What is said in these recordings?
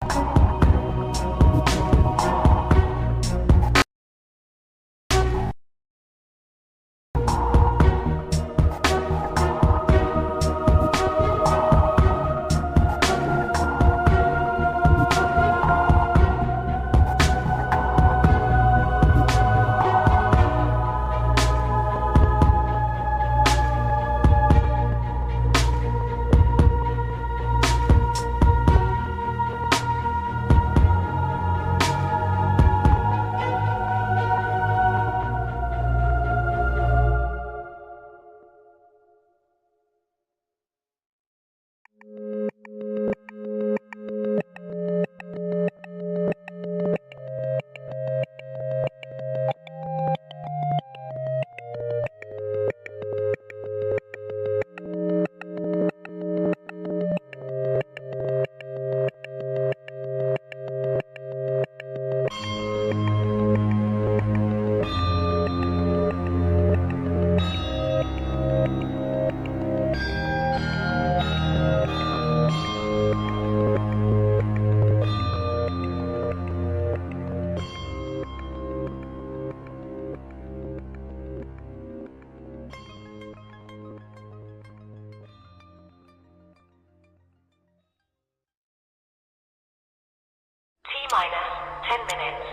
T-minus 10 minutes.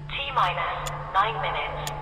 T-minus 9 minutes.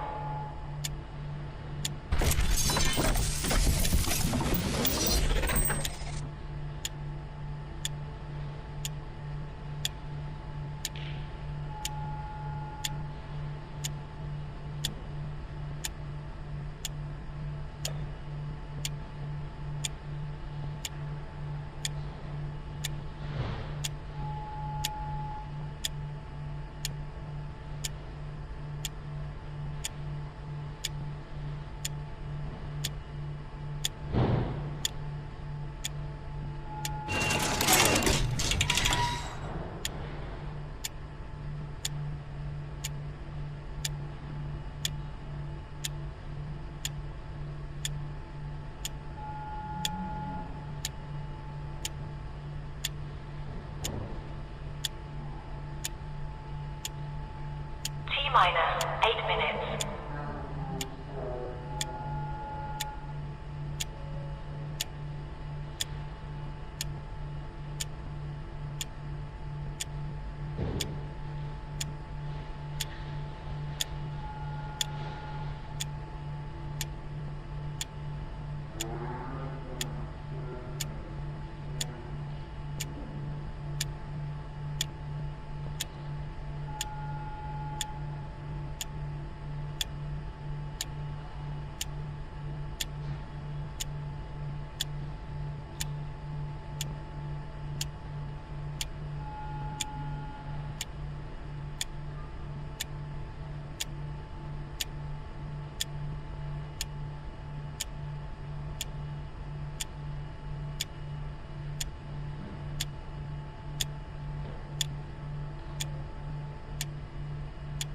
T-minus 8 minutes.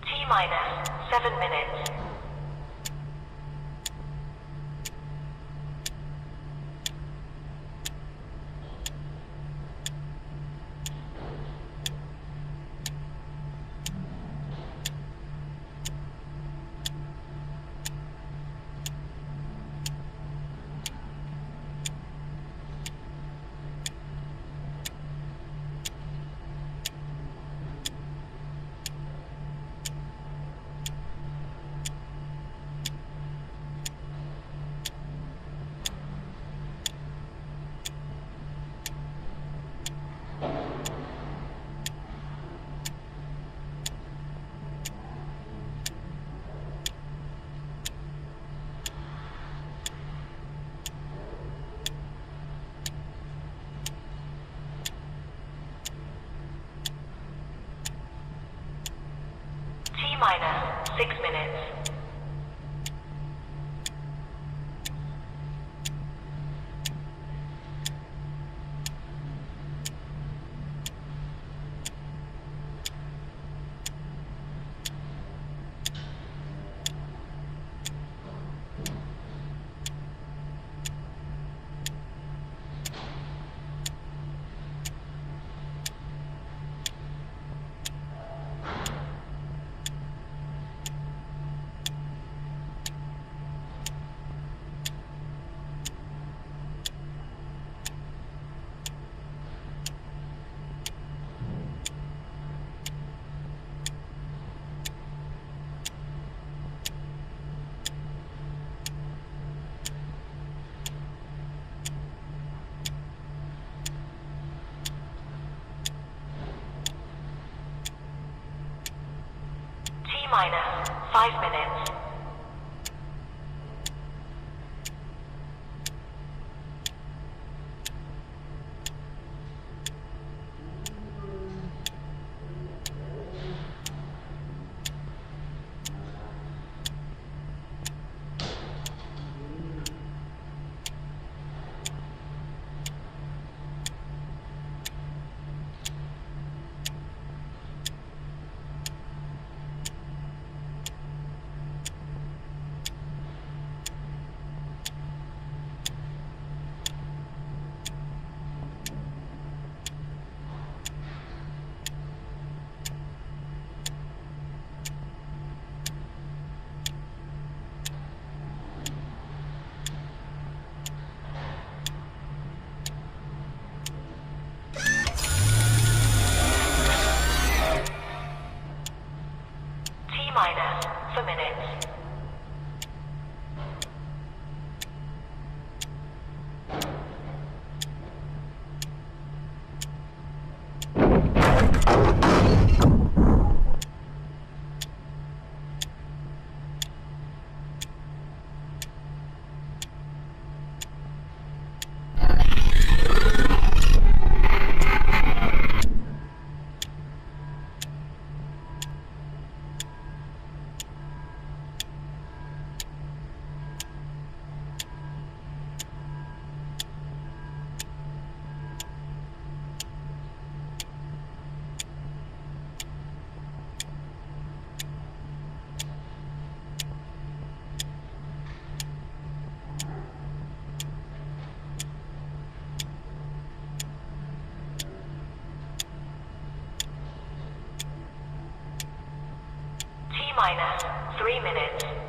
T-minus 7 minutes. minus 6 minutes. Minus 5 minutes. Minus for minutes. Minus 3 minutes.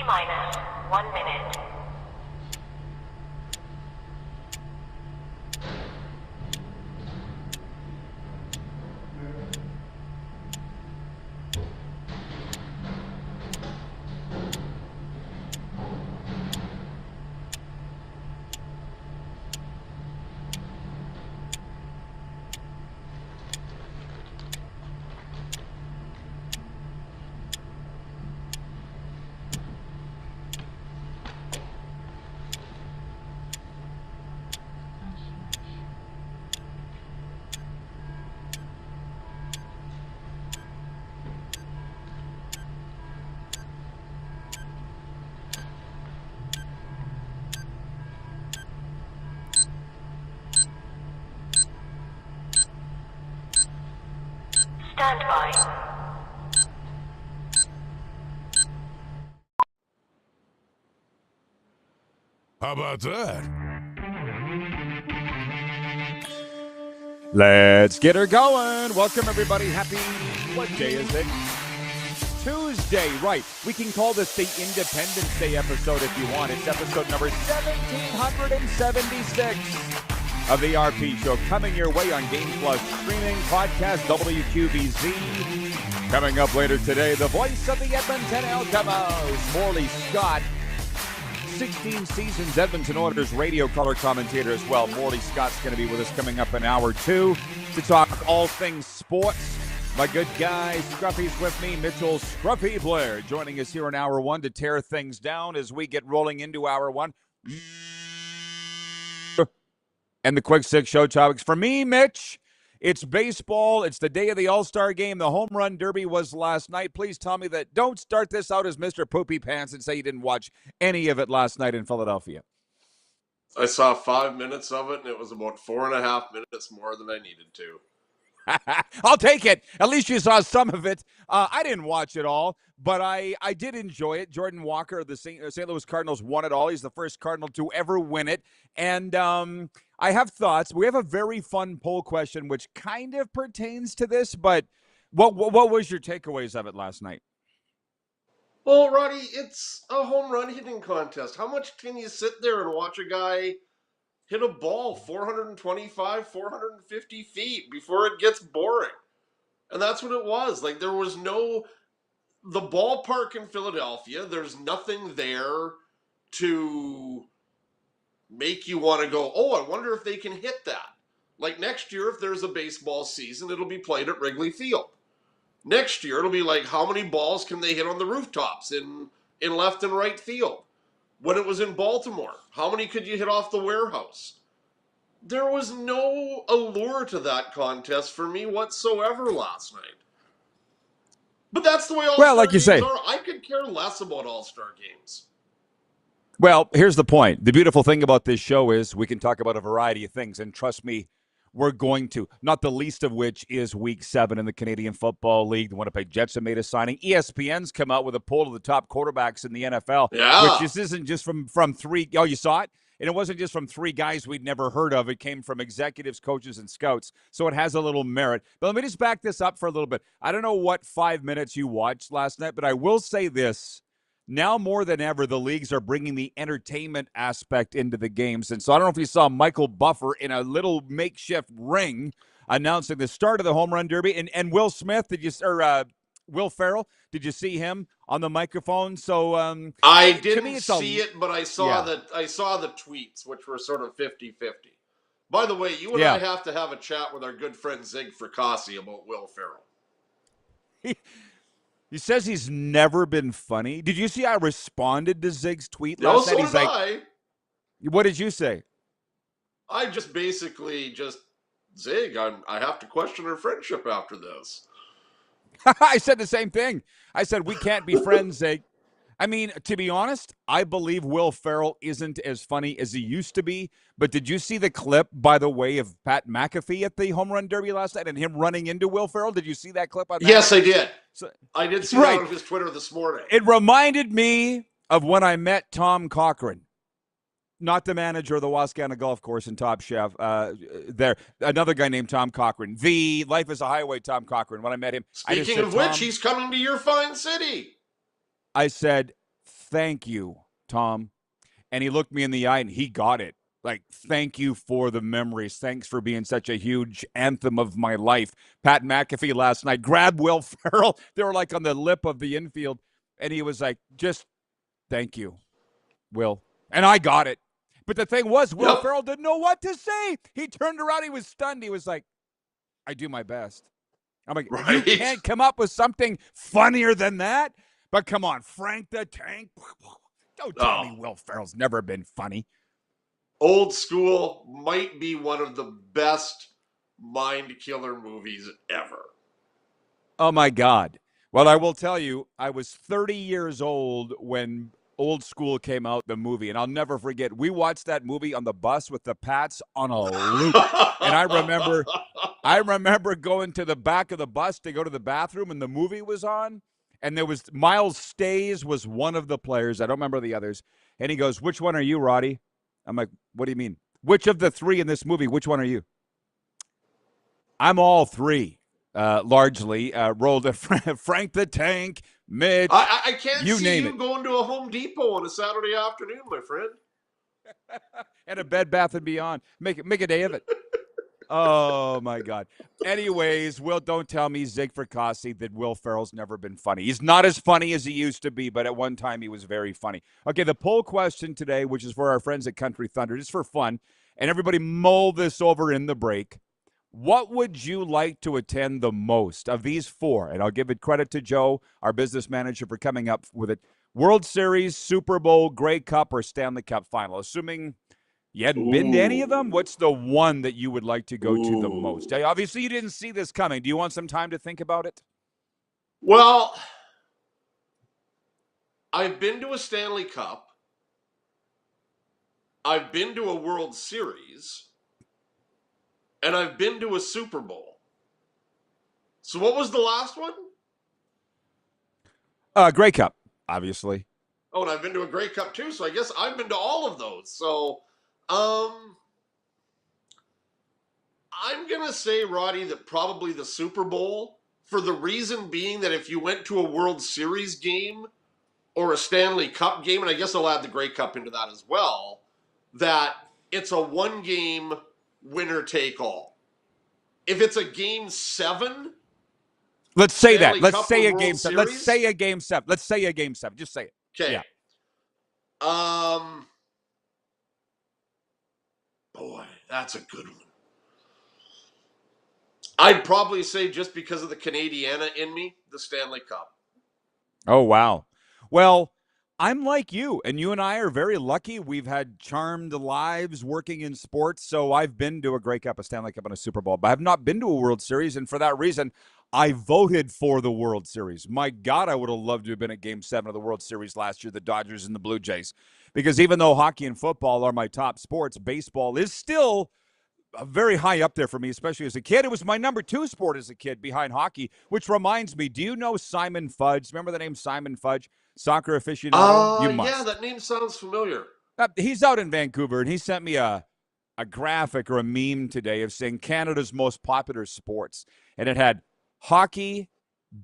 T-minus 1 minute. Stand by. How about that? Let's get her going. Welcome, everybody. Happy, what day is it? Tuesday, right. We can call this the Independence Day episode if you want. It's episode number 1776 of the RP Show. Coming your way on Game Plus streaming podcast, WQBZ. Coming up later today, the voice of the Edmonton Elcamos, Morley Scott. 16 seasons, Edmonton Oilers radio color commentator as well. Morley Scott's going to be with us coming up in hour 2 to talk all things sports. My good guy, Scruffy's with me, Mitchell Scruffy Blair, joining us here in hour 1 to tear things down as we get rolling into hour 1. And the quick 6 show topics. For me, Mitch, it's baseball. It's the day of the All-Star game. The home run derby was last night. Please tell me that. Don't start this out as Mr. Poopy Pants and say you didn't watch any of it last night in Philadelphia. I saw 5 minutes of it, and it was about 4.5 minutes more than I needed to. I'll take it. At least you saw some of it. I didn't watch it all, but I did enjoy it. Jordan Walker of the St. Louis Cardinals won it all. He's the first Cardinal to ever win it. And I have thoughts. We have a very fun poll question, which kind of pertains to this, but what was your takeaways of it last night? Well, Roddy, it's a home run hitting contest. How much can you sit there and watch a guy hit a ball 425, 450 feet before it gets boring? And that's what it was. Like, there was the ballpark in Philadelphia, there's nothing there to make you want to go, oh, I wonder if they can hit that. Like next year, if there's a baseball season, it'll be played at Wrigley Field. Next year, it'll be like, how many balls can they hit on the rooftops in left and right field? When it was in Baltimore, how many could you hit off the warehouse? There was no allure to that contest for me whatsoever last night. But that's the way All-Star games are. I could care less about All-Star games. Well, here's the point. The beautiful thing about this show is we can talk about a variety of things, and trust me, we're going to. Not the least of which is Week 7 in the Canadian Football League. The Winnipeg Jets have made a signing. ESPN's come out with a poll of the top quarterbacks in the NFL, which isn't just from three. Oh, you saw it? And it wasn't just from 3 guys we'd never heard of. It came from executives, coaches, and scouts. So it has a little merit. But let me just back this up for a little bit. I don't know what 5 minutes you watched last night, but I will say this. Now more than ever, the leagues are bringing the entertainment aspect into the games. And so I don't know if you saw Michael Buffer in a little makeshift ring announcing the start of the home run derby. And Will Smith, Will Ferrell, did you see him on the microphone? So I didn't see it, but I saw the tweets, which were sort of 50-50. By the way, you and I have to have a chat with our good friend Zig Fracassi about Will Ferrell. He says he's never been funny. Did you see I responded to Zig's tweet last night? He's like, what did you say? I just basically Zig, I have to question our friendship after this. I said the same thing. I said, we can't be friends, Zig. I mean, to be honest, I believe Will Ferrell isn't as funny as he used to be. But did you see the clip, by the way, of Pat McAfee at the home run derby last night and him running into Will Ferrell? Did you see that clip on that? Yes, I did. I did see that on his Twitter this morning. It reminded me of when I met Tom Cochran, not the manager of the Wascana Golf Course and Top Chef. Another guy named Tom Cochran. The Life is a Highway Tom Cochran. When I met him. Speaking of which, he's coming to your fine city. I said, thank you, Tom. And he looked me in the eye and he got it. Like, thank you for the memories. Thanks for being such a huge anthem of my life. Pat McAfee last night grabbed Will Ferrell. They were like on the lip of the infield. And he was like, just thank you, Will. And I got it. But the thing was, Will Ferrell didn't know what to say. He turned around. He was stunned. He was like, I do my best. I'm like, right. You can't come up with something funnier than that? But come on, Frank the Tank. Don't tell me Will Ferrell's never been funny. Old School might be one of the best mind killer movies ever. Oh, my God. Well, I will tell you, I was 30 years old when Old School came out, the movie, and I'll never forget. We watched that movie on the bus with the Pats on a loop. And I remember going to the back of the bus to go to the bathroom, and the movie was on. And there was Miles Stays was one of the players. I don't remember the others. And he goes, which one are you, Roddy? I'm like, what do you mean? Which of the three in this movie, which one are you? I'm all three, largely. Rolled a Frank the Tank, Mitch. I can't see you it. going to a Home Depot on a Saturday afternoon, my friend. And a Bed Bath & Beyond. Make a day of it. Oh, my God. Anyways, Will, don't tell me, Zig Fracassi, that Will Ferrell's never been funny. He's not as funny as he used to be, but at one time he was very funny. Okay, the poll question today, which is for our friends at Country Thunder, just for fun, and everybody mull this over in the break. What would you like to attend the most of these four? And I'll give it credit to Joe, our business manager, for coming up with it. World Series, Super Bowl, Grey Cup, or Stanley Cup final. Assuming you hadn't been to any of them, what's the one that you would like to go to the most? Obviously, you didn't see this coming. Do you want some time to think about it? Well, I've been to a Stanley Cup. I've been to a World Series. And I've been to a Super Bowl. So what was the last one? Grey Cup, obviously. Oh, and I've been to a Grey Cup too, so I guess I've been to all of those. So, I'm going to say, Roddy, that probably the Super Bowl, for the reason being that if you went to a World Series game or a Stanley Cup game, and I guess I'll add the Grey Cup into that as well, that it's a one-game winner take all. If it's a game 7, let's say Stanley that. Let's Cup say or a World game 7. Series? Let's say a game 7. Let's say a game 7. Just say it. Okay. Yeah. Boy, that's a good one. I'd probably say, just because of the Canadiana in me, the Stanley Cup. Oh, wow. Well, I'm like you, and you and I are very lucky. We've had charmed lives working in sports, so I've been to a Grey Cup, a Stanley Cup, and a Super Bowl, but I've not been to a World Series, and for that reason, I voted for the World Series. My God, I would have loved to have been at Game 7 of the World Series last year, the Dodgers and the Blue Jays, because even though hockey and football are my top sports, baseball is still very high up there for me, especially as a kid. It was my number 2 sport as a kid behind hockey, which reminds me, do you know Simon Fudge? Remember the name Simon Fudge? Soccer aficionado? You must. Yeah, that name sounds familiar. He's out in Vancouver, and he sent me a graphic or a meme today of saying Canada's most popular sports. And it had hockey,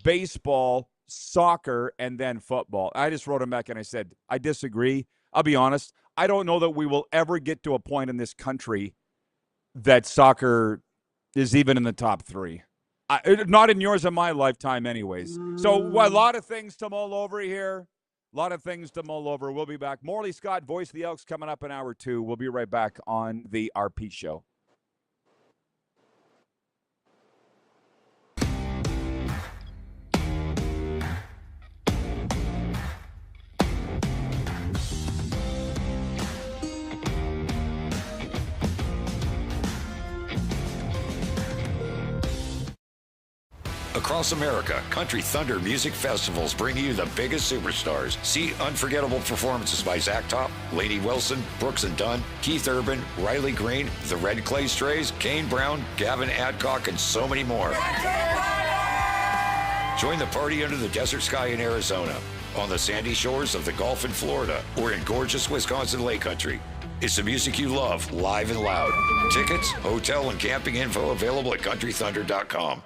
baseball, soccer, and then football. I just wrote him back and I said, I disagree. I'll be honest. I don't know that we will ever get to a point in this country that soccer is even in the top 3. Not in yours or my lifetime anyways. So a lot of things to mull over here. A lot of things to mull over. We'll be back. Morley Scott, Voice of the Elks, coming up in hour 2. We'll be right back on the RP Show. Across America, Country Thunder Music Festivals bring you the biggest superstars. See unforgettable performances by Zach Top, Lainey Wilson, Brooks and Dunn, Keith Urban, Riley Green, the Red Clay Strays, Kane Brown, Gavin Adcock, and so many more. Join the party under the desert sky in Arizona, on the sandy shores of the Gulf in Florida, or in gorgeous Wisconsin Lake Country. It's the music you love, live and loud. Tickets, hotel, and camping info available at countrythunder.com.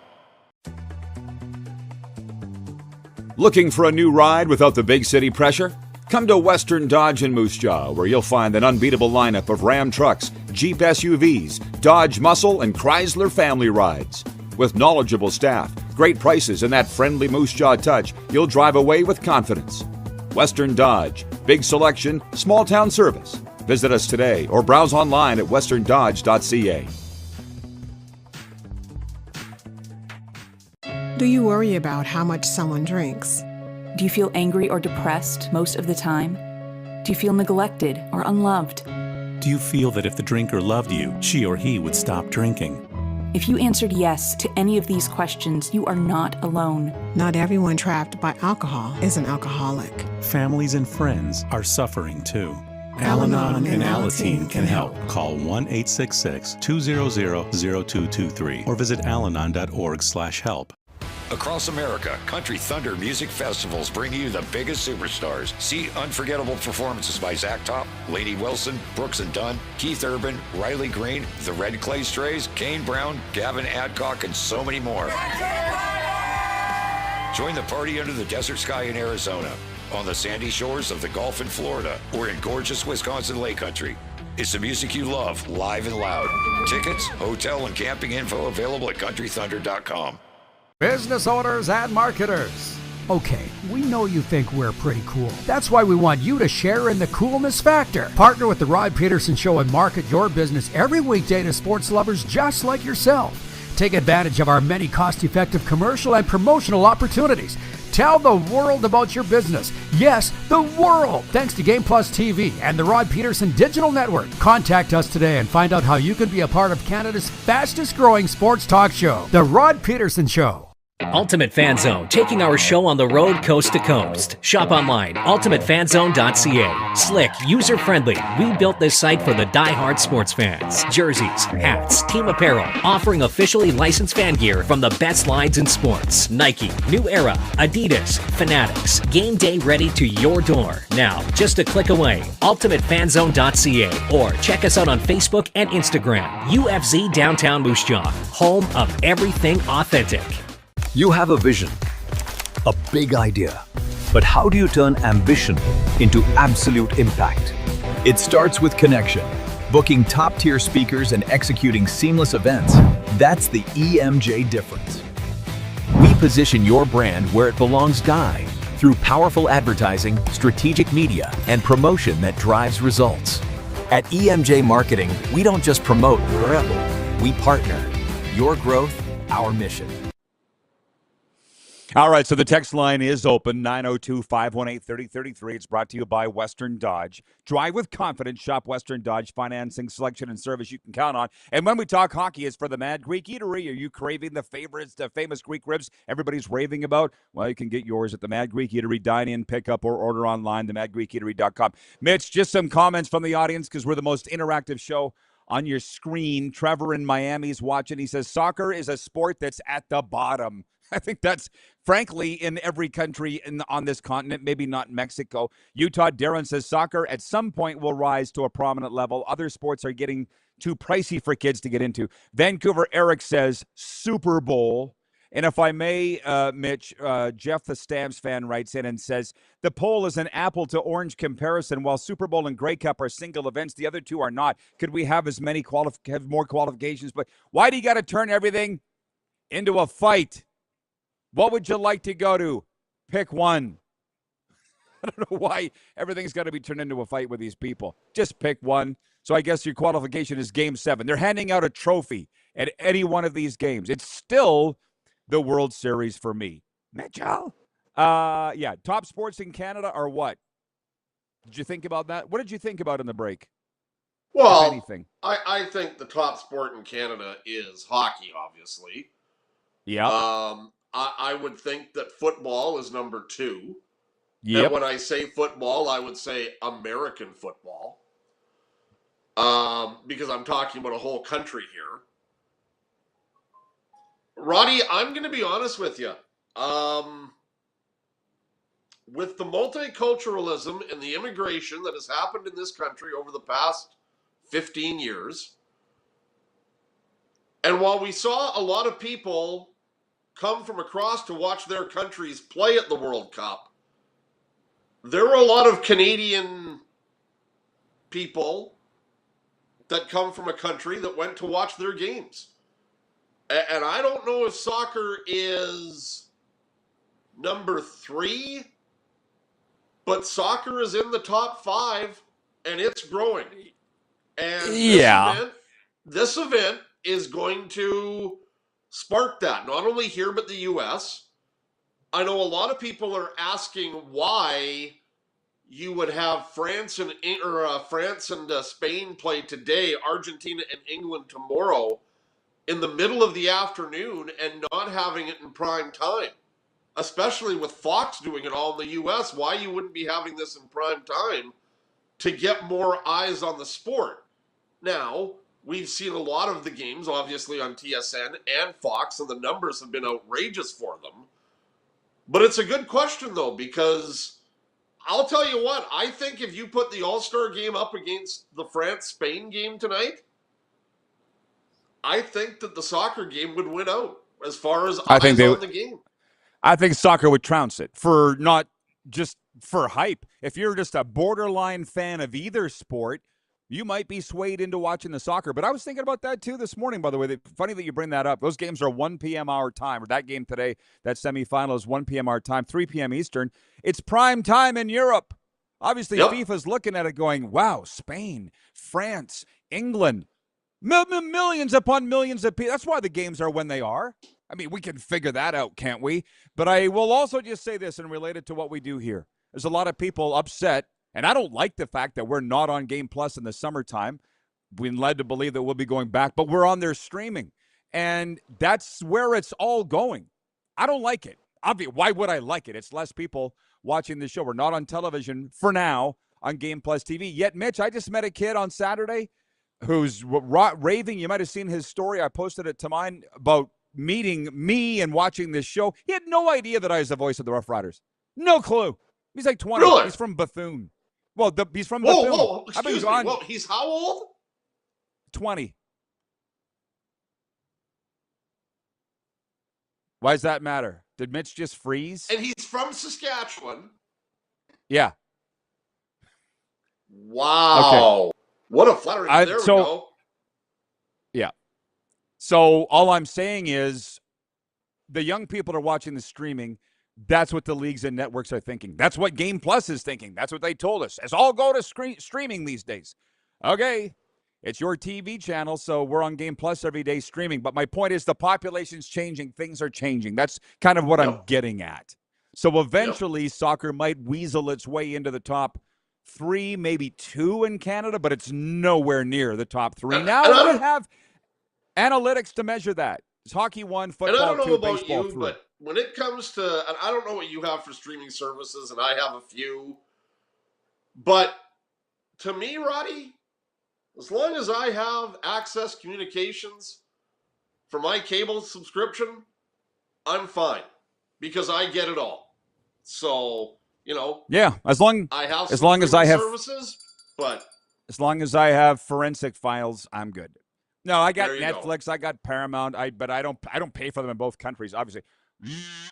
Looking for a new ride without the big city pressure? Come to Western Dodge in Moose Jaw, where you'll find an unbeatable lineup of Ram trucks, Jeep SUVs, Dodge Muscle, and Chrysler family rides. With knowledgeable staff, great prices, and that friendly Moose Jaw touch, you'll drive away with confidence. Western Dodge. Big selection, small town service. Visit us today or browse online at westerndodge.ca. Do you worry about how much someone drinks? Do you feel angry or depressed most of the time? Do you feel neglected or unloved? Do you feel that if the drinker loved you, she or he would stop drinking? If you answered yes to any of these questions, you are not alone. Not everyone trapped by alcohol is an alcoholic. Families and friends are suffering too. Al-Anon and Alateen can help. Call 1-866-200-0223 or visit alanon.org/help. Across America, Country Thunder Music Festivals bring you the biggest superstars. See unforgettable performances by Zach Top, Lainey Wilson, Brooks and Dunn, Keith Urban, Riley Green, the Red Clay Strays, Kane Brown, Gavin Adcock, and so many more. Join the party under the desert sky in Arizona, on the sandy shores of the Gulf in Florida, or in gorgeous Wisconsin Lake Country. It's the music you love, live and loud. Tickets, hotel, and camping info available at countrythunder.com. Business owners and marketers. Okay, we know you think we're pretty cool. That's why we want you to share in the coolness factor. Partner with the Rod Pedersen Show and market your business every weekday to sports lovers just like yourself. Take advantage of our many cost-effective commercial and promotional opportunities. Tell the world about your business. Yes, the world. Thanks to Game Plus TV and the Rod Pedersen Digital Network. Contact us today and find out how you can be a part of Canada's fastest growing sports talk show, The Rod Pedersen Show. Ultimate Fan Zone, taking our show on the road coast to coast. Shop online, ultimatefanzone.ca. Slick, user-friendly. We built this site for the die-hard sports fans. Jerseys, hats, team apparel, offering officially licensed fan gear from the best lines in sports. Nike, New Era, Adidas, Fanatics. Game day ready to your door. Now, just a click away, ultimatefanzone.ca, or check us out on Facebook and Instagram. UFZ Downtown Moose Jaw, home of everything authentic. You have a vision, a big idea, but how do you turn ambition into absolute impact? It starts with connection, booking top-tier speakers and executing seamless events. That's the EMJ difference. We position your brand where it belongs, through powerful advertising, strategic media, and promotion that drives results. At EMJ Marketing, we don't just promote, we partner. Your growth, our mission. All right, so the text line is open, 902-518-3033. It's brought to you by Western Dodge. Drive with confidence. Shop Western Dodge. Financing, selection, and service you can count on. And when we talk hockey, it's for the Mad Greek Eatery. Are you craving the favorites, the famous Greek ribs everybody's raving about? Well, you can get yours at the Mad Greek Eatery. Dine in, pick up, or order online, themadgreekeatery.com. Mitch, just some comments from the audience because we're the most interactive show on your screen. Trevor in Miami's watching. He says, soccer is a sport that's at the bottom. I think that's, frankly, in every country on this continent, maybe not Mexico. Utah Darren says soccer at some point will rise to a prominent level. Other sports are getting too pricey for kids to get into. Vancouver Eric says Super Bowl. And if I may, Mitch, Jeff the Stamps fan writes in and says, the poll is an apple to orange comparison. While Super Bowl and Grey Cup are single events, the other two are not. Could we have as many have more qualifications? But why do you got to turn everything into a fight? What would you like to go to? Pick one. I don't know why everything's got to be turned into a fight with these people. Just pick one. So I guess your qualification is Game 7. They're handing out a trophy at any one of these games. It's still the World Series for me. Mitchell? Yeah, top sports in Canada are what? Did you think about that? What did you think about in the break? Well, anything? I think the top sport in Canada is hockey, obviously. Yeah. I would think that football is number 2. Yep. And when I say football, I would say American football. Because I'm talking about a whole country here. Roddy, I'm going to be honest with you. With the multiculturalism and the immigration that has happened in this country over the past 15 years, and while we saw a lot of people come from across to watch their countries play at the World Cup, there were a lot of Canadian people that come from a country that went to watch their games. And I don't know if soccer is number 3, but soccer is in the top 5, and it's growing. And this event is going to spark that, not only here but the U.S. I know a lot of people are asking why you would have France and Spain play today, Argentina and England tomorrow, in the middle of the afternoon and not having it in prime time, especially with Fox doing it all in the U.S. Why you wouldn't be having this in prime time to get more eyes on the sport. Now, we've seen a lot of the games, obviously, on TSN and Fox, and the numbers have been outrageous for them. But it's a good question, though, because I'll tell you what, I think if you put the All-Star game up against the France-Spain game tonight, I think that the soccer game would win out as far as eyes on the game. I think soccer would trounce it for not just for hype. If you're just a borderline fan of either sport, you might be swayed into watching the soccer. But I was thinking about that too this morning, by the way. Funny that you bring that up. Those games are 1 p.m. our time, or that game today, that semifinal is 1 p.m. our time, 3 p.m. Eastern. It's prime time in Europe. Obviously, FIFA's looking at it going, wow, Spain, France, England, millions upon millions of people. That's why the games are when they are. I mean, we can figure that out, can't we? But I will also just say this and relate it to what we do here. There's a lot of people upset, and I don't like the fact that we're not on Game Plus in the summertime. We're led to believe that we'll be going back, but we're on there streaming, and that's where it's all going. I don't like it. Why would I like it? It's less people watching the show. We're not on television for now on Game Plus TV. Yet, Mitch, I just met a kid on Saturday who's raving. You might have seen his story. I posted it to mine about meeting me and watching this show. He had no idea that I was the voice of the Rough Riders. No clue. He's like 20. Really? He's from Bethune. Well, he's from Bethune. Whoa, excuse me. Well, he's how old? 20. Why does that matter? Did Mitch just freeze? And he's from Saskatchewan. Yeah. Wow. Okay. What a flattering. There we go. Yeah. So all I'm saying is the young people are watching the streaming. That's what the leagues and networks are thinking. That's what Game Plus is thinking. That's what they told us. It's all go to streaming these days. Okay. It's your TV channel, so we're on Game Plus every day streaming. But my point is the population's changing. Things are changing. That's kind of what I'm getting at. So eventually soccer might weasel its way into the top 3, maybe 2 in Canada, but it's nowhere near the top 3. Now we have analytics to measure that. It's hockey 1, football 2, and I don't know about baseball you, 3. But when it comes to, and I don't know what you have for streaming services, and I have a few, but to me, Roddy, as long as I have access communications for my cable subscription, I'm fine because I get it all. So, yeah, as long as I have services, but as long as I have forensic files, I'm good. No, I got Netflix, I got Paramount, but I don't pay for them in both countries, obviously.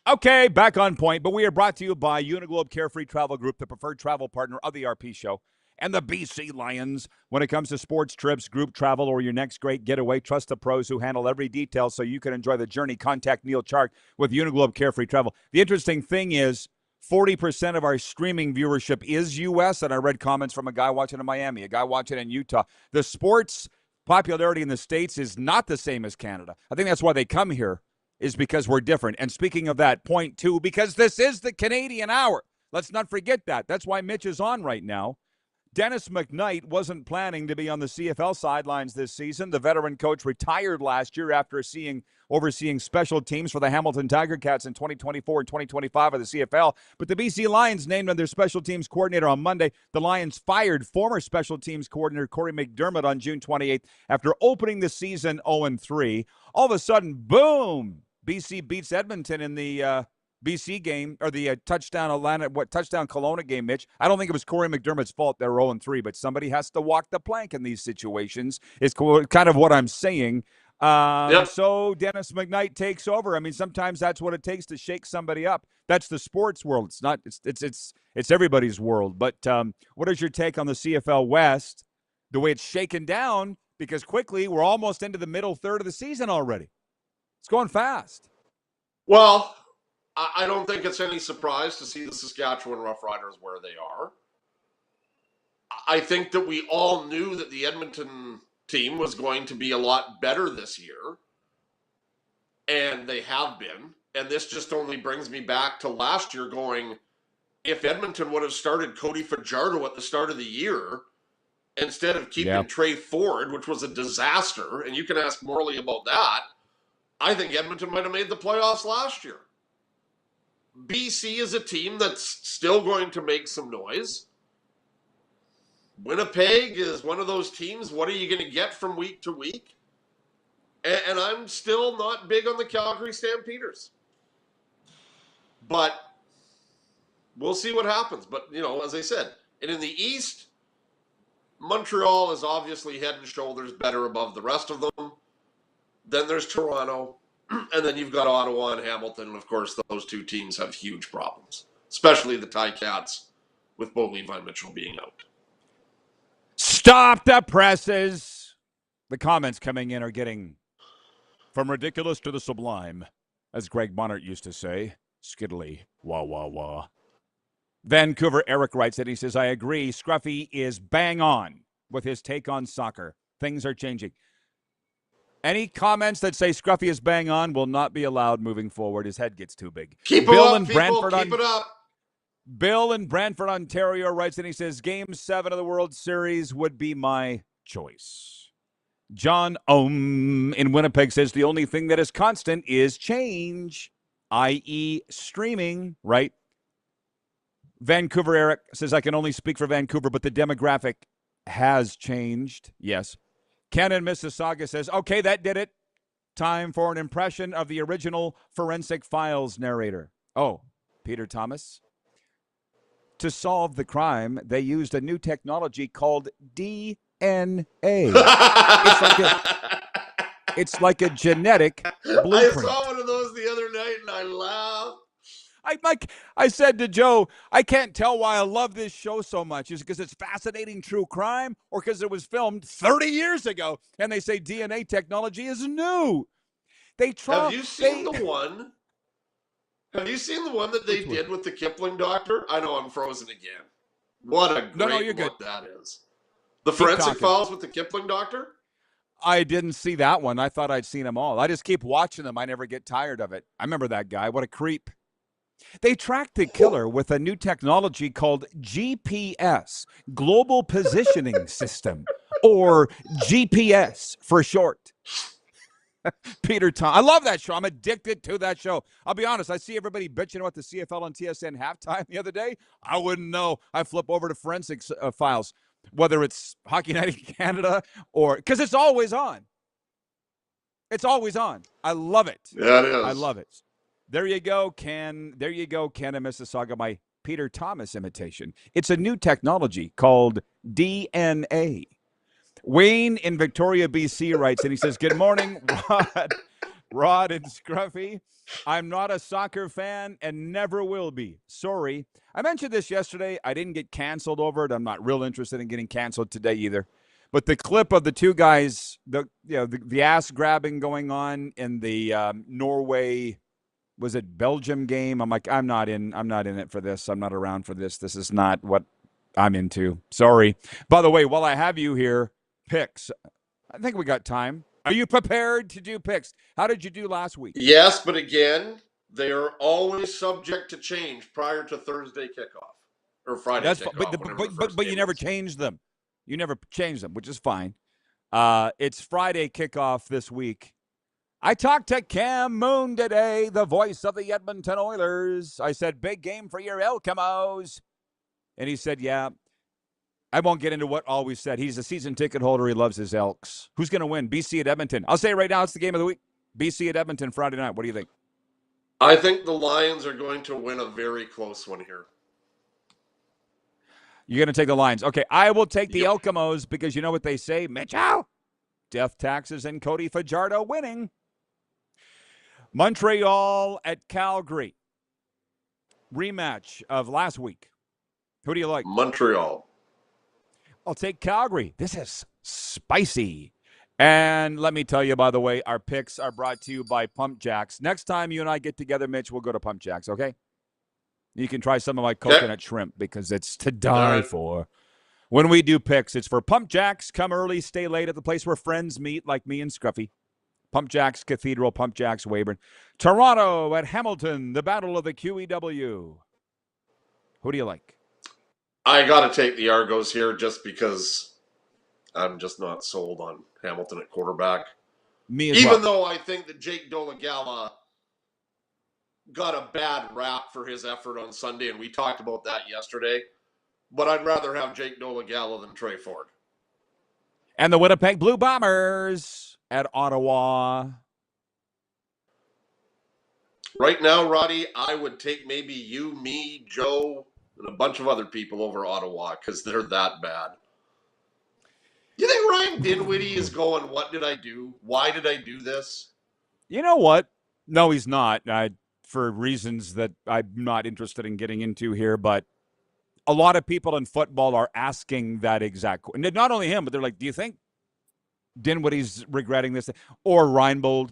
Okay, back on point, but we are brought to you by Uniglobe Carefree Travel Group, the preferred travel partner of the RP Show, and the BC Lions. When it comes to sports trips, group travel, or your next great getaway, trust the pros who handle every detail so you can enjoy the journey. Contact Neil Chark with Uniglobe Carefree Travel. The interesting thing is 40% of our streaming viewership is U.S., and I read comments from a guy watching in Miami, a guy watching in Utah. The sports popularity in the States is not the same as Canada. I think that's why they come here, is because we're different. And speaking of that, point 2, because this is the Canadian Hour. Let's not forget that. That's why Mitch is on right now. Dennis McKnight wasn't planning to be on the CFL sidelines this season. The veteran coach retired last year after overseeing special teams for the Hamilton Tiger Cats in 2024 and 2025 of the CFL. But the BC Lions named him their special teams coordinator on Monday. The Lions fired former special teams coordinator Corey McDermott on June 28th after opening the season 0-3. All of a sudden, boom, BC beats Edmonton in the BC game, or the touchdown Kelowna game, Mitch. I don't think it was Corey McDermott's fault they're 0-3, but somebody has to walk the plank in these situations, is kind of what I'm saying. Yep. So Dennis McKnight takes over. I mean, sometimes that's what it takes to shake somebody up. That's the sports world. It's not. It's everybody's world. But what is your take on the CFL West? The way it's shaken down, because quickly we're almost into the middle third of the season already. It's going fast. Well, I don't think it's any surprise to see the Saskatchewan Roughriders where they are. I think that we all knew that the Edmonton team was going to be a lot better this year, and they have been. And this just only brings me back to last year going, if Edmonton would have started Cody Fajardo at the start of the year instead of keeping Trey Ford, which was a disaster, and you can ask Morley about that, I think Edmonton might have made the playoffs last year. BC is a team that's still going to make some noise. Winnipeg is one of those teams. What are you going to get from week to week? And I'm still not big on the Calgary Stampeders. But we'll see what happens. But, as I said, and in the East, Montreal is obviously head and shoulders better above the rest of them. Then there's Toronto. And then you've got Ottawa and Hamilton. And, of course, those two teams have huge problems, especially the Ticats with Bo Levi Mitchell being out. Stop the presses. The comments coming in are getting from ridiculous to the sublime, as Greg Bonert used to say. Skiddly, wah, wah, wah. Vancouver Eric writes it. He says, I agree. Scruffy is bang on with his take on soccer. Things are changing. Any comments that say Scruffy is bang on will not be allowed moving forward. His head gets too big. Keep it up, people. Keep it up. Bill in Brantford, Ontario writes, and he says, Game 7 of the World Series would be my choice. John in Winnipeg says, the only thing that is constant is change, i.e. streaming, right? Vancouver Eric says, I can only speak for Vancouver, but the demographic has changed. Yes. Ken in Mississauga says, okay, that did it. Time for an impression of the original Forensic Files narrator. Oh, Peter Thomas. To solve the crime, they used a new technology called DNA. It's like a genetic blueprint. I saw one of those the other night, and I laughed. I said to Joe, I can't tell why I love this show so much. Is it because it's fascinating true crime or because it was filmed 30 years ago and they say DNA technology is new? Have you seen the one? Have you seen the one that they did with the Kipling doctor? I know I'm frozen again. What a great look that is. The Forensic Files with the Kipling doctor? I didn't see that one. I thought I'd seen them all. I just keep watching them. I never get tired of it. I remember that guy. What a creep. They tracked the killer with a new technology called GPS, Global Positioning System, or GPS for short. Peter Tom. I love that show. I'm addicted to that show. I'll be honest. I see everybody bitching about the CFL on TSN halftime the other day. I wouldn't know. I flip over to Forensic Files, whether it's Hockey Night in Canada or because it's always on. It's always on. I love it. Yeah, it is. I love it. There you go, Ken. There you go, Ken and Mississauga. My Peter Thomas imitation. It's a new technology called DNA. Wayne in Victoria, BC writes, and he says, good morning, Rod and Scruffy. I'm not a soccer fan and never will be. Sorry. I mentioned this yesterday. I didn't get canceled over it. I'm not real interested in getting canceled today either. But the clip of the two guys, the ass grabbing going on in the Norway, was it Belgium game? I'm like, I'm not in it for this. I'm not around for this. This is not what I'm into. Sorry. By the way, while I have you here, picks. I think we got time. Are you prepared to do picks? How did you do last week? Yes, but again, they are always subject to change prior to Thursday kickoff or Friday kickoff. But you never change them. You never change them, which is fine. It's Friday kickoff this week. I talked to Cam Moon today, the voice of the Edmonton Oilers. I said, big game for your Elkamos. And he said, yeah. I won't get into what all we said. He's a season ticket holder. He loves his Elks. Who's going to win? BC at Edmonton. I'll say right now it's the game of the week. BC at Edmonton Friday night. What do you think? I think the Lions are going to win a very close one here. You're going to take the Lions. Okay, I will take the Elkamos because you know what they say, Mitchell? Death, Taxes, and Cody Fajardo winning. Montreal at Calgary. Rematch of last week. Who do you like? Montreal. I'll take Calgary. This is spicy. And let me tell you, by the way, our picks are brought to you by Pump Jacks. Next time you and I get together, Mitch, we'll go to Pump Jacks, okay? You can try some of my coconut shrimp because it's to die for. When we do picks, it's for Pump Jacks. Come early, stay late at the place where friends meet, like me and Scruffy. Pump Jacks Cathedral, Pump Jacks Weyburn. Toronto at Hamilton, the Battle of the QEW. Who do you like? I got to take the Argos here just because I'm just not sold on Hamilton at quarterback. Me as well. Even though I think that Jake Dolegala got a bad rap for his effort on Sunday, and we talked about that yesterday. But I'd rather have Jake Dolegala than Trey Ford. And the Winnipeg Blue Bombers at Ottawa. Right now, Roddy, I would take maybe you, me, Joe, and a bunch of other people over Ottawa because they're that bad. You think Ryan Dinwiddie is going, what did I do? Why did I do this? You know what? No, he's not. For reasons that I'm not interested in getting into here, but a lot of people in football are asking that exact question. Not only him, but they're like, do you think Dinwiddie's regretting this? Or Reinbold?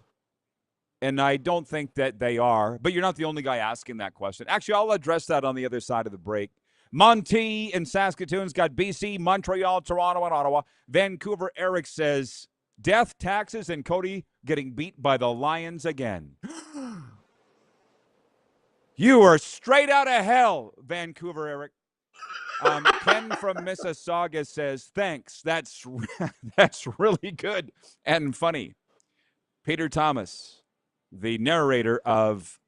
And I don't think that they are. But you're not the only guy asking that question. Actually, I'll address that on the other side of the break. Monty in Saskatoon's got BC, Montreal, Toronto, and Ottawa. Vancouver Eric says, Death, Taxes, and Cody getting beat by the Lions again. You are straight out of hell, Vancouver Eric. Ken from Mississauga says, thanks. That's really good and funny. Peter Thomas, the narrator of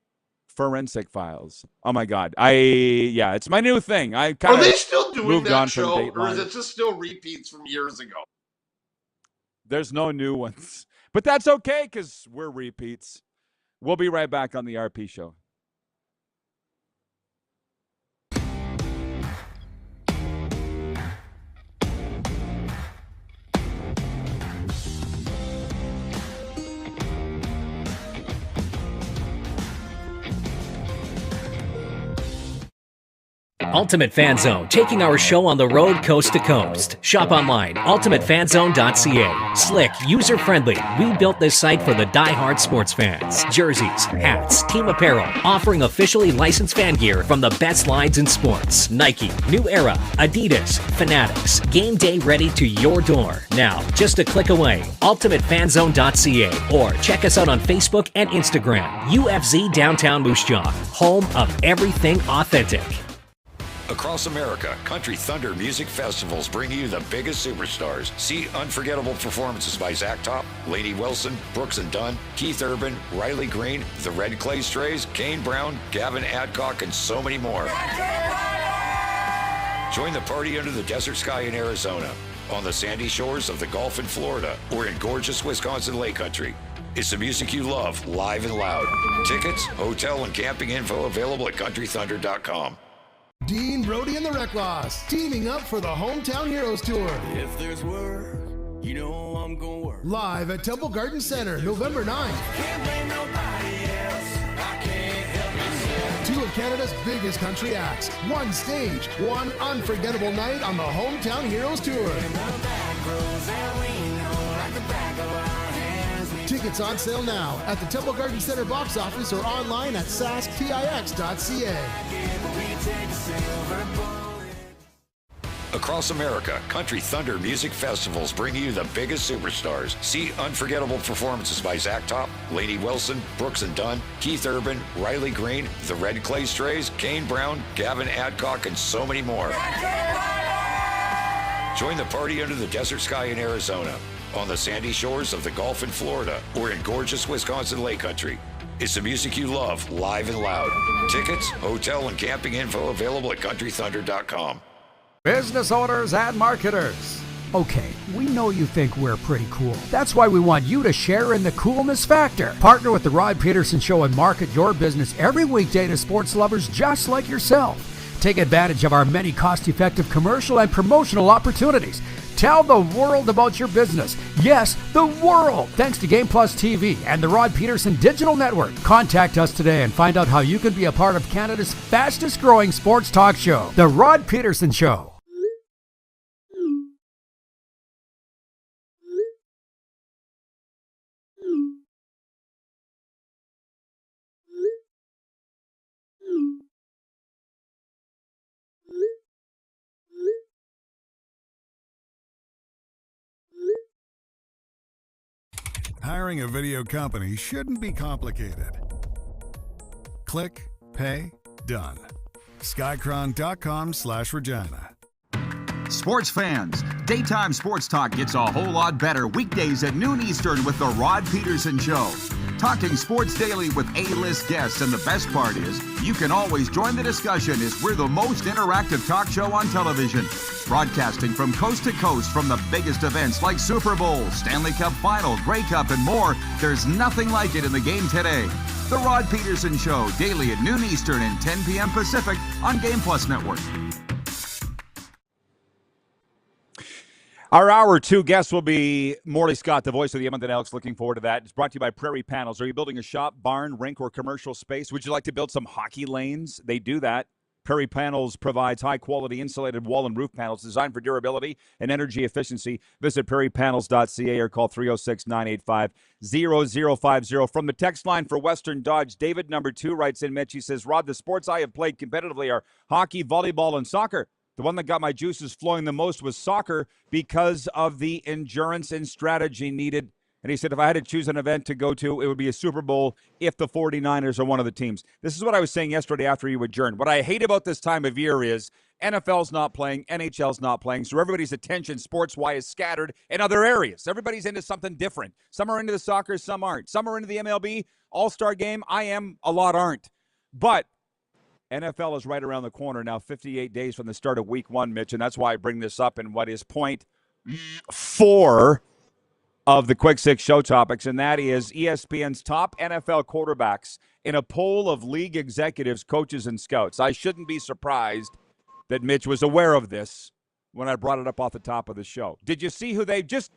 Forensic Files. Oh, my God. It's my new thing. I kind of Are they still doing moved that on show, from Dateline. or is it just still repeats from years ago? There's no new ones. But that's okay because we're repeats. We'll be right back on the RP Show. Ultimate Fan Zone, taking our show on the road coast to coast. Shop online, ultimatefanzone.ca. Slick, user-friendly. We built this site for the die-hard sports fans. Jerseys, hats, team apparel, offering officially licensed fan gear from the best lines in sports. Nike, New Era, Adidas, Fanatics. Game day ready to your door. Now, just a click away. ultimatefanzone.ca or check us out on Facebook and Instagram. UFZ Downtown Moose Jaw, home of everything authentic. Across America, Country Thunder Music Festivals bring you the biggest superstars. See unforgettable performances by Zach Top, Lainey Wilson, Brooks and Dunn, Keith Urban, Riley Green, the Red Clay Strays, Kane Brown, Gavin Adcock, and so many more. Join the party under the desert sky in Arizona, on the sandy shores of the Gulf in Florida, or in gorgeous Wisconsin Lake Country. It's the music you love, live and loud. Tickets, hotel, and camping info available at countrythunder.com. Dean Brody and the Reckloss teaming up for the Hometown Heroes Tour. If there's work, you know I'm gonna work. Live at Temple Garden Center, November 9th. Can't blame nobody else. I can't help myself. Two of Canada's biggest country acts. One stage, one unforgettable night on the Hometown Heroes Tour. Tickets on sale now at the Temple Garden Center box office or online at sasktix.ca. Across America, Country Thunder Music Festivals bring you the biggest superstars. See unforgettable performances by Zach Top, Lainey Wilson, Brooks and Dunn, Keith Urban, Riley Green, the Red Clay Strays, Kane Brown, Gavin Adcock, and so many more. Join the party under the desert sky in Arizona, on the sandy shores of the Gulf in Florida, or in gorgeous Wisconsin Lake Country. It's the music you love, live and loud. Tickets, hotel, and camping info available at countrythunder.com. Business owners and marketers. Okay, we know you think we're pretty cool. That's why we want you to share in the coolness factor. Partner with the Rod Pedersen Show and market your business every weekday to sports lovers just like yourself. Take advantage of our many cost-effective commercial and promotional opportunities. Tell the world about your business. Yes, the world. Thanks to Game Plus TV and the Rod Pedersen Digital Network. Contact us today and find out how you can be a part of Canada's fastest-growing sports talk show, The Rod Pedersen Show. Hiring a video company shouldn't be complicated. Click, pay, done. Skycron.com/Regina. Sports fans, daytime sports talk gets a whole lot better weekdays at noon Eastern with the Rod Pedersen Show. Talking sports daily with A-list guests, and the best part is, you can always join the discussion as we're the most interactive talk show on television. Broadcasting from coast to coast from the biggest events like Super Bowl, Stanley Cup Final, Grey Cup, and more, there's nothing like it in the game today. The Rod Pedersen Show, daily at noon Eastern and 10 p.m. Pacific on Game Plus Network. Our Hour 2 guest will be Morley Scott, the voice of the Edmonton Elks. Looking forward to that. It's brought to you by Prairie Panels. Are you building a shop, barn, rink, or commercial space? Would you like to build some hockey lanes? They do that. Prairie Panels provides high-quality insulated wall and roof panels designed for durability and energy efficiency. Visit prairiepanels.ca or call 306-985-0050. From the text line for Western Dodge, David, number 2, writes in, Mitch, he says, Rod, the sports I have played competitively are hockey, volleyball, and soccer. The one that got my juices flowing the most was soccer because of the endurance and strategy needed. And he said, if I had to choose an event to go to, it would be a Super Bowl if the 49ers are one of the teams. This is what I was saying yesterday after you adjourned. What I hate about this time of year is NFL's not playing, NHL's not playing, so everybody's attention sports-wise is scattered in other areas. Everybody's into something different. Some are into the soccer, some aren't. Some are into the MLB All-Star Game. I am, a lot aren't. But NFL is right around the corner now, 58 days from the start of Week 1, Mitch, and that's why I bring this up in what is point 4 of the Quick Six show topics, and that is ESPN's top NFL quarterbacks in a poll of league executives, coaches, and scouts. I shouldn't be surprised that Mitch was aware of this when I brought it up off the top of the show. Did you see who they just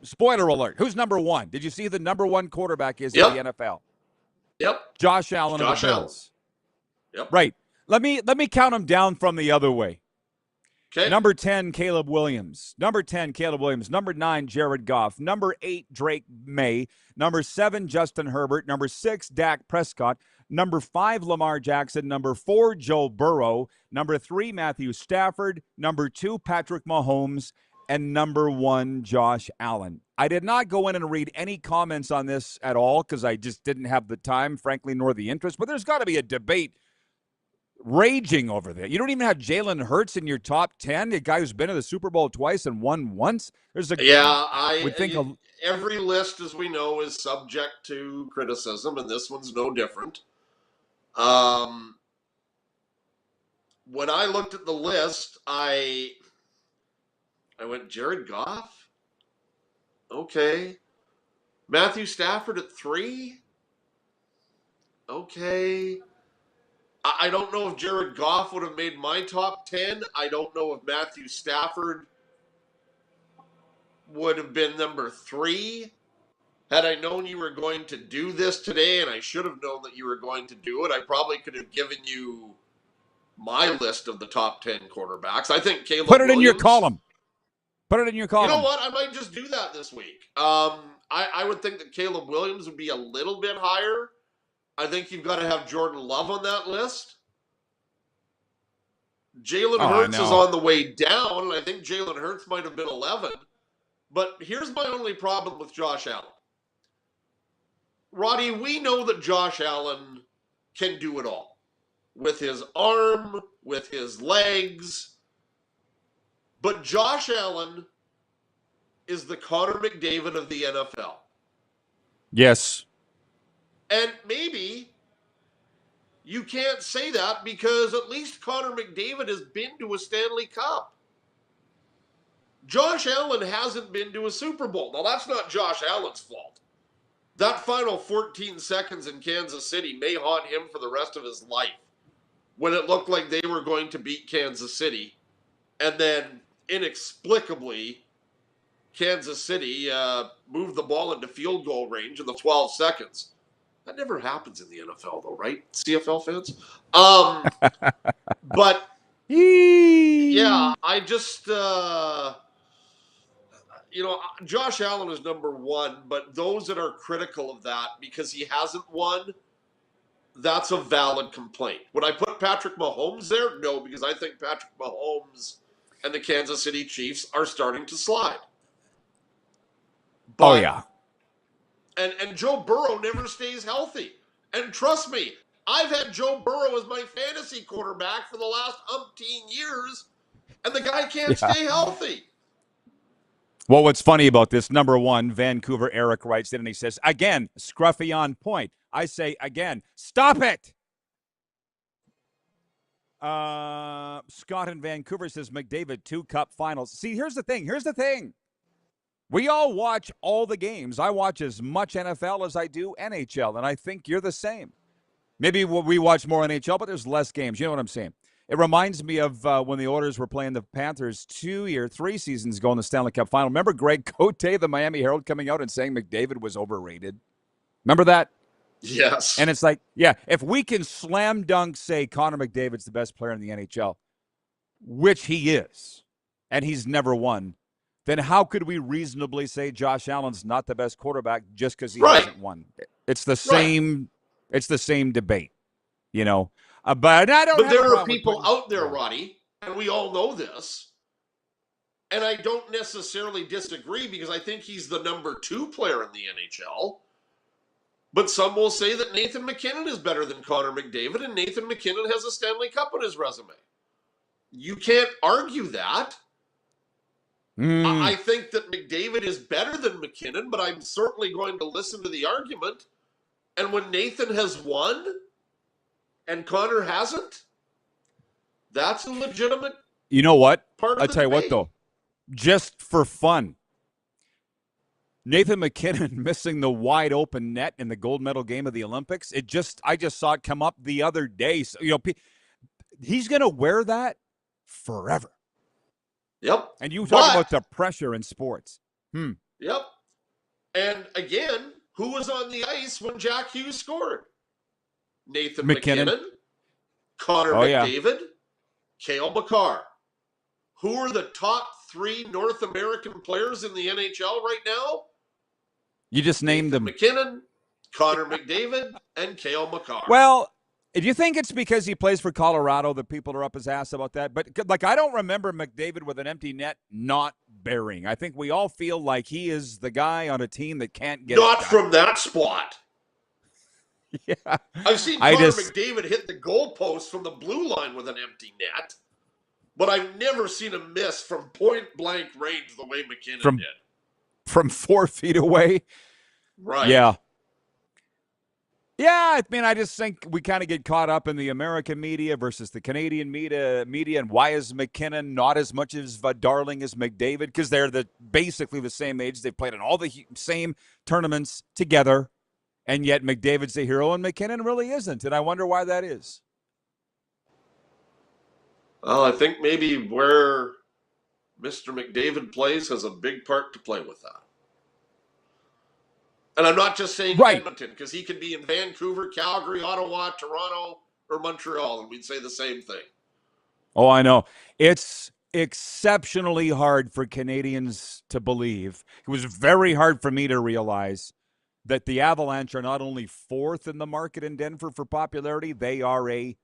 spoiler alert, who's number 1? Did you see who the number 1 quarterback is in the NFL? Yep. Josh Allen of the Bills. Yep. Right. Let me count them down from the other way. Okay. Number 10, Caleb Williams. Number 10, Caleb Williams. Number 9, Jared Goff. Number 8, Drake May. Number 7, Justin Herbert. Number 6, Dak Prescott. Number 5, Lamar Jackson. Number 4, Joe Burrow. Number 3, Matthew Stafford. Number 2, Patrick Mahomes. And number 1, Josh Allen. I did not go in and read any comments on this at all because I just didn't have the time, frankly, nor the interest. But there's got to be a debate raging over there. You don't even have Jalen Hurts in your top 10, a guy who's been to the Super Bowl twice and won once. There's a every list, as we know, is subject to criticism, and this one's no different. When I looked at the list, I went Jared Goff. Okay. Matthew Stafford at 3. Okay. I don't know if Jared Goff would have made my top 10. I don't know if Matthew Stafford would have been number 3. Had I known you were going to do this today, and I should have known that you were going to do it, I probably could have given you my list of the top 10 quarterbacks. I think Caleb Put it Williams, in your column. Put it in your column. You know what? I might just do that this week. I would think that Caleb Williams would be a little bit higher. I think you've got to have Jordan Love on that list. Jalen Hurts is on the way down, and I think Jalen Hurts might have been 11. But here's my only problem with Josh Allen. Roddy, we know that Josh Allen can do it all. With his arm, with his legs. But Josh Allen is the Connor McDavid of the NFL. Yes. And maybe you can't say that because at least Connor McDavid has been to a Stanley Cup. Josh Allen hasn't been to a Super Bowl. Now, that's not Josh Allen's fault. That final 14 seconds in Kansas City may haunt him for the rest of his life. when it looked like they were going to beat Kansas City, and then inexplicably Kansas City moved the ball into field goal range in the 12 seconds. That never happens in the NFL, though, right? CFL fans? But, yeah, I just, Josh Allen is number one, but those that are critical of that because he hasn't won, that's a valid complaint. Would I put Patrick Mahomes there? No, because I think Patrick Mahomes and the Kansas City Chiefs are starting to slide. But, yeah. And Joe Burrow never stays healthy. And trust me, I've had Joe Burrow as my fantasy quarterback for the last umpteen years, and the guy can't stay healthy. Well, what's funny about this, number one, Vancouver Eric writes in and he says, again, Scruffy on point. I say, again, stop it. Scott in Vancouver says, McDavid, 2 cup finals. See, here's the thing. We all watch all the games. I watch as much NFL as I do NHL, and I think you're the same. Maybe we watch more NHL, but there's less games. You know what I'm saying? It reminds me of when the Oilers were playing the Panthers 3 seasons ago in the Stanley Cup Final. Remember Greg Cote, the Miami Herald, coming out and saying McDavid was overrated? Remember that? Yes. And it's like, yeah, if we can slam dunk say Connor McDavid's the best player in the NHL, which he is, and he's never won, then how could we reasonably say Josh Allen's not the best quarterback just because he hasn't won? It's the same. It's the same debate, you know. But I don't. But there are people out there, Roddy, and we all know this. And I don't necessarily disagree because I think he's the number 2 player in the NHL. But some will say that Nathan McKinnon is better than Connor McDavid, and Nathan McKinnon has a Stanley Cup on his resume. You can't argue that. I think that McDavid is better than McKinnon, but I'm certainly going to listen to the argument. And when Nathan has won and Connor hasn't, that's a legitimate You know what? part of I'll the tell you what, debate. though. Just for fun, Nathan McKinnon missing the wide open net in the gold medal game of the Olympics. I just saw it come up the other day. So, he's going to wear that forever. Yep. And you talk about the pressure in sports. Yep. And again, who was on the ice when Jack Hughes scored? Nathan McKinnon, Connor McDavid, Cale Makar. Who are the top 3 North American players in the NHL right now? You just named them. McKinnon, Connor McDavid, and Cale Makar. Well, do you think it's because he plays for Colorado that people are up his ass about that? But, I don't remember McDavid with an empty net not bearing. I think we all feel like he is the guy on a team that can't get Not it done. from that spot. Yeah. I've seen Connor McDavid hit the goalpost from the blue line with an empty net, but I've never seen him miss from point-blank range the way McKinnon did. From 4 feet away? Right. Yeah. Yeah, I mean, I just think we kind of get caught up in the American media versus the Canadian media, and why is McKinnon not as much of a darling as McDavid? Because they're basically the same age. They've played in all the same tournaments together, and yet McDavid's the hero and McKinnon really isn't, and I wonder why that is. Well, I think maybe where Mr. McDavid plays has a big part to play with that. And I'm not just saying Edmonton, because he could be in Vancouver, Calgary, Ottawa, Toronto, or Montreal, and we'd say the same thing. Oh, I know. It's exceptionally hard for Canadians to believe. It was very hard for me to realize that the Avalanche are not only 4th in the market in Denver for popularity, they are a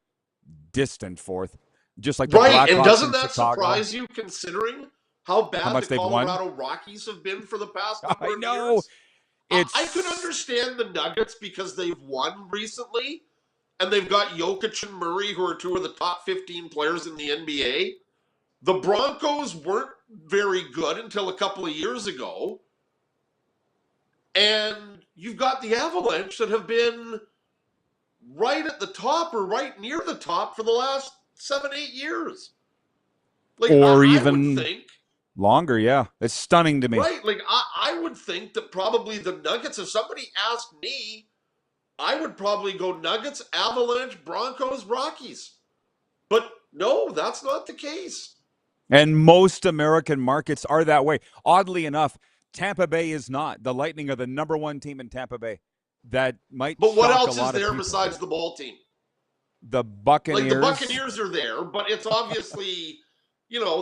distant 4th. Just like the Blackhawks and doesn't that Chicago. surprise you, considering how bad the Colorado Rockies have been for the past number of years? I could understand the Nuggets because they've won recently, and they've got Jokic and Murray, who are 2 of the top 15 players in the NBA. The Broncos weren't very good until a couple of years ago, and you've got the Avalanche that have been right at the top or right near the top for the last 7-8 years. Or I even would think, longer, yeah. It's stunning to me. right, I would think that probably the Nuggets, if somebody asked me, I would probably go Nuggets, Avalanche, Broncos, Rockies. But no, that's not the case. And most American markets are that way. Oddly enough, Tampa Bay is not. The Lightning are the number one team in Tampa Bay. That might But what shock a else is lot of there people. besides the ball team? The Buccaneers. Like the Buccaneers are there, but it's obviously,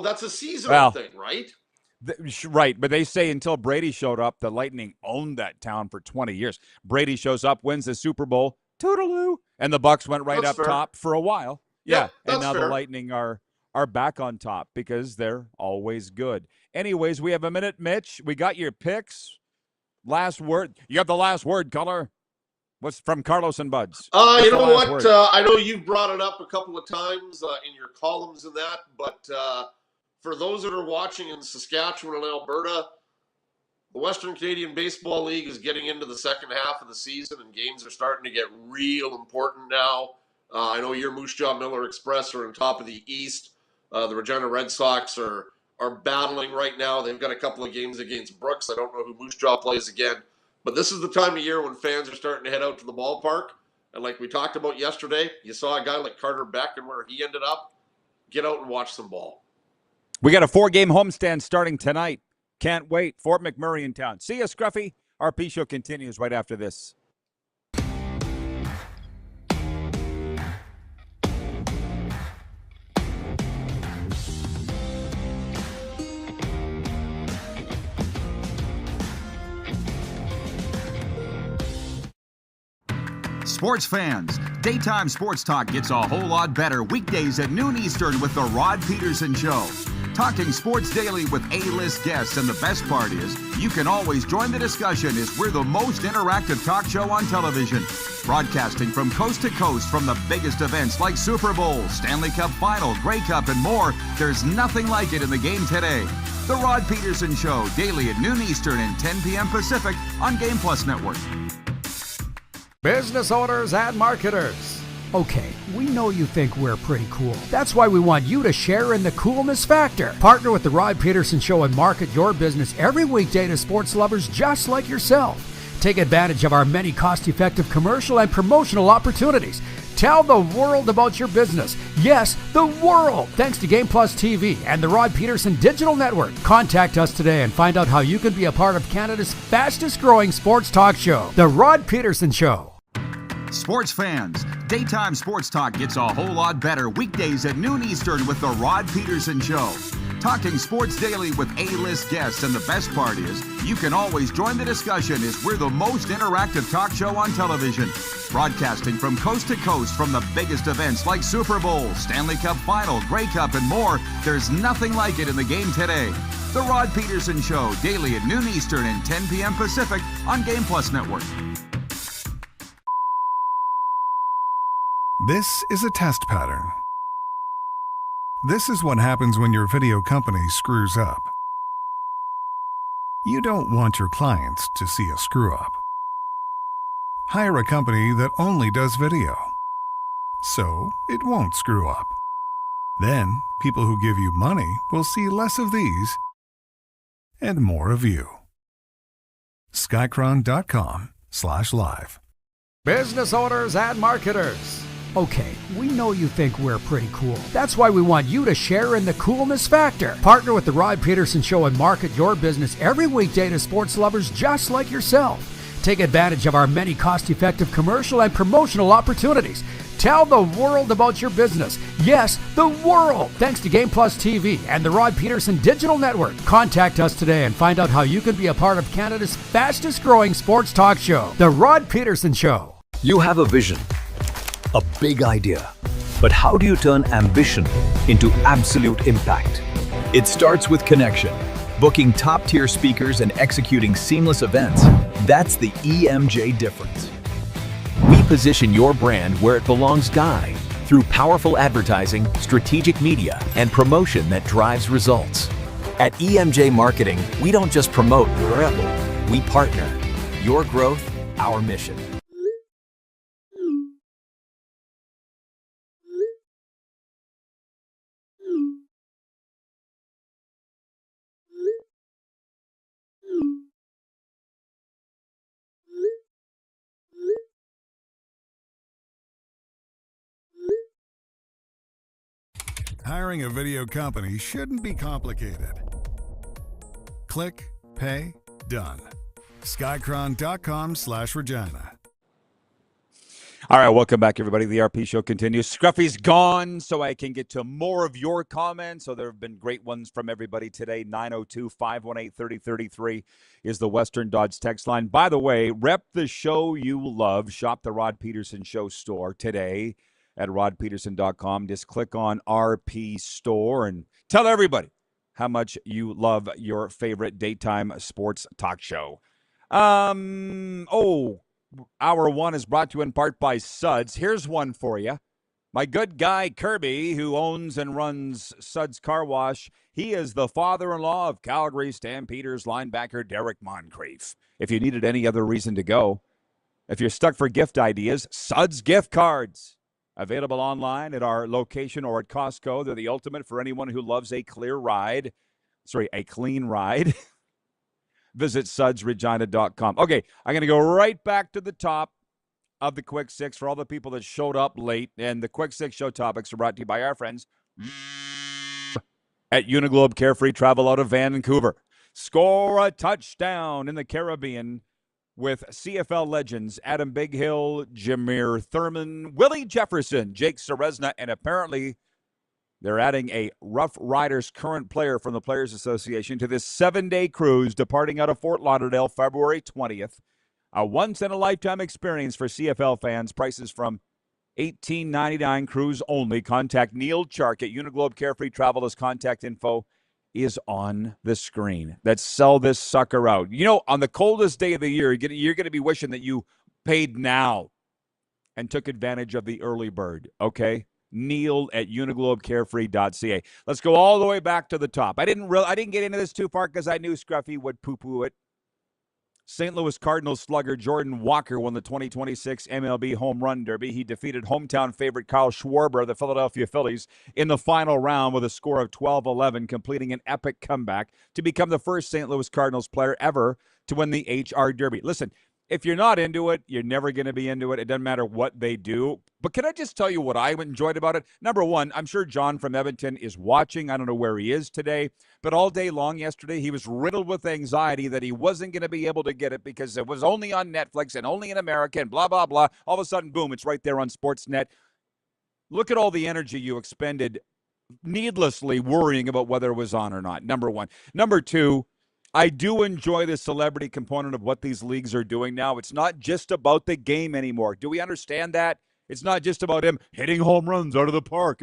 that's a seasonal thing, right? Right, but they say until Brady showed up, the Lightning owned that town for 20 years. Brady shows up, wins the Super Bowl, toodaloo, and the Bucks went right up top for a while. Yeah, and now the Lightning are back on top because they're always good. Anyways, we have a minute, Mitch. We got your picks. Last word. You got the last word, Color. What's from Carlos and Buds? You know what? I know you've brought it up a couple of times in your columns and that, but for those that are watching in Saskatchewan and Alberta, the Western Canadian Baseball League is getting into the second half of the season, and games are starting to get real important now. I know your Moose Jaw Miller Express are on top of the East. The Regina Red Sox are battling right now. They've got a couple of games against Brooks. I don't know who Moose Jaw plays again. But this is the time of year when fans are starting to head out to the ballpark. And like we talked about yesterday, you saw a guy like Carter Beck and where he ended up. Get out and watch some ball. We got a 4-game homestand starting tonight. Can't wait. Fort McMurray in town. See you, Scruffy. Our P show continues right after this. Sports fans, daytime sports talk gets a whole lot better weekdays at noon Eastern with the Rod Pedersen Show. Talking sports daily with A-list guests, and the best part is, you can always join the discussion as we're the most interactive talk show on television. Broadcasting from coast to coast from the biggest events like Super Bowl, Stanley Cup Final, Grey Cup, and more, there's nothing like it in the game today. The Rod Pedersen Show, daily at noon Eastern and 10 p.m. Pacific on Game Plus Network. Business owners and marketers. Okay, we know you think we're pretty cool. That's why we want you to share in the coolness factor. Partner with the Rod Pedersen Show and market your business every weekday to sports lovers just like yourself. Take advantage of our many cost-effective commercial and promotional opportunities. Tell the world about your business. Yes, the world. Thanks to Game Plus TV and the Rod Pedersen Digital Network. Contact us today and find out how you can be a part of Canada's fastest growing sports talk show, The Rod Pedersen Show. Sports fans, daytime sports talk gets a whole lot better weekdays at noon Eastern with the Rod Pedersen Show. Talking sports daily with A-list guests, and the best part is, you can always join the discussion as we're the most interactive talk show on television. Broadcasting from coast to coast from the biggest events like Super Bowl, Stanley Cup Final, Grey Cup, and more, there's nothing like it in the game today. The Rod Pedersen Show, daily at noon Eastern and 10 p.m. Pacific on Game Plus Network. This is a test pattern. This is what happens when your video company screws up. You don't want your clients to see a screw-up. Hire a company that only does video, so it won't screw up. Then, people who give you money will see less of these and more of you. Skycron.com/live. Business owners and marketers. Okay, we know you think we're pretty cool. That's why we want you to share in the coolness factor. Partner with the Rod Pedersen Show and market your business every weekday to sports lovers just like yourself. Take advantage of our many cost-effective commercial and promotional opportunities. Tell the world about your business. Yes, the world. Thanks to Game Plus TV and the Rod Pedersen Digital Network. Contact us today and find out how you can be a part of Canada's fastest growing sports talk show, The Rod Pedersen Show. You have a vision, a big idea. But how do you turn ambition into absolute impact? It starts with connection. Booking top-tier speakers and executing seamless events. That's the EMJ difference. We position your brand where it belongs, through powerful advertising, strategic media, and promotion that drives results. At EMJ Marketing, we don't just promote, we partner. Your growth, our mission. Hiring a video company shouldn't be complicated. Click, pay, done. Skycron.com/Regina. All right, welcome back, everybody. The RP show continues. Scruffy's gone, so I can get to more of your comments. So there have been great ones from everybody today. 902-518-3033 is the Western Dodge text line. By the way, rep the show you love. Shop the Rod Pedersen Show store today at rodpedersen.com. Just click on RP Store and tell everybody how much you love your favorite daytime sports talk show. Hour one is brought to you in part by Suds. Here's one for you. My good guy Kirby, who owns and runs Suds Car Wash, he is the father-in-law of Calgary Stampeders linebacker Derek Moncrief. If you needed any other reason to go, if you're stuck for gift ideas, Suds gift cards. Available online at our location or at Costco. They're the ultimate for anyone who loves a clean ride. Visit sudsregina.com. Okay, I'm going to go right back to the top of the Quick Six for all the people that showed up late. And the Quick Six show topics are brought to you by our friends at Uniglobe Carefree Travel out of Vancouver. Score a touchdown in the Caribbean with CFL legends Adam Bighill, Jameer Thurman, Willie Jefferson, Jake Seresna, and apparently they're adding a Rough Riders current player from the Players Association to this 7-day cruise departing out of Fort Lauderdale February 20th. A once-in-a-lifetime experience for CFL fans. Prices from $18.99 cruise only. Contact Neil Chark at Uniglobe Carefree Travel. His contact info is on the screen. Let's sell this sucker out. You know, on the coldest day of the year, you're going to be wishing that you paid now and took advantage of the early bird, okay? Neil at uniglobecarefree.ca. Let's go all the way back to the top. I didn't get into this too far because I knew Scruffy would poo-poo it. St. Louis Cardinals slugger Jordan Walker won the 2026 MLB Home Run Derby. He defeated hometown favorite Kyle Schwarber of the Philadelphia Phillies in the final round with a score of 12-11, completing an epic comeback to become the first St. Louis Cardinals player ever to win the HR Derby. Listen, if you're not into it, you're never going to be into it. It doesn't matter what they do. But can I just tell you what I enjoyed about it? Number one, I'm sure John from Edmonton is watching. I don't know where he is today. But all day long yesterday, he was riddled with anxiety that he wasn't going to be able to get it because it was only on Netflix and only in America and blah, blah, blah. All of a sudden, boom, it's right there on Sportsnet. Look at all the energy you expended needlessly worrying about whether it was on or not, number one. Number two, I do enjoy the celebrity component of what these leagues are doing now. It's not just about the game anymore. Do we understand that? It's not just about him hitting home runs out of the park.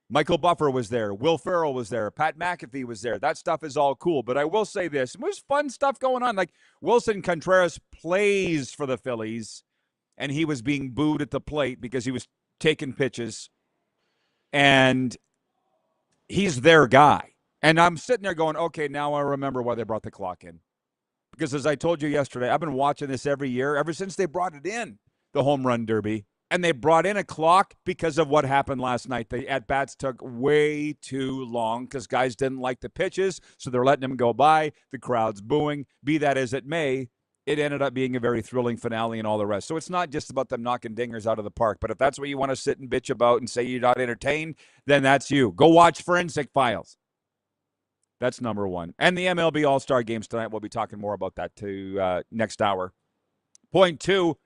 Michael Buffer was there. Will Ferrell was there. Pat McAfee was there. That stuff is all cool. But I will say this. There's fun stuff going on. Like Wilson Contreras plays for the Phillies, and he was being booed at the plate because he was taking pitches. And he's their guy. And I'm sitting there going, okay, now I remember why they brought the clock in. Because as I told you yesterday, I've been watching this every year, ever since they brought it in, the Home Run Derby. And they brought in a clock because of what happened last night. The at-bats took way too long because guys didn't like the pitches, so they're letting them go by. The crowd's booing. Be that as it may, it ended up being a very thrilling finale and all the rest. So it's not just about them knocking dingers out of the park. But if that's what you want to sit and bitch about and say you're not entertained, then that's you. Go watch Forensic Files. That's number one. And the MLB All-Star Games tonight. We'll be talking more about that too next hour. Point two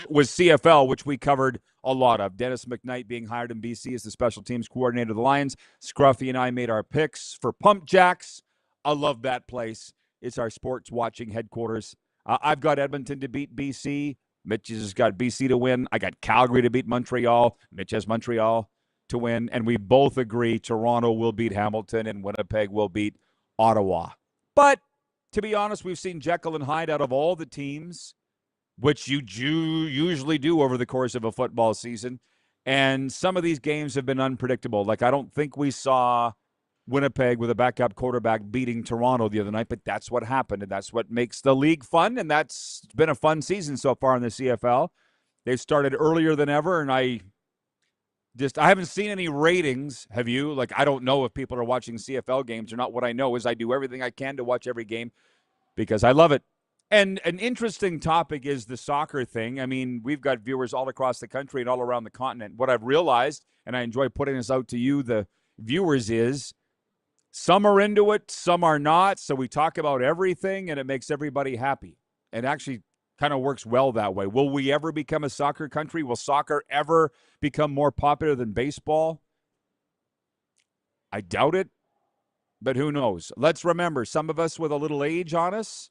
was CFL, which we covered a lot of. Dennis McKnight being hired in BC as the special teams coordinator of the Lions. Scruffy and I made our picks for Pump Jacks. I love that place. It's our sports watching headquarters. I've got Edmonton to beat BC. Mitch has got BC to win. I got Calgary to beat Montreal. Mitch has Montreal to win. And we both agree Toronto will beat Hamilton and Winnipeg will beat Ottawa. But to be honest, we've seen Jekyll and Hyde out of all the teams, which you usually do over the course of a football season. And some of these games have been unpredictable. Like, I don't think we saw Winnipeg with a backup quarterback beating Toronto the other night, but that's what happened, and that's what makes the league fun, and that's been a fun season so far in the CFL. They've started earlier than ever, and I haven't seen any ratings. Have you? Like, I don't know if people are watching CFL games or not. What I know is I do everything I can to watch every game because I love it. And an interesting topic is the soccer thing. I mean, we've got viewers all across the country and all around the continent. What I've realized, and I enjoy putting this out to you, the viewers, is some are into it, some are not. So we talk about everything, and it makes everybody happy. It actually kind of works well that way. Will we ever become a soccer country? Will soccer ever become more popular than baseball? I doubt it, but who knows? Let's remember, some of us with a little age on us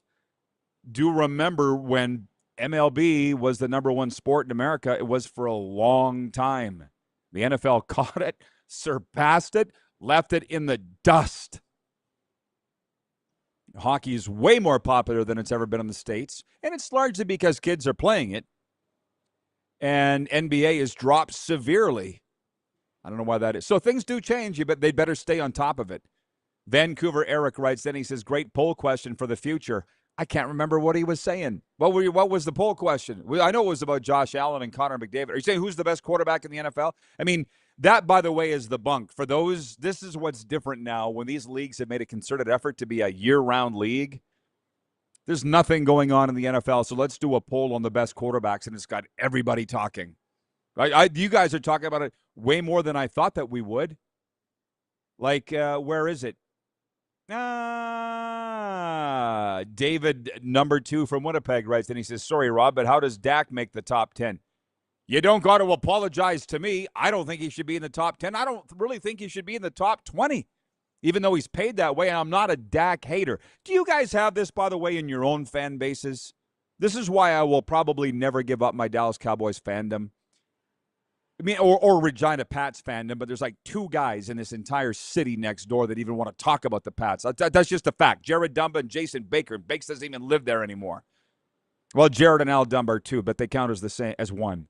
do remember when MLB was the number one sport in America. It was for a long time. The NFL caught it, surpassed it, left it in the dust. Hockey is way more popular than it's ever been in the States, and it's largely because kids are playing it. And NBA has dropped severely. I don't know why that is. So things do change, but they better stay on top of it. Vancouver Eric writes, then he says, great poll question for the future. I can't remember what he was saying. What was the poll question? I know it was about Josh Allen and Connor McDavid. Are you saying who's the best quarterback in the NFL? I mean, that, by the way, is the bunk. For those, this is what's different now. When these leagues have made a concerted effort to be a year-round league, there's nothing going on in the NFL. So let's do a poll on the best quarterbacks, and it's got everybody talking. You guys are talking about it way more than I thought that we would. Like, where is it? David, number 2 from Winnipeg, writes, and he says, sorry, Rob, but how does Dak make the top 10? You don't got to apologize to me. I don't think he should be in the top 10. I don't really think he should be in the top 20, even though he's paid that way, and I'm not a Dak hater. Do you guys have this, by the way, in your own fan bases? This is why I will probably never give up my Dallas Cowboys fandom. I mean, or Regina Pats fandom, but there's like 2 guys in this entire city next door that even want to talk about the Pats. That's just a fact. Jared Dumba and Jason Baker. Bakes doesn't even live there anymore. Well, Jared and Al Dumba are 2, but they count as the same as 1.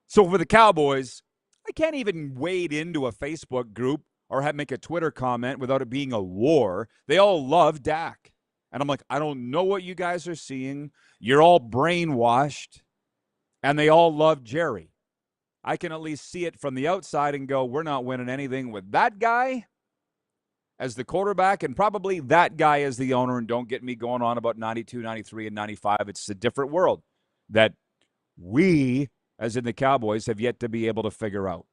So for the Cowboys, I can't even wade into a Facebook group or make a Twitter comment without it being a war. They all love Dak. And I'm like, I don't know what you guys are seeing. You're all brainwashed. And they all love Jerry. I can at least see it from the outside and go, we're not winning anything with that guy as the quarterback and probably that guy as the owner. And don't get me going on about 92, 93, and 95. It's a different world that we, as in the Cowboys, have yet to be able to figure out.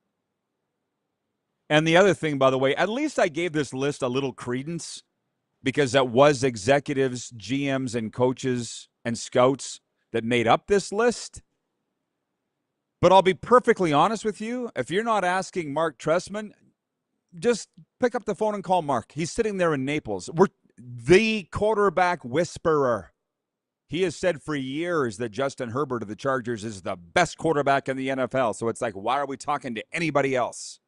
And the other thing, by the way, at least I gave this list a little credence because that was executives, GMs, and coaches and scouts that made up this list. But I'll be perfectly honest with you. If you're not asking Mark Trestman, just pick up the phone and call Mark. He's sitting there in Naples. We're the quarterback whisperer. He has said for years that Justin Herbert of the Chargers is the best quarterback in the NFL. So it's like, why are we talking to anybody else?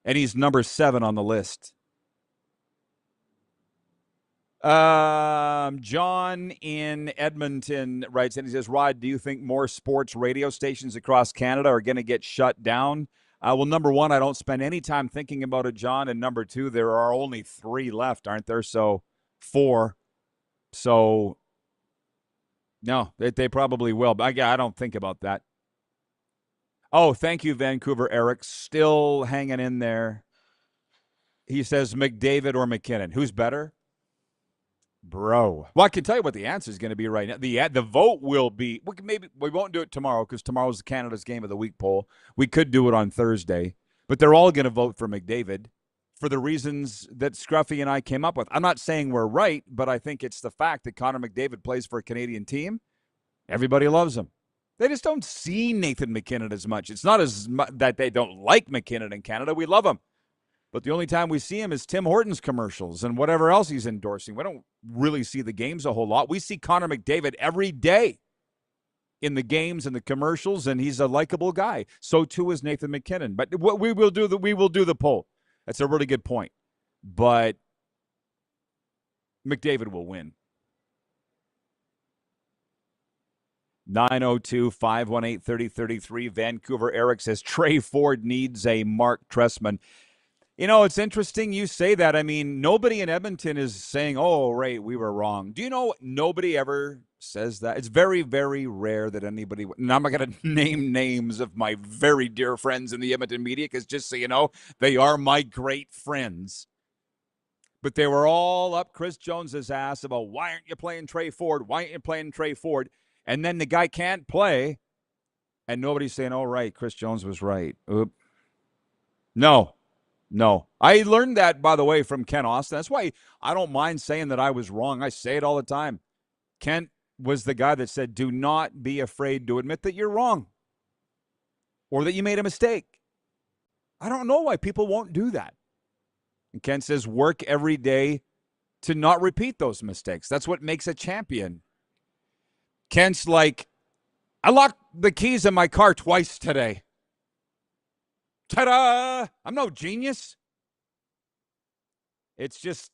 And he's number 7 on the list. John in Edmonton writes, and he says, Rod, do you think more sports radio stations across Canada are going to get shut down? Well, number 1, I don't spend any time thinking about it, John. And number 2, there are only 3 left, aren't there? So 4. So, no, they probably will. But I don't think about that. Oh, thank you, Vancouver Eric. Still hanging in there. He says McDavid or McKinnon. Who's better? Bro. Well, I can tell you what the answer is going to be right now. The vote will be, maybe we won't do it tomorrow because tomorrow's Canada's Game of the Week poll. We could do it on Thursday, but they're all going to vote for McDavid for the reasons that Scruffy and I came up with. I'm not saying we're right, but I think it's the fact that Connor McDavid plays for a Canadian team. Everybody loves him. They just don't see Nathan McKinnon as much. It's not as much that they don't like McKinnon in Canada. We love him. But the only time we see him is Tim Hortons commercials and whatever else he's endorsing. We don't really see the games a whole lot. We see Connor McDavid every day in the games and the commercials, and he's a likable guy. So too is Nathan McKinnon. But what we will do the poll. That's a really good point. But McDavid will win. 902-518-3033. Vancouver Eric says Trey Ford needs a Mark Trestman. You know, it's interesting you say that. I mean, nobody in Edmonton is saying, oh, right, we were wrong. Do you know nobody ever says that? It's very, very rare that anybody, and I'm not going to name names of my very dear friends in the Edmonton media because just so you know, they are my great friends. But they were all up Chris Jones's ass about, why aren't you playing Trey Ford? Why aren't you playing Trey Ford? And then the guy can't play, and nobody's saying, oh, right, Chris Jones was right. Oop. No. I learned that, by the way, from Ken Austin. That's why I don't mind saying that I was wrong. I say it all the time. Ken was the guy that said, do not be afraid to admit that you're wrong or that you made a mistake. I don't know why people won't do that. And Ken says, work every day to not repeat those mistakes. That's what makes a champion. Ken's like, I locked the keys in my car twice today. Ta-da! I'm no genius. It's just,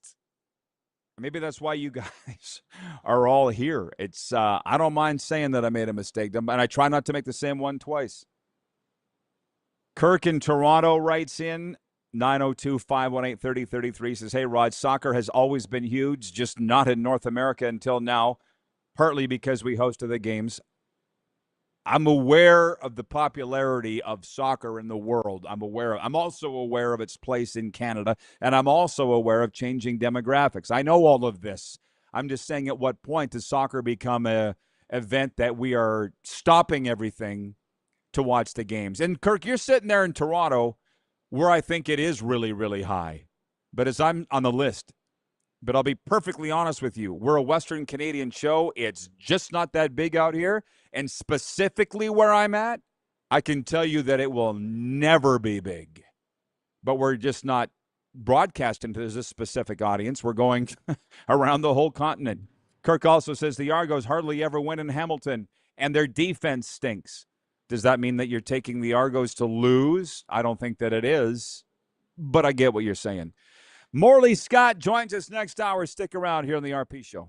maybe that's why you guys are all here. It's, I don't mind saying that I made a mistake, and I try not to make the same one twice. Kirk in Toronto writes in, 902-518-3033, says, hey, Rod, soccer has always been huge, just not in North America until now, partly because we hosted the games. I'm aware of the popularity of soccer in the world. I'm also aware of its place in Canada, and I'm also aware of changing demographics. I know all of this. I'm just saying, at what point does soccer become an event that we are stopping everything to watch the games? And Kirk, you're sitting there in Toronto, where I think it is really, really high. But as I'm on the list, but I'll be perfectly honest with you, we're a Western Canadian show. It's just not that big out here. And specifically where I'm at, I can tell you that it will never be big. But we're just not broadcasting to this specific audience. We're going around the whole continent. Kirk also says the Argos hardly ever win in Hamilton, and their defense stinks. Does that mean that you're taking the Argos to lose? I don't think that it is, but I get what you're saying. Morley Scott joins us next hour. Stick around here on the RP Show.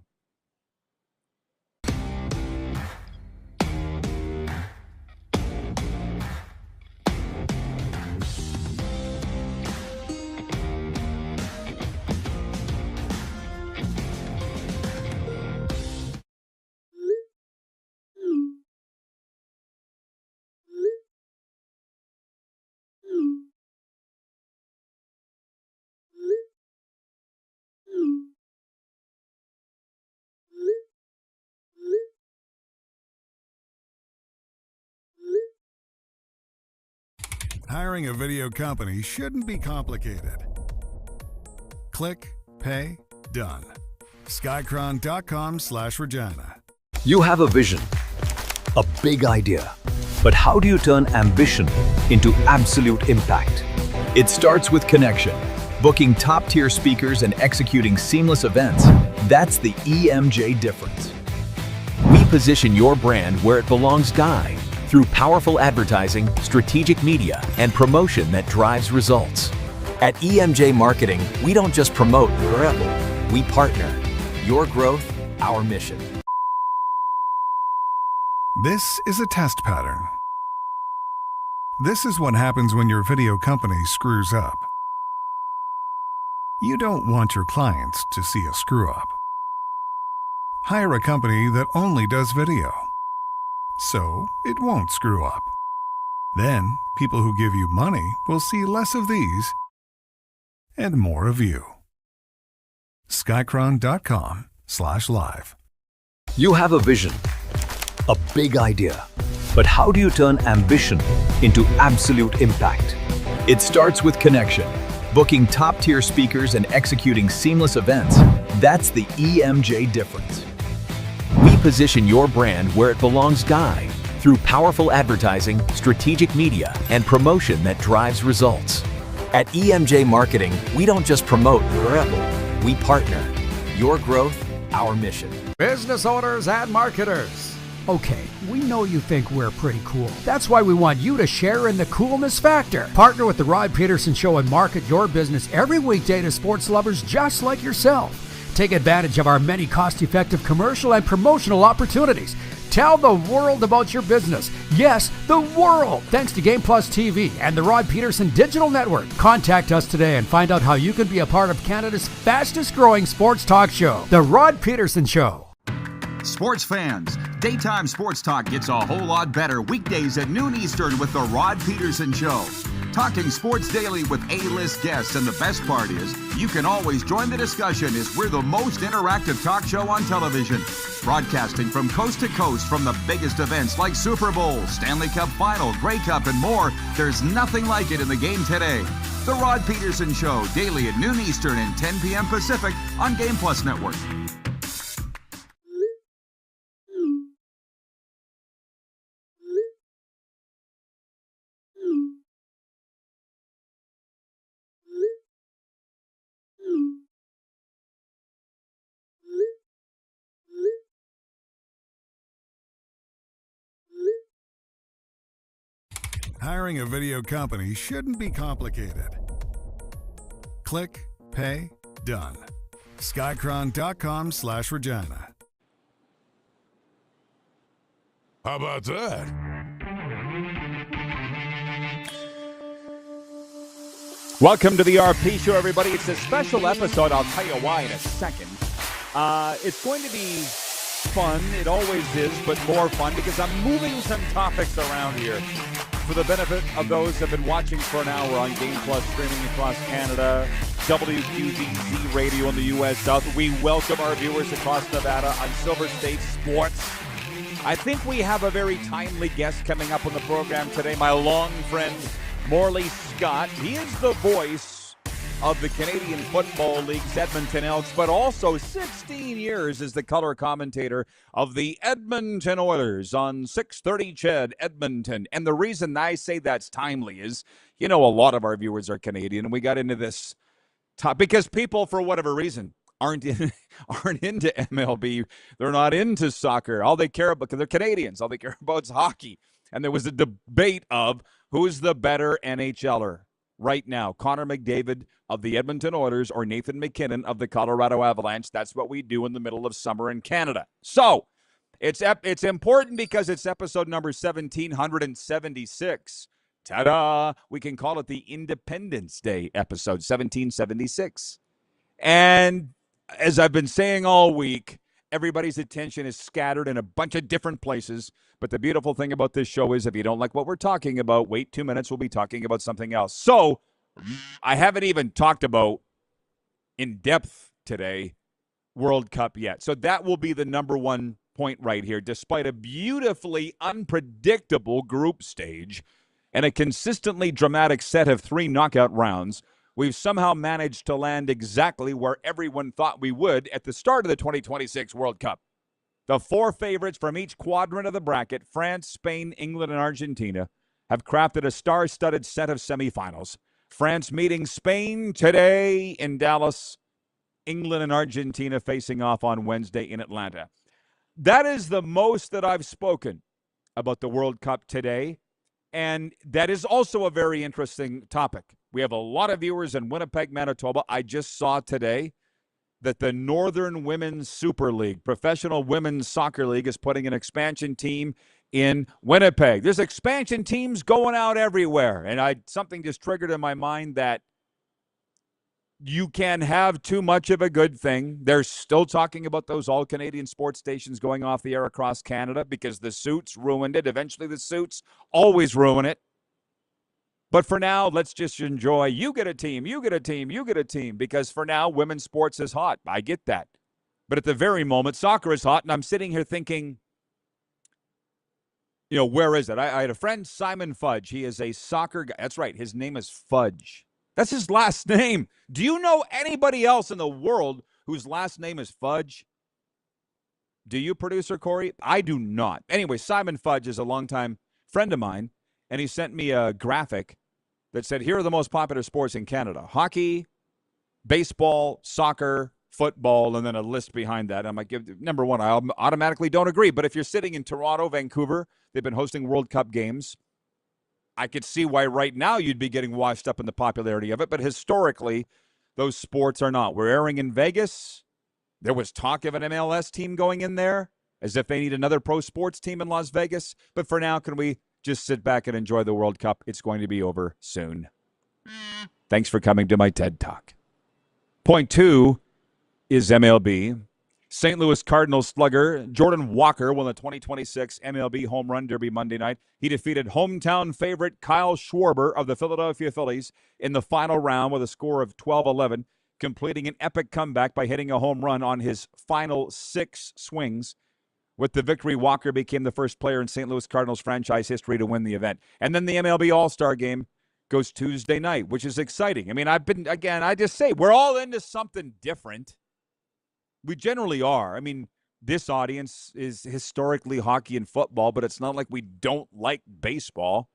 Hiring a video company shouldn't be complicated. Click, pay, done. Skycron.com/Regina. You have a vision, a big idea, but how do you turn ambition into absolute impact? It starts with connection. Booking top-tier speakers and executing seamless events, that's the EMJ difference. We position your brand where it belongs, Guy, through powerful advertising, strategic media, and promotion that drives results. At EMJ Marketing, we don't just promote, we partner. Your growth, our mission. This is a test pattern. This is what happens when your video company screws up. You don't want your clients to see a screw-up. Hire a company that only does video, so it won't screw up. Then, people who give you money will see less of these and more of you. Skycron.com/live. You have a vision, a big idea, but how do you turn ambition into absolute impact? It starts with connection. Booking top-tier speakers and executing seamless events, that's the EMJ difference. We position your brand where it belongs, Guy, through powerful advertising, strategic media, and promotion that drives results. At EMJ Marketing, we don't just promote, we partner. Your growth, our mission. Business owners and marketers. Okay, we know you think we're pretty cool. That's why we want you to share in the coolness factor. Partner with the Rod Pedersen Show and market your business every weekday to sports lovers just like yourself. Take advantage of our many cost-effective commercial and promotional opportunities. Tell the world about your business. Yes, the world. Thanks to Game Plus TV and the Rod Pedersen Digital Network. Contact us today and find out how you can be a part of Canada's fastest-growing sports talk show, The Rod Pedersen Show. Sports fans, daytime sports talk gets a whole lot better weekdays at noon Eastern with the Rod Pedersen Show. Talking sports daily with A-list guests, and the best part is, you can always join the discussion as we're the most interactive talk show on television. Broadcasting from coast to coast from the biggest events like Super Bowl, Stanley Cup Final, Grey Cup, and more, there's nothing like it in the game today. The Rod Pedersen Show, daily at noon Eastern and 10 p.m. Pacific on Game Plus Network. Hiring a video company shouldn't be complicated. Click, pay, done. Skycron.com/Regina. How about that? Welcome to the RP Show, everybody. It's a special episode. I'll tell you why in a second. It's going to be fun. It always is, but more fun because I'm moving some topics around here for the benefit of those who have been watching for an hour on Game Plus, streaming across Canada, WQDZ Radio in the U.S. South. We welcome our viewers across Nevada on Silver State Sports. I think we have a very timely guest coming up on the program today, my long friend, Morley Scott. He is the voice of the Canadian Football League's Edmonton Elks, but also 16 years as the color commentator of the Edmonton Oilers on 630 CHED Edmonton. And the reason I say that's timely is, you know, a lot of our viewers are Canadian, and we got into this because people, for whatever reason, aren't into MLB. They're not into soccer. All they care about, because they're Canadians, all they care about is hockey. And there was a debate of who's the better NHLer right now, Connor McDavid of the Edmonton Oilers or Nathan McKinnon of the Colorado Avalanche. That's what we do in the middle of summer in Canada. So it's important because it's episode number 1776. Ta-da! We can call it the Independence Day episode, 1776. And as I've been saying all week, everybody's attention is scattered in a bunch of different places. But the beautiful thing about this show is if you don't like what we're talking about, wait 2 minutes, we'll be talking about something else. So I haven't even talked about in depth today World Cup yet. So that will be the number one point right here. Despite a beautifully unpredictable group stage and a consistently dramatic set of 3 knockout rounds, we've somehow managed to land exactly where everyone thought we would at the start of the 2026 World Cup. The 4 favorites from each quadrant of the bracket, France, Spain, England, and Argentina, have crafted a star-studded set of semifinals. France meeting Spain today in Dallas, England and Argentina facing off on Wednesday in Atlanta. That is the most that I've spoken about the World Cup today, and that is also a very interesting topic. We have a lot of viewers in Winnipeg, Manitoba. I just saw today that the Northern Women's Super League, Professional Women's Soccer League, is putting an expansion team in Winnipeg. There's expansion teams going out everywhere. And something just triggered in my mind that you can have too much of a good thing. They're still talking about those all-Canadian sports stations going off the air across Canada because the suits ruined it. Eventually the suits always ruin it. But for now, let's just enjoy. You get a team, you get a team, you get a team. Because for now, women's sports is hot. I get that. But at the very moment, soccer is hot. And I'm sitting here thinking, you know, where is it? I had a friend, Simon Fudge. He is a soccer guy. That's right. His name is Fudge. That's his last name. Do you know anybody else in the world whose last name is Fudge? Do you, producer Corey? I do not. Anyway, Simon Fudge is a longtime friend of mine. And he sent me a graphic that said, here are the most popular sports in Canada: hockey, baseball, soccer, football, and then a list behind that. I'm like, number one, I automatically don't agree. But if you're sitting in Toronto, Vancouver, they've been hosting World Cup games. I could see why right now you'd be getting washed up in the popularity of it. But historically, those sports are not. We're airing in Vegas. There was talk of an MLS team going in there as if they need another pro sports team in Las Vegas. But for now, can we just sit back and enjoy the World Cup? It's going to be over soon. Thanks for coming to my TED Talk. Point 2 is MLB. St. Louis Cardinals slugger Jordan Walker won the 2026 MLB Home Run Derby Monday night. He defeated hometown favorite Kyle Schwarber of the Philadelphia Phillies in the final round with a score of 12-11, completing an epic comeback by hitting a home run on his final 6 swings. With the victory, Walker became the first player in St. Louis Cardinals franchise history to win the event. And then the MLB All-Star Game goes Tuesday night, which is exciting. I mean, I just say, we're all into something different. We generally are. I mean, this audience is historically hockey and football, but it's not like we don't like baseball.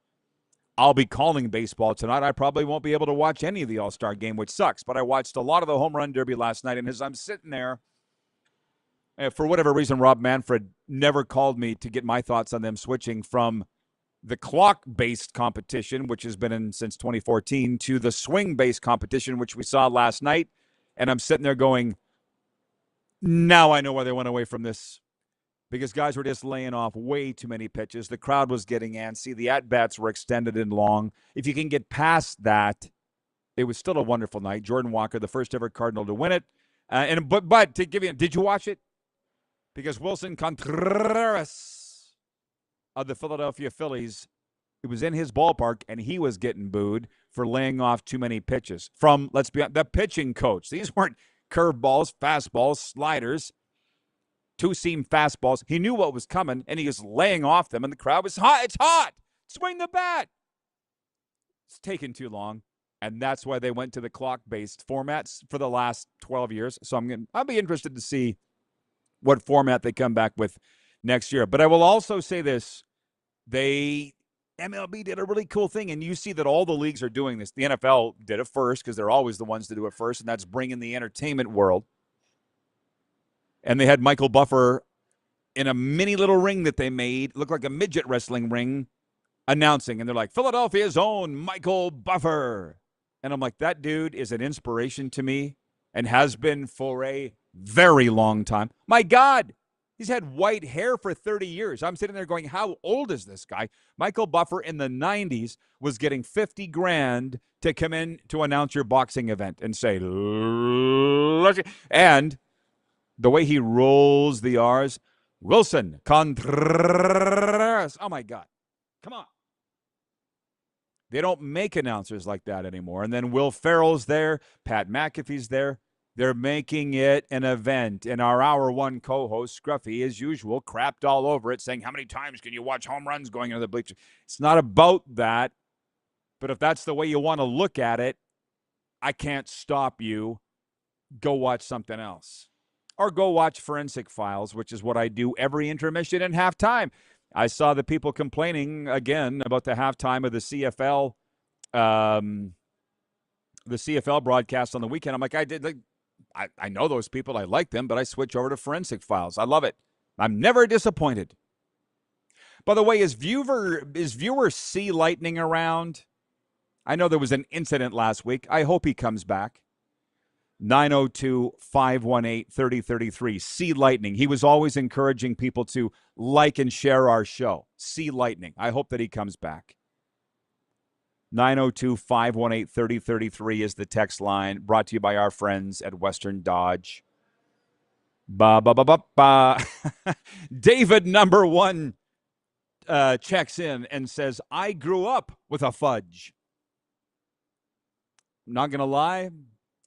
I'll be calling baseball tonight. I probably won't be able to watch any of the All-Star Game, which sucks, but I watched a lot of the Home Run Derby last night, and as I'm sitting there, for whatever reason, Rob Manfred never called me to get my thoughts on them switching from the clock-based competition, which has been in since 2014, to the swing-based competition, which we saw last night, and I'm sitting there going, now I know why they went away from this, because guys were just laying off way too many pitches. The crowd was getting antsy. The at-bats were extended and long. If you can get past that, it was still a wonderful night. Jordan Walker, the first ever Cardinal to win it. But to give you, did you watch it? Because Wilson Contreras of the Philadelphia Phillies, it was in his ballpark, and he was getting booed for laying off too many pitches from, let's be honest, the pitching coach. These weren't curveballs, fastballs, sliders, two-seam fastballs. He knew what was coming, and he was laying off them, and the crowd was hot. It's hot. Swing the bat. It's taking too long, and that's why they went to the clock-based formats for the last 12 years. So I'll be interested to see what format they come back with next year. But I will also say this. MLB did a really cool thing, and you see that all the leagues are doing this. The NFL did it first because they're always the ones to do it first, and that's bringing the entertainment world. And they had Michael Buffer in a mini little ring that they made, looked like a midget wrestling ring, announcing. And they're like, Philadelphia's own Michael Buffer. And I'm like, that dude is an inspiration to me and has been for a very long time. My God. He's had white hair for 30 years. I'm sitting there going, how old is this guy? Michael Buffer in the 90s was getting $50,000 to come in to announce your boxing event and say, and the way he rolls the R's, Wilson Contreras. Oh, my God. Come on. They don't make announcers like that anymore. And then Will Ferrell's there. Pat McAfee's there. They're making it an event, and our Hour 1 co-host, Scruffy, as usual, crapped all over it, saying, how many times can you watch home runs going into the bleachers? It's not about that, but if that's the way you want to look at it, I can't stop you. Go watch something else. Or go watch Forensic Files, which is what I do every intermission and halftime. I saw the people complaining, again, about the halftime of the CFL broadcast on the weekend. I'm like, I know those people. I like them, but I switch over to Forensic Files. I love it. I'm never disappointed. By the way, is viewer C Lightning around? I know there was an incident last week. I hope he comes back. 902-518-3033. C Lightning. He was always encouraging people to like and share our show. C Lightning. I hope that he comes back. 902-518-3033 is the text line, brought to you by our friends at Western Dodge. David number 1 checks in and says, I grew up with a fudge. Not going to lie,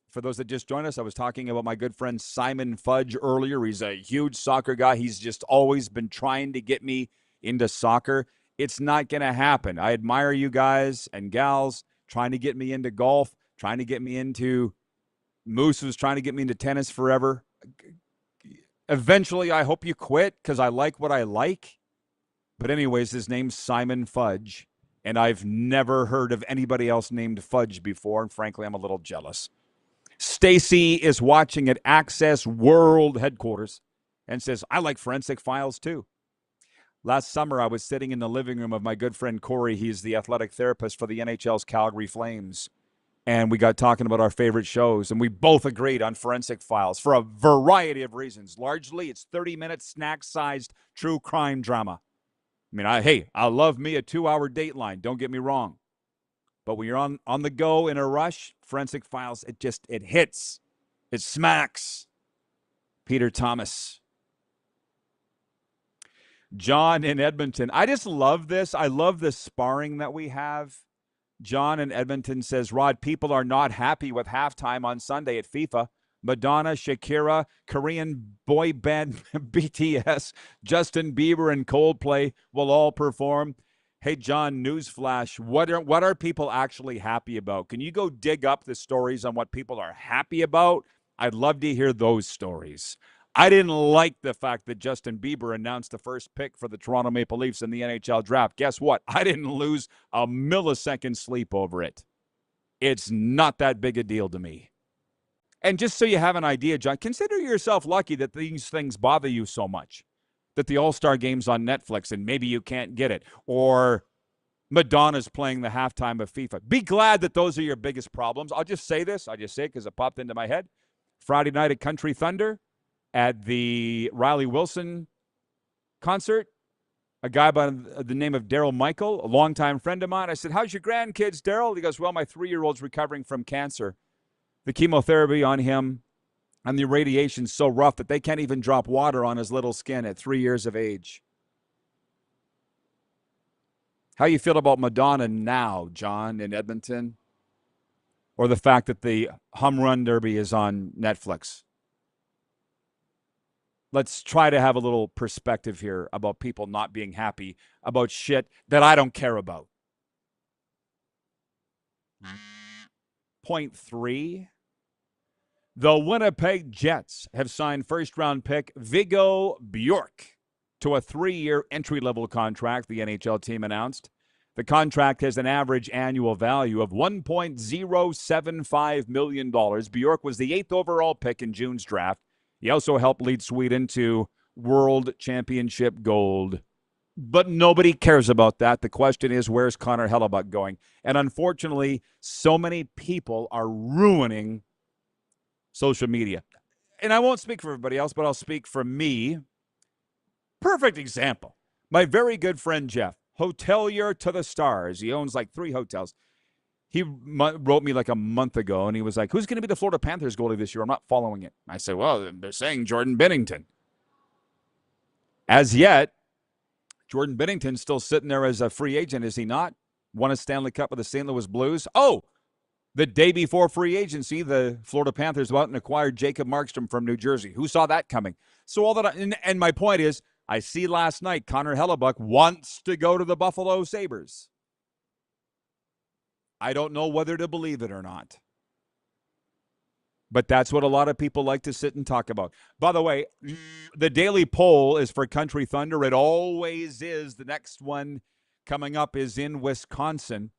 for those that just joined us, I was talking about my good friend Simon Fudge earlier. He's a huge soccer guy. He's just always been trying to get me into soccer. It's not going to happen. I admire you guys and gals trying to get me into golf, trying to get me into Moose was trying to get me into tennis forever. Eventually, I hope you quit because I like what I like. But anyways, his name's Simon Fudge, and I've never heard of anybody else named Fudge before, and frankly, I'm a little jealous. Stacy is watching at Access World headquarters and says, I like Forensic Files too. Last summer, I was sitting in the living room of my good friend Corey. He's the athletic therapist for the NHL's Calgary Flames. And we got talking about our favorite shows, and we both agreed on Forensic Files for a variety of reasons. Largely, it's 30-minute snack-sized true crime drama. I mean, I love me a 2-hour Dateline. Don't get me wrong. But when you're on the go in a rush, Forensic Files, it hits. It smacks. Peter Thomas. John in Edmonton. I just love this. I love the sparring that we have. John in Edmonton says, Rod, people are not happy with halftime on Sunday at FIFA. Madonna, Shakira, Korean boy band BTS, Justin Bieber, and Coldplay will all perform. Hey, John, newsflash, what are people actually happy about? Can you go dig up the stories on what people are happy about? I'd love to hear those stories. I didn't like the fact that Justin Bieber announced the first pick for the Toronto Maple Leafs in the NHL draft. Guess what? I didn't lose a millisecond sleep over it. It's not that big a deal to me. And just so you have an idea, John, consider yourself lucky that these things bother you so much. That the All-Star Game's on Netflix and maybe you can't get it. Or Madonna's playing the halftime of FIFA. Be glad that those are your biggest problems. I'll just say this. I just say it because it popped into my head. Friday night at Country Thunder at the Riley Wilson concert, a guy by the name of Daryl Michael, a longtime friend of mine. I said, how's your grandkids, Daryl? He goes, well, my 3-year-old's recovering from cancer. The chemotherapy on him and the radiation's so rough that they can't even drop water on his little skin at 3 years of age. How you feel about Madonna now, John, in Edmonton? Or the fact that the Home Run Derby is on Netflix? Let's try to have a little perspective here about people not being happy about shit that I don't care about. Point 3. The Winnipeg Jets have signed first-round pick Viggo Bjork to a 3-year entry-level contract, the NHL team announced. The contract has an average annual value of $1.075 million. Bjork was the 8th overall pick in June's draft. He also helped lead Sweden to World Championship gold. But nobody cares about that. The question is, where's Connor Hellebuck going? And unfortunately, so many people are ruining social media. And I won't speak for everybody else, but I'll speak for me. Perfect example. My very good friend Jeff, hotelier to the stars. He owns like 3 hotels. He wrote me like a month ago, and he was like, who's going to be the Florida Panthers goalie this year? I'm not following it. I said, well, they're saying Jordan Binnington. As yet, Jordan Binnington's still sitting there as a free agent, is he not? Won a Stanley Cup with the St. Louis Blues. Oh, the day before free agency, the Florida Panthers went out and acquired Jacob Markstrom from New Jersey. Who saw that coming? So all that, and my point is, I see last night Connor Hellebuck wants to go to the Buffalo Sabres. I don't know whether to believe it or not. But that's what a lot of people like to sit and talk about. By the way, the daily poll is for Country Thunder. It always is. The next one coming up is in Wisconsin.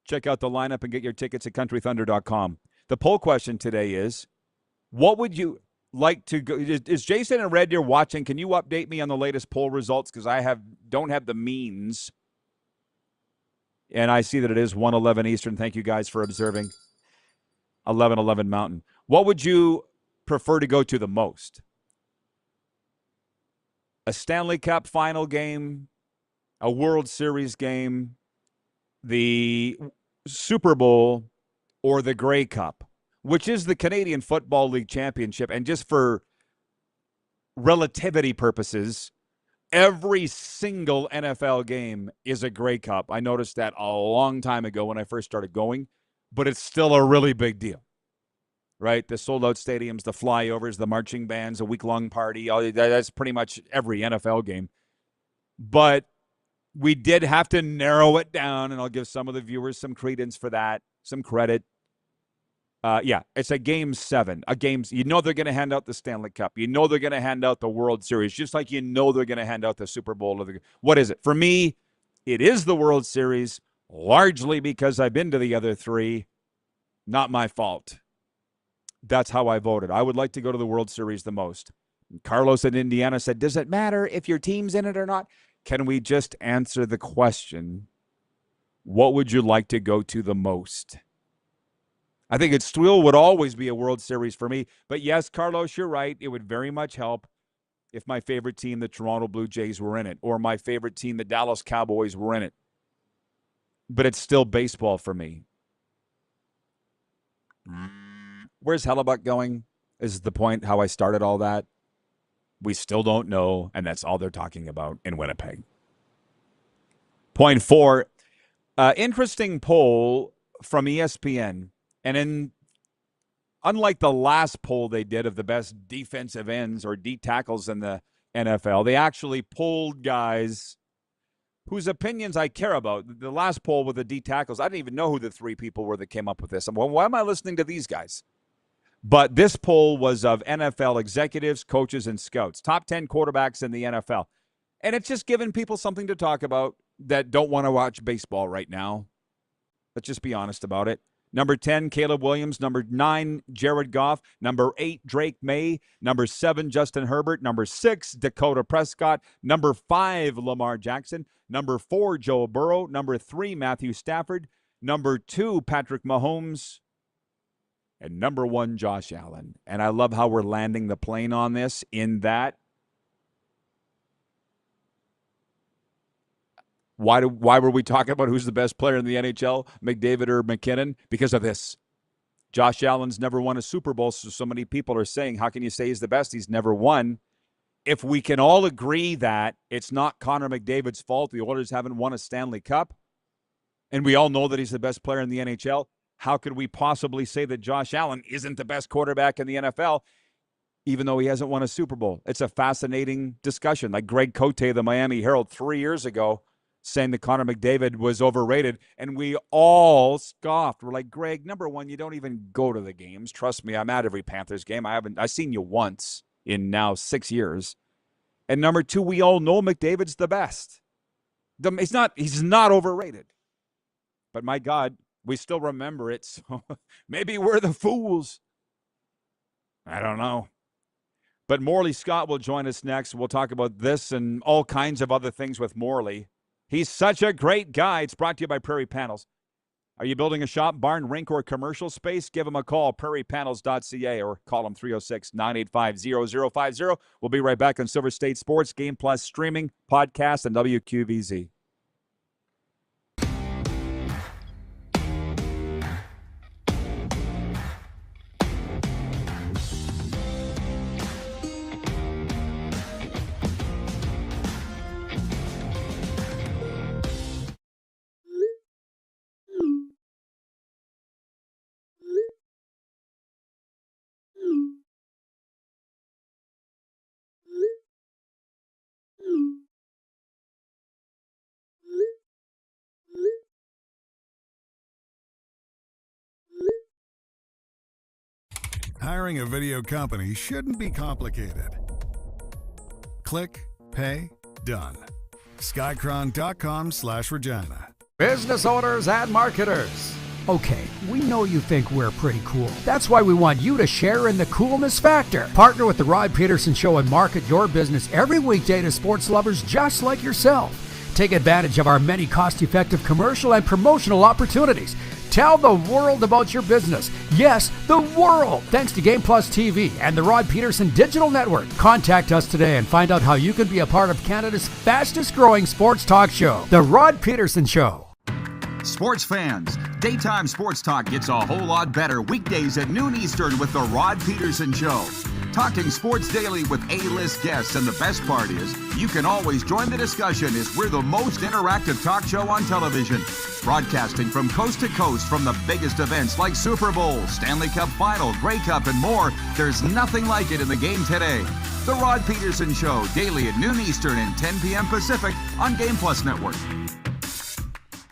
Check out the lineup and get your tickets at countrythunder.com. The poll question today is, what would you like to go? Is Jason and Red Deer watching? Can you update me on the latest poll results? Because I don't have the means. And I see that it is 1:11 Eastern. Thank you guys for observing. 11:11 Mountain. What would you prefer to go to the most? A Stanley Cup final game, a World Series game, the Super Bowl, or the Grey Cup, which is the Canadian Football League Championship. And just for relativity purposes, every single NFL game is a Grey Cup. I noticed that a long time ago when I first started going, but it's still a really big deal, right? The sold-out stadiums, the flyovers, the marching bands, a week-long party, that's pretty much every NFL game. But we did have to narrow it down, and I'll give some of the viewers some credence for that, some credit. Yeah, it's a Game 7. You know they're going to hand out the Stanley Cup. You know they're going to hand out the World Series, just like you know they're going to hand out the Super Bowl. What is it? For me, it is the World Series, largely because I've been to the other 3. Not my fault. That's how I voted. I would like to go to the World Series the most. And Carlos in Indiana said, does it matter if your team's in it or not? Can we just answer the question, what would you like to go to the most? I think it still would always be a World Series for me. But yes, Carlos, you're right. It would very much help if my favorite team, the Toronto Blue Jays, were in it, or my favorite team, the Dallas Cowboys, were in it. But it's still baseball for me. Where's Hellebuck going is the point, how I started all that. We still don't know, and that's all they're talking about in Winnipeg. Point 4, interesting poll from ESPN, and unlike the last poll they did of the best defensive ends or D tackles in the NFL, they actually polled guys whose opinions I care about. The last poll with the D tackles, I didn't even know who the 3 people were that came up with this. Well, why am I listening to these guys? But this poll was of NFL executives, coaches, and scouts. Top 10 quarterbacks in the NFL. And it's just giving people something to talk about that don't want to watch baseball right now. Let's just be honest about it. Number 10, Caleb Williams. Number 9, Jared Goff. Number 8, Drake May. Number 7, Justin Herbert. Number 6, Dakota Prescott. Number 5, Lamar Jackson. Number 4, Joe Burrow. Number 3, Matthew Stafford. Number 2, Patrick Mahomes. And number 1, Josh Allen. And I love how we're landing the plane on this in that. Why were we talking about who's the best player in the NHL, McDavid or McKinnon? Because of this. Josh Allen's never won a Super Bowl, so many people are saying, how can you say he's the best? He's never won. If we can all agree that it's not Connor McDavid's fault, the Oilers haven't won a Stanley Cup, and we all know that he's the best player in the NHL, how could we possibly say that Josh Allen isn't the best quarterback in the NFL, even though he hasn't won a Super Bowl? It's a fascinating discussion. Like Greg Cote of the Miami Herald 3 years ago saying that Connor McDavid was overrated, and we all scoffed. We're like, Greg, number 1, you don't even go to the games. Trust me, I'm at every Panthers game. I've seen you once in now 6 years. And number 2, we all know McDavid's the best. He's not overrated. But my God, we still remember it, so maybe we're the fools. I don't know. But Morley Scott will join us next. We'll talk about this and all kinds of other things with Morley. He's such a great guy. It's brought to you by Prairie Panels. Are you building a shop, barn, rink, or commercial space? Give them a call, prairiepanels.ca, or call them 306-985-0050. We'll be right back on Silver State Sports, Game Plus streaming, podcast, and WQVZ. Hiring a video company shouldn't be complicated. Click, pay, done. Skycron.com/Regina. Business owners and marketers. Okay, we know you think we're pretty cool. That's why we want you to share in the coolness factor. Partner with the Rod Pedersen Show and market your business every weekday to sports lovers just like yourself. Take advantage of our many cost-effective commercial and promotional opportunities. Tell the world about your business. Yes, the world. Thanks to Game Plus TV and the Rod Pedersen Digital Network. Contact us today and find out how you can be a part of Canada's fastest-growing sports talk show, The Rod Pedersen Show. Sports fans, daytime sports talk gets a whole lot better weekdays at noon Eastern with the Rod Pedersen Show. Talking sports daily with A-list guests, and the best part is, you can always join the discussion as we're the most interactive talk show on television. Broadcasting from coast to coast from the biggest events like Super Bowl, Stanley Cup Final, Grey Cup, and more. There's nothing like it in the game today. The Rod Pedersen Show, daily at noon Eastern and 10 p.m. Pacific on Game Plus Network.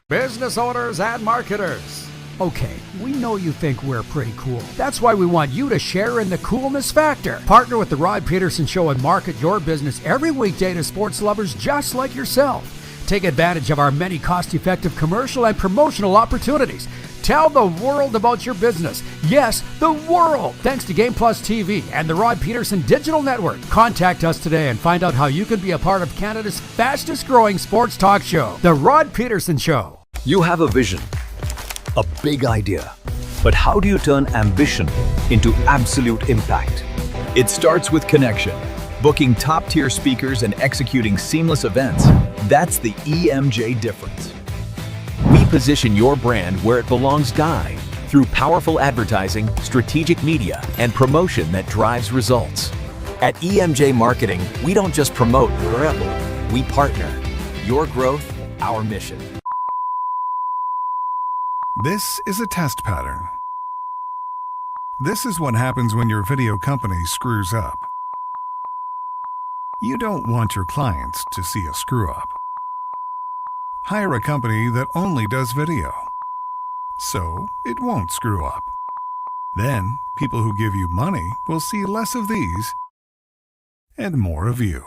Business owners and marketers. Okay, we know you think we're pretty cool. That's why we want you to share in the coolness factor. Partner with the Rod Pedersen Show and market your business every weekday to sports lovers just like yourself. Take advantage of our many cost-effective commercial and promotional opportunities. Tell the world about your business. Yes, the world. Thanks to Game Plus TV and the Rod Pedersen Digital Network. Contact us today and find out how you can be a part of Canada's fastest-growing sports talk show, The Rod Pedersen Show. You have a vision, a big idea, but how do you turn ambition into absolute impact? It starts with connection. Booking top-tier speakers and executing seamless events. That's the EMJ difference. We position your brand where it belongs through powerful advertising, strategic media, and promotion that drives results. At EMJ Marketing, we don't just promote your rebel, we partner. Your growth, our mission. This is a test pattern. This is what happens when your video company screws up. You don't want your clients to see a screw up. Hire a company that only does video, so it won't screw up. Then, people who give you money will see less of these and more of you.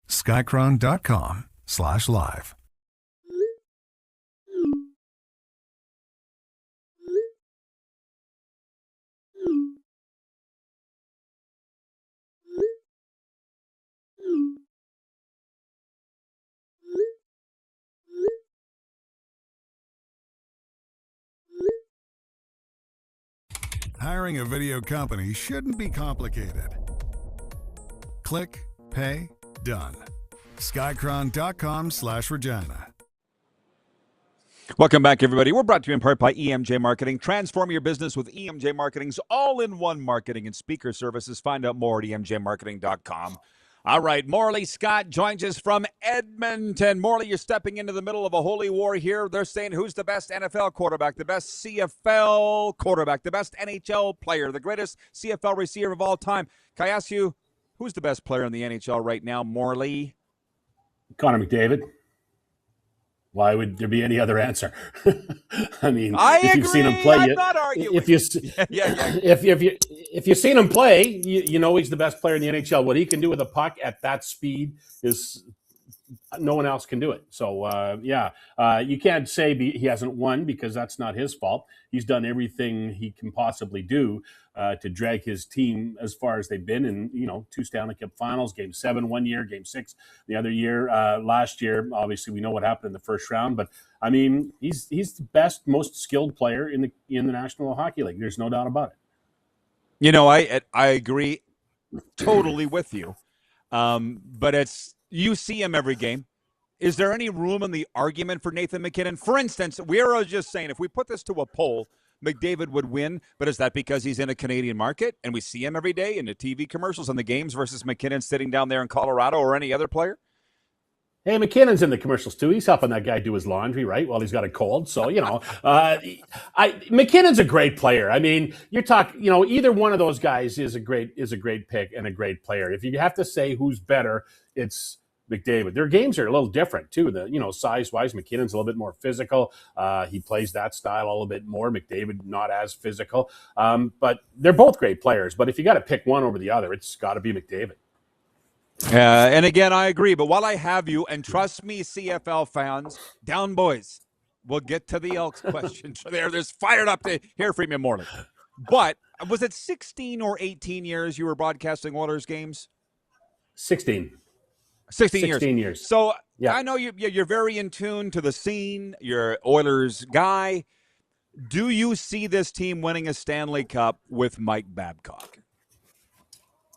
Skycron.com/live. Hiring a video company shouldn't be complicated. Click, pay, done. Skycron.com/Regina. Welcome back, everybody. We're brought to you in part by EMJ Marketing. Transform your business with EMJ Marketing's all-in-one marketing and speaker services. Find out more at emjmarketing.com. All right, Morley Scott joins us from Edmonton. Morley, you're stepping into the middle of a holy war here. They're saying who's the best NFL quarterback, the best CFL quarterback, the best NHL player, the greatest CFL receiver of all time. Can I ask you, who's the best player in the NHL right now, Morley? Connor McDavid. Why would there be any other answer? I mean, if you've seen him play, I'm not arguing. if you've seen him play, you know he's the best player in the NHL. What he can do with a puck at that speed is no one else can do it. So you can't say he hasn't won because that's not his fault. He's done everything he can possibly do to drag his team as far as they've been in, 2 Stanley Cup Finals, Game 7 one year, Game 6 the other year. Last year, obviously, we know what happened in the first round, but I mean, he's the best, most skilled player in the National Hockey League. There's no doubt about it. I agree totally with you, but you see him every game. Is there any room in the argument for Nathan MacKinnon? For instance, we are just saying if we put this to a poll, McDavid would win, but is that because he's in a Canadian market and we see him every day in the TV commercials and the games versus MacKinnon sitting down there in Colorado or any other player? Hey, McKinnon's in the commercials too. He's helping that guy do his laundry, right? While he's got a cold. So, McKinnon's a great player. I mean, you're talking, either one of those guys is a great pick and a great player. If you have to say who's better, it's McDavid. Their games are a little different too. Size-wise, McKinnon's a little bit more physical. He plays that style a little bit more. McDavid not as physical. But they're both great players. But if you got to pick one over the other, it's got to be McDavid. And again, I agree. But while I have you, and trust me, CFL fans, down boys, we'll get to the Elks question. They're fired up to hear from you, Morley. But was it 16 or 18 years you were broadcasting Oilers games? 16 years. So yeah. I know you're very in tune to the scene. You're Oilers guy. Do you see this team winning a Stanley Cup with Mike Babcock?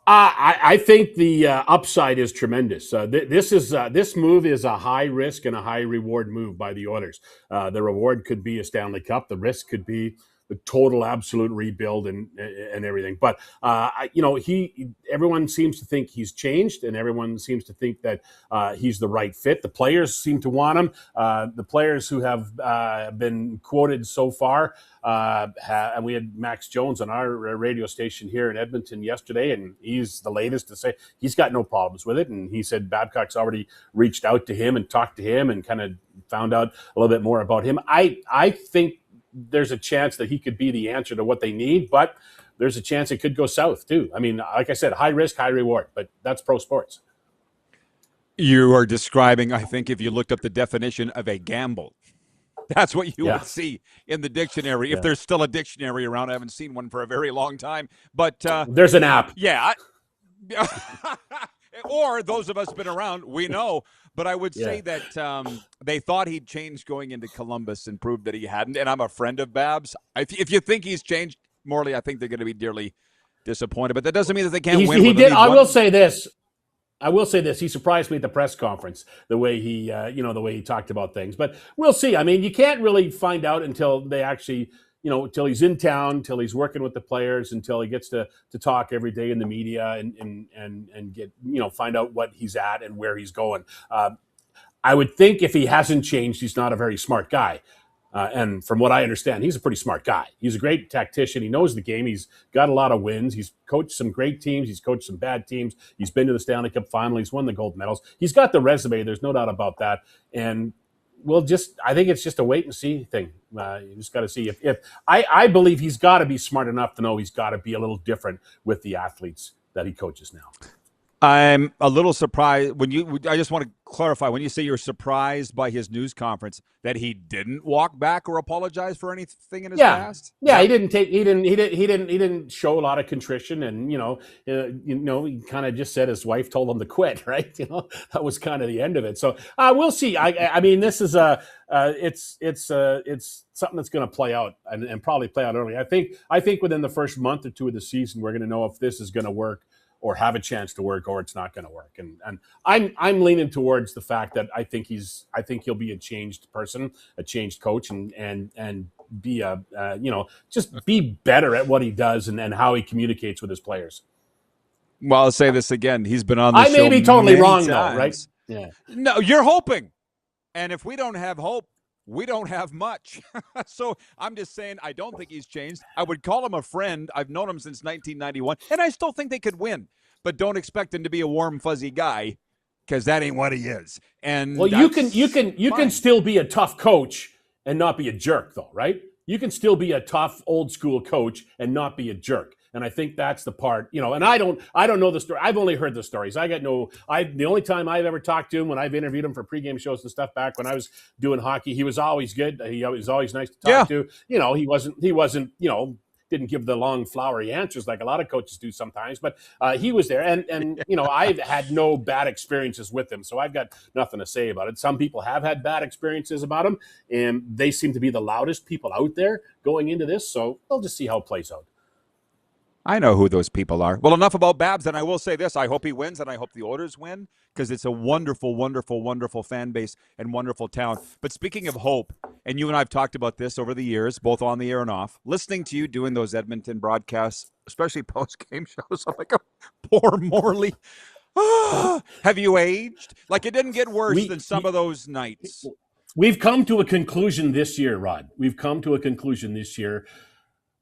I think the upside is tremendous. This move is a high risk and a high reward move by the Oilers. The reward could be a Stanley Cup. The risk could be the total absolute rebuild and everything. But everyone seems to think he's changed, and everyone seems to think that he's the right fit. The players seem to want him. The players who have been quoted so far, and we had Max Jones on our radio station here in Edmonton yesterday, and he's the latest to say he's got no problems with it. And he said Babcock's already reached out to him and talked to him and kind of found out a little bit more about him. I think there's a chance that he could be the answer to what they need, but there's a chance it could go south too. I mean, like I said, high risk, high reward, but that's pro sports. You are describing, I think, if you looked up the definition of a gamble, that's what you would see in the dictionary. If there's still a dictionary around, I haven't seen one for a very long time, but there's an app. Yeah. Or those of us been around, we know. But I would say that they thought he'd changed going into Columbus and proved that he hadn't. And I'm a friend of Babs. If you think he's changed, Morley, I think they're going to be dearly disappointed. But that doesn't mean that they can't win. He did. I will say this. He surprised me at the press conference, the way he talked about things. But we'll see. I mean, you can't really find out until they actually till he's in town, till he's working with the players, until he gets to talk every day in the media and get, find out what he's at and where he's going. I would think if he hasn't changed, he's not a very smart guy. And from what I understand, he's a pretty smart guy. He's a great tactician. He knows the game. He's got a lot of wins. He's coached some great teams. He's coached some bad teams. He's been to the Stanley Cup final. He's won the gold medals. He's got the resume. There's no doubt about that. And I think it's just a wait and see thing. You just got to see if I believe he's got to be smart enough to know he's got to be a little different with the athletes that he coaches now. I'm a little surprised I just want to clarify, when you say you're surprised by his news conference, that he didn't walk back or apologize for anything in his past. Yeah, he didn't show a lot of contrition, and he kind of just said his wife told him to quit, right? That was kind of the end of it. So we'll see. I mean, this is it's something that's going to play out and probably play out early. I think within the first month or two of the season, we're going to know if this is going to work or have a chance to work, or it's not going to work. And I'm leaning towards the fact that I think he'll be a changed person, a changed coach, and be just be better at what he does and how he communicates with his players. Well, I'll say this again. He's been on the show. I may be totally wrong, times. though, right? Yeah. No, you're hoping. And if we don't have hope, we don't have much. So I'm just saying, I don't think he's changed. I would call him a friend. I've known him since 1991, and I still think they could win. But don't expect him to be a warm, fuzzy guy, because that ain't what he is. And you can still be a tough coach and not be a jerk, though, right? You can still be a tough, old school coach and not be a jerk. And I think that's the part, and I don't know the story. I've only heard the stories. The only time I've ever talked to him, when I've interviewed him for pregame shows and stuff back when I was doing hockey, he was always good. He was always nice to talk to. He wasn't, didn't give the long flowery answers like a lot of coaches do sometimes, but he was there. And I've had no bad experiences with him, so I've got nothing to say about it. Some people have had bad experiences about him, and they seem to be the loudest people out there going into this. So we'll just see how it plays out. I know who those people are. Well, enough about Babs, and I will say this. I hope he wins, and I hope the Oilers win, because it's a wonderful, wonderful, wonderful fan base and wonderful town. But speaking of hope, and you and I have talked about this over the years, both on the air and off, listening to you doing those Edmonton broadcasts, especially post-game shows, I'm like, poor Morley. Have you aged? Like, it didn't get worse than some of those nights. We've come to a conclusion this year, Rod. We've come to a conclusion this year.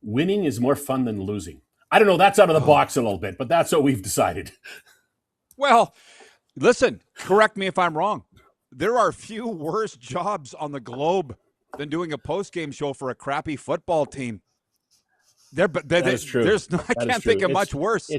Winning is more fun than losing. I don't know, that's out of the box a little bit, but that's what we've decided. Well, listen, correct me if I'm wrong. There are few worse jobs on the globe than doing a post-game show for a crappy football team. That is true. I can't think of much worse.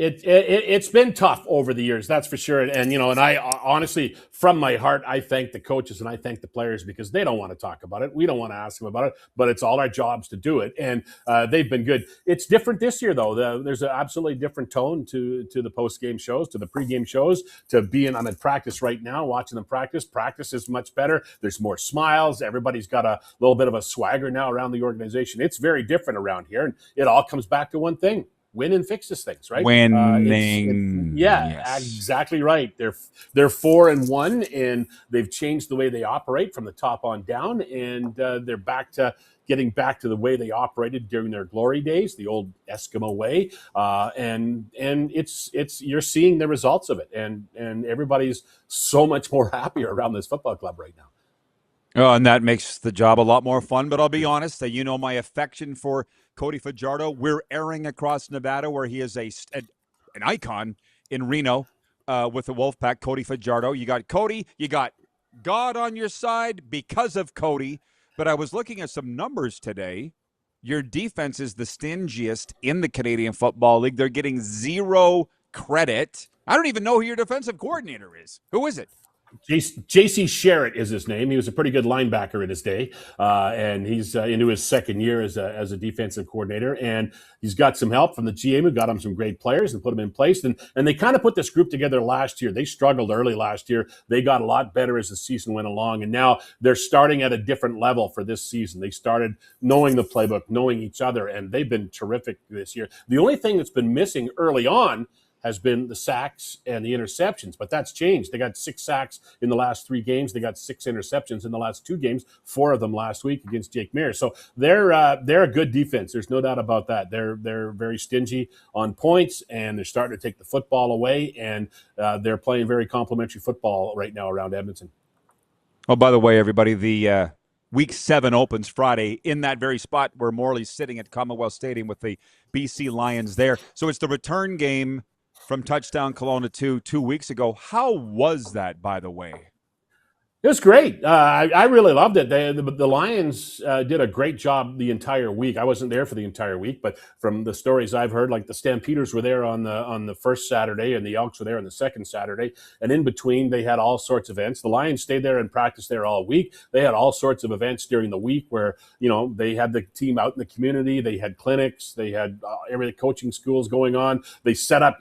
It's been tough over the years, that's for sure. And I honestly, from my heart, I thank the coaches and I thank the players, because they don't want to talk about it. We don't want to ask them about it, but it's all our jobs to do it. And they've been good. It's different this year, though. There's an absolutely different tone to the post-game shows, to the pre-game shows, to being on the practice right now, watching them practice. Practice is much better. There's more smiles. Everybody's got a little bit of a swagger now around the organization. It's very different around here. And it all comes back to one thing. Win fixes things, right? Winning. Yes. Exactly right. They're 4-1, and they've changed the way they operate from the top on down, and they're getting back to the way they operated during their glory days, the old Eskimo way. And it's you're seeing the results of it, and everybody's so much more happier around this football club right now. Oh, and that makes the job a lot more fun. But I'll be honest, my affection for Cody Fajardo. We're airing across Nevada, where he is an icon in Reno with the Wolfpack. Cody Fajardo. You got Cody. You got God on your side because of Cody. But I was looking at some numbers today. Your defense is the stingiest in the Canadian Football League. They're getting 0 credit. I don't even know who your defensive coordinator is. Who is it? J.C. Sherritt is his name. He was a pretty good linebacker in his day, and he's into his second year as a defensive coordinator. And he's got some help from the GM, who got him some great players and put them in place. And they kind of put this group together last year. They struggled early last year. They got a lot better as the season went along, and now they're starting at a different level for this season. They started knowing the playbook, knowing each other, and they've been terrific this year. The only thing that's been missing early on has been the sacks and the interceptions, but that's changed. They got 6 sacks in the last 3 games. They got 6 interceptions in the last 2 games, 4 of them last week against Jake Mears. So they're a good defense. There's no doubt about that. They're very stingy on points, and they're starting to take the football away, and they're playing very complimentary football right now around Edmonton. Oh, by the way, everybody, the Week 7 opens Friday in that very spot where Morley's sitting at Commonwealth Stadium with the BC Lions there. So it's the return game from Touchdown Kelowna 2 weeks ago. How was that, by the way? It was great. I really loved it. The Lions did a great job the entire week. I wasn't there for the entire week, but from the stories I've heard, like the Stampeders were there on the first Saturday, and the Elks were there on the second Saturday, and in between they had all sorts of events. The Lions stayed there and practiced there all week. They had all sorts of events during the week where they had the team out in the community. They had clinics. They had every coaching schools going on. They set up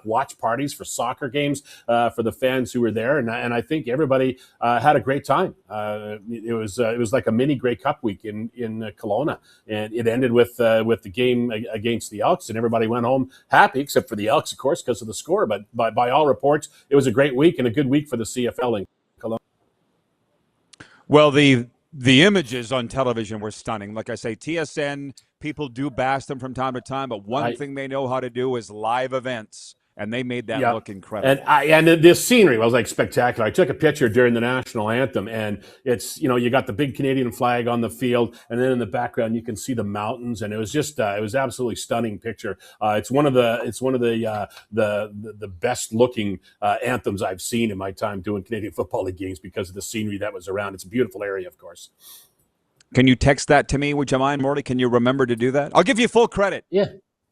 watch parties for soccer games for the fans who were there, and I think everybody had a great time. It was like a mini Grey Cup week in Kelowna, and it ended with the game against the Elks, and everybody went home happy, except for the Elks, of course, because of the score. But by all reports, it was a great week and a good week for the CFL in Kelowna. Well, the images on television were stunning. Like I say, TSN, people do bash them from time to time, but one thing they know how to do is live events. And they made that look incredible. And the scenery was like spectacular. I took a picture during the national anthem, and it's you got the big Canadian flag on the field, and then in the background you can see the mountains, and it was just it was absolutely stunning picture. It's one of the best looking anthems I've seen in my time doing Canadian Football League games because of the scenery that was around. It's a beautiful area, of course. Can you text that to me? Would you mind, Morley? Can you remember to do that? I'll give you full credit.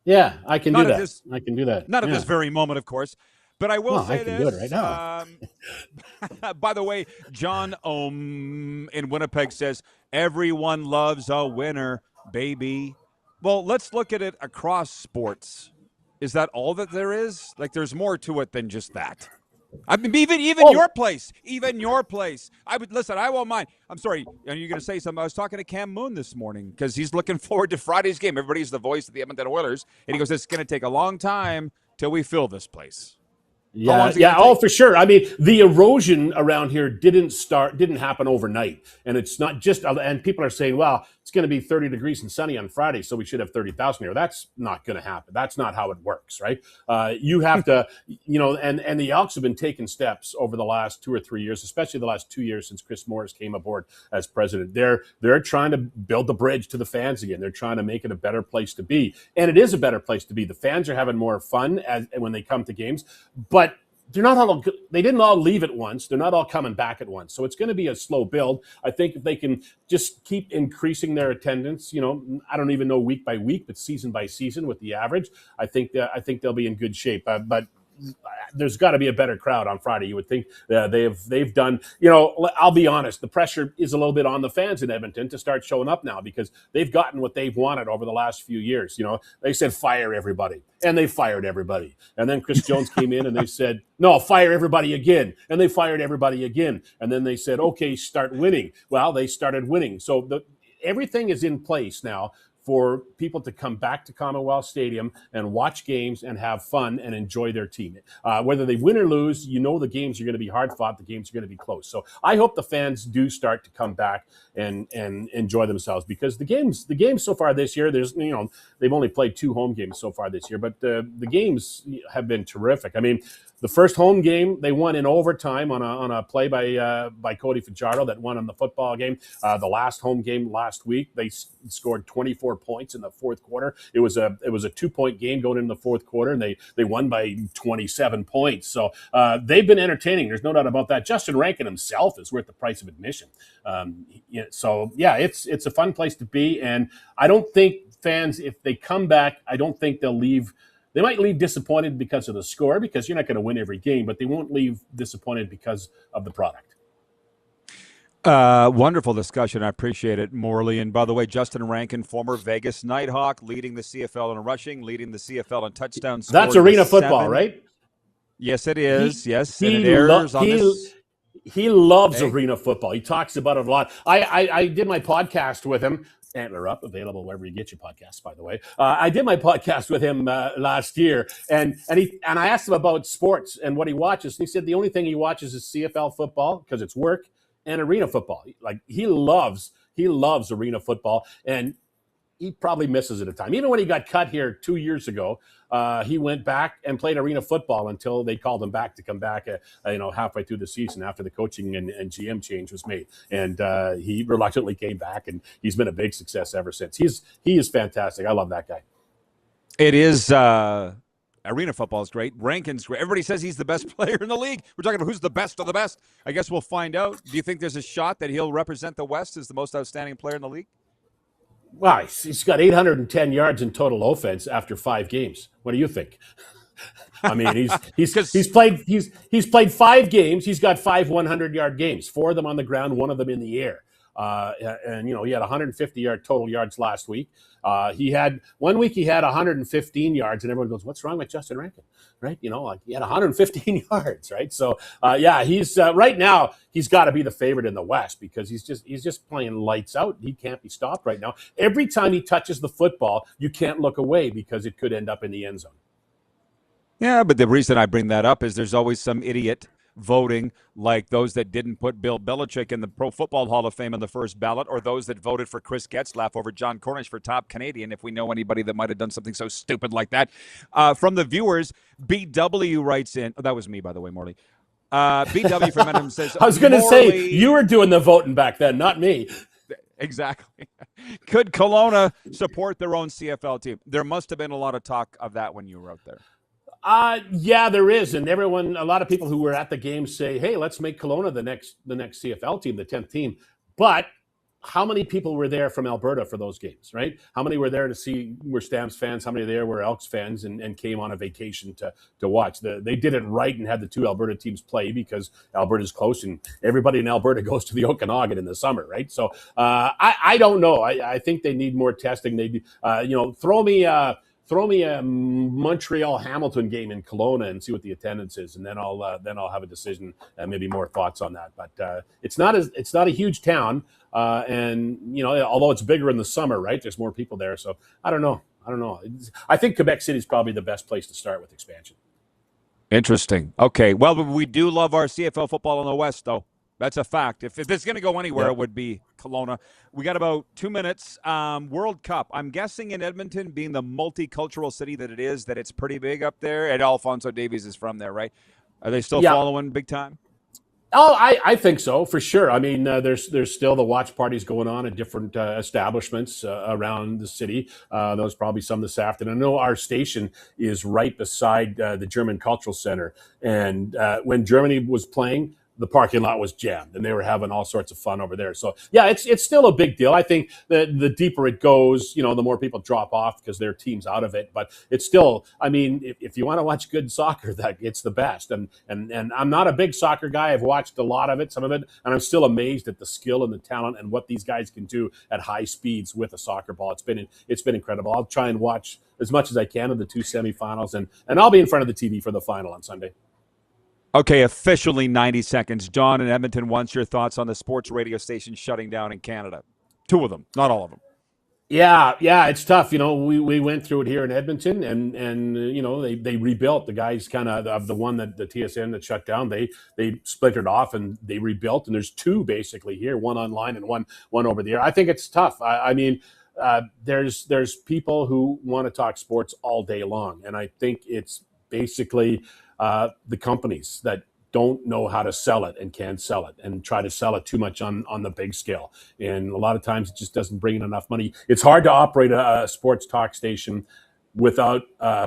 Yeah, I can do that. I can do that. Not at this very moment, of course. But I will say I can do it right now. By the way, John in Winnipeg says, everyone loves a winner, baby. Well, let's look at it across sports. Is that all that there is? Like, there's more to it than just that. I mean, even your place. I won't mind. I'm sorry. Are you going to say something? I was talking to Cam Moon this morning because he's looking forward to Friday's game. Everybody's the voice of the Edmonton Oilers. And he goes, it's going to take a long time till we fill this place. Yeah, for sure. I mean, the erosion around here didn't happen overnight. And it's not just, and people are saying, well, it's going to be 30 degrees and sunny on Friday, so we should have 30,000 here. That's not going to happen. That's not how it works, right? You have to, and the Elks have been taking steps over the last 2 or 3 years, especially the last 2 years since Chris Morris came aboard as president. They're trying to build the bridge to the fans again. They're trying to make it a better place to be. And it is a better place to be. The fans are having more fun when they come to games, but they didn't all leave at once. They're not all coming back at once. So it's going to be a slow build. I think if they can just keep increasing their attendance, I don't even know week by week, but season by season with the average, I think they'll be in good shape. But there's got to be a better crowd on Friday. You would think they've done, I'll be honest, the pressure is a little bit on the fans in Edmonton to start showing up now because they've gotten what they've wanted over the last few years. They said fire everybody, and they fired everybody. And then Chris Jones came in and they said, no, fire everybody again. And they fired everybody again. And then they said, okay, start winning. Well, they started winning. So everything is in place now for people to come back to Commonwealth Stadium and watch games and have fun and enjoy their team. Whether they win or lose, the games are going to be hard fought. The games are going to be close. So I hope the fans do start to come back and enjoy themselves because the games so far this year, they've only played 2 home games so far this year, but the games have been terrific. I mean, the first home game, they won in overtime on a play by Cody Fajardo that won on the football game. The last home game last week, they scored 24 points in the fourth quarter. It was a 2-point game going into the fourth quarter, and they won by 27 points. So they've been entertaining. There's no doubt about that. Justin Rankin himself is worth the price of admission. So yeah, it's a fun place to be, and I don't think fans, if they come back, I don't think they'll leave. They might leave disappointed because of the score, because you're not going to win every game, but they won't leave disappointed because of the product. Wonderful discussion. I appreciate it, Morley. And by the way, Justin Rankin, former Vegas Nighthawk, leading the CFL in rushing, leading the CFL in touchdowns. That's arena football, right? Yes, it is. Yes, and it airs on this. He loves arena football. He talks about it a lot. I did my podcast with him Antler Up, available wherever you get your podcasts, by the way. I did my podcast with him last year, and I asked him about sports and what he watches. And he said the only thing he watches is CFL football because it's work, and arena football. Like he loves arena football, and he probably misses it at time. Even when he got cut here 2 years ago, he went back and played arena football until they called him back to come back, halfway through the season after the coaching and GM change was made. And he reluctantly came back, and he's been a big success ever since. He is fantastic. I love that guy. It is arena football is great. Rankin's great. Everybody says he's the best player in the league. We're talking about who's the best of the best. I guess we'll find out. Do you think there's a shot that he'll represent the West as the most outstanding player in the league? Wow, he's got 810 yards in total offense after 5 games. What do you think? I mean, he's played 5 games. He's got 5 100-yard games, 4 of them on the ground, 1 of them in the air. And he had 150 total yards last week. He had 1 week he had 115 yards, and everyone goes, "What's wrong with Justin Rankin?" Right? He had 115 yards, right? So he's right now he's got to be the favorite in the West because he's just playing lights out. He can't be stopped right now. Every time he touches the football, you can't look away because it could end up in the end zone. Yeah, but the reason I bring that up is there's always some idiot voting like those that didn't put Bill Belichick in the Pro Football Hall of Fame on the first ballot, or those that voted for Chris Getzlaff over John Cornish for top Canadian, if we know anybody that might have done something so stupid like that. From the viewers, BW writes in, that was me, by the way, Morley. BW from Edmonton says, I was going to say, you were doing the voting back then, not me. Exactly. Could Kelowna support their own CFL team? There must have been a lot of talk of that when you were out there. Yeah, there is, and a lot of people who were at the game say, "Hey, let's make Kelowna the next CFL team, the 10th team." But how many people were there from Alberta for those games, right? How many were there to see? Were Stamps fans? How many there were Elks fans and came on a vacation to watch? They did it right and had the 2 Alberta teams play because Alberta's close, and everybody in Alberta goes to the Okanagan in the summer, right? So I don't know. I think they need more testing. They Throw me a Montreal Hamilton game in Kelowna and see what the attendance is, and then I'll have a decision and maybe more thoughts on that. But it's not a huge town, and although it's bigger in the summer, right? There's more people there, so I don't know. I think Quebec City is probably the best place to start with expansion. Interesting. Okay. Well, we do love our CFL football in the West, though. That's a fact. If this is going to go anywhere, It would be Kelowna. We got about 2 minutes. World Cup. I'm guessing in Edmonton, being the multicultural city that it is, that it's pretty big up there. And Alfonso Davies is from there, right? Are they still following big time? Oh, I think so, for sure. I mean, there's still the watch parties going on at different establishments around the city. Those probably some this afternoon. I know our station is right beside the German Cultural Center. And when Germany was playing, the parking lot was jammed, and they were having all sorts of fun over there. So, yeah, it's still a big deal. I think that the deeper it goes, the more people drop off because their team's out of it. But it's still, I mean, if you want to watch good soccer, it's the best. And I'm not a big soccer guy. I've watched a lot of it, some of it, and I'm still amazed at the skill and the talent and what these guys can do at high speeds with a soccer ball. It's been incredible. I'll try and watch as much as I can of the 2 semifinals, and I'll be in front of the TV for the final on Sunday. Okay, officially 90 seconds. John in Edmonton wants your thoughts on the sports radio station shutting down in Canada. 2 of them, not all of them. Yeah, it's tough. We went through it here in Edmonton, and they rebuilt. The guys kind of the one that the TSN that shut down, they splintered off and they rebuilt. And there's 2 basically here, one online and one over the air. I think it's tough. I mean, there's people who want to talk sports all day long, and I think it's basically the companies that don't know how to sell it and can't sell it and try to sell it too much on the big scale. And a lot of times it just doesn't bring in enough money. It's hard to operate a sports talk station without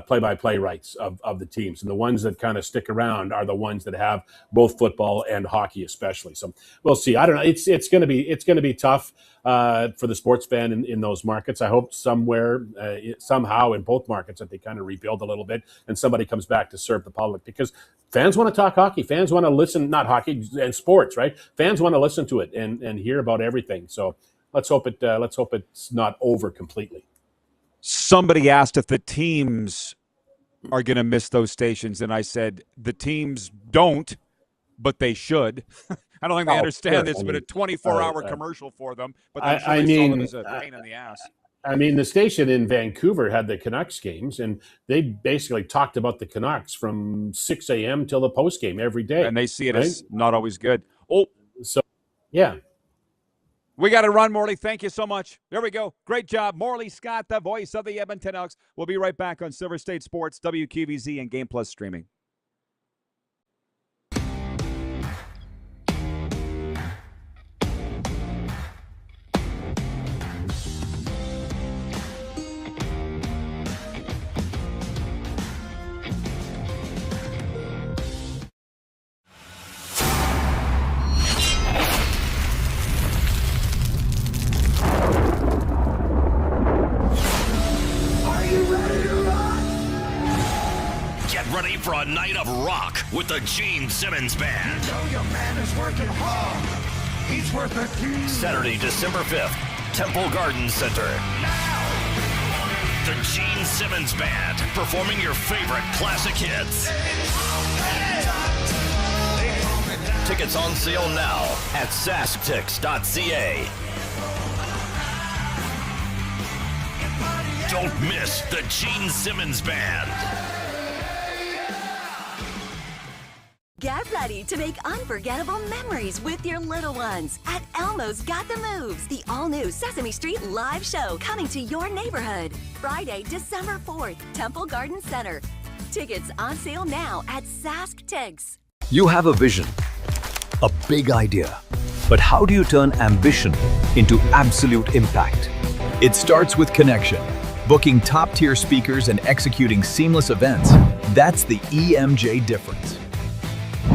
play-by-play rights of the teams. And the ones that kind of stick around are the ones that have both football and hockey especially. So we'll see. I don't know. It's going to be tough for the sports fan in those markets. I hope somehow in both markets that they kind of rebuild a little bit and somebody comes back to serve the public, because fans want to talk hockey. Fans want to listen, not hockey and sports, right? Fans want to listen to it and hear about everything. So let's hope it's not over completely. Somebody asked if the teams are going to miss those stations, and I said the teams don't, but they should. I don't think they understand sure. this. It's been a 24-hour commercial for them, but I'm sure I they saw them mean, as a pain in the ass. I mean, the station in Vancouver had the Canucks games, and they basically talked about the Canucks from 6 a.m. till the post game every day. And they see it right? as not always good. Oh, so yeah. We got to run, Morley. Thank you so much. There we go. Great job. Morley Scott, the voice of the Edmonton Elks. We'll be right back on Silver State Sports, WQVZ, and Game Plus streaming. Ready for a night of rock with the Gene Simmons Band. You know your man is working hard. He's worth a few. Saturday, December 5th, Temple Garden Center. The Gene Simmons Band performing your favorite classic hits. Tickets on sale now at sasktix.ca. Don't miss the Gene Simmons Band. Get ready to make unforgettable memories with your little ones at Elmo's Got the Moves, the all-new Sesame Street live show coming to your neighborhood. Friday, December 4th, Temple Garden Center. Tickets on sale now at SaskTix. You have a vision, a big idea, but how do you turn ambition into absolute impact? It starts with connection. Booking top-tier speakers and executing seamless events. That's the EMJ difference.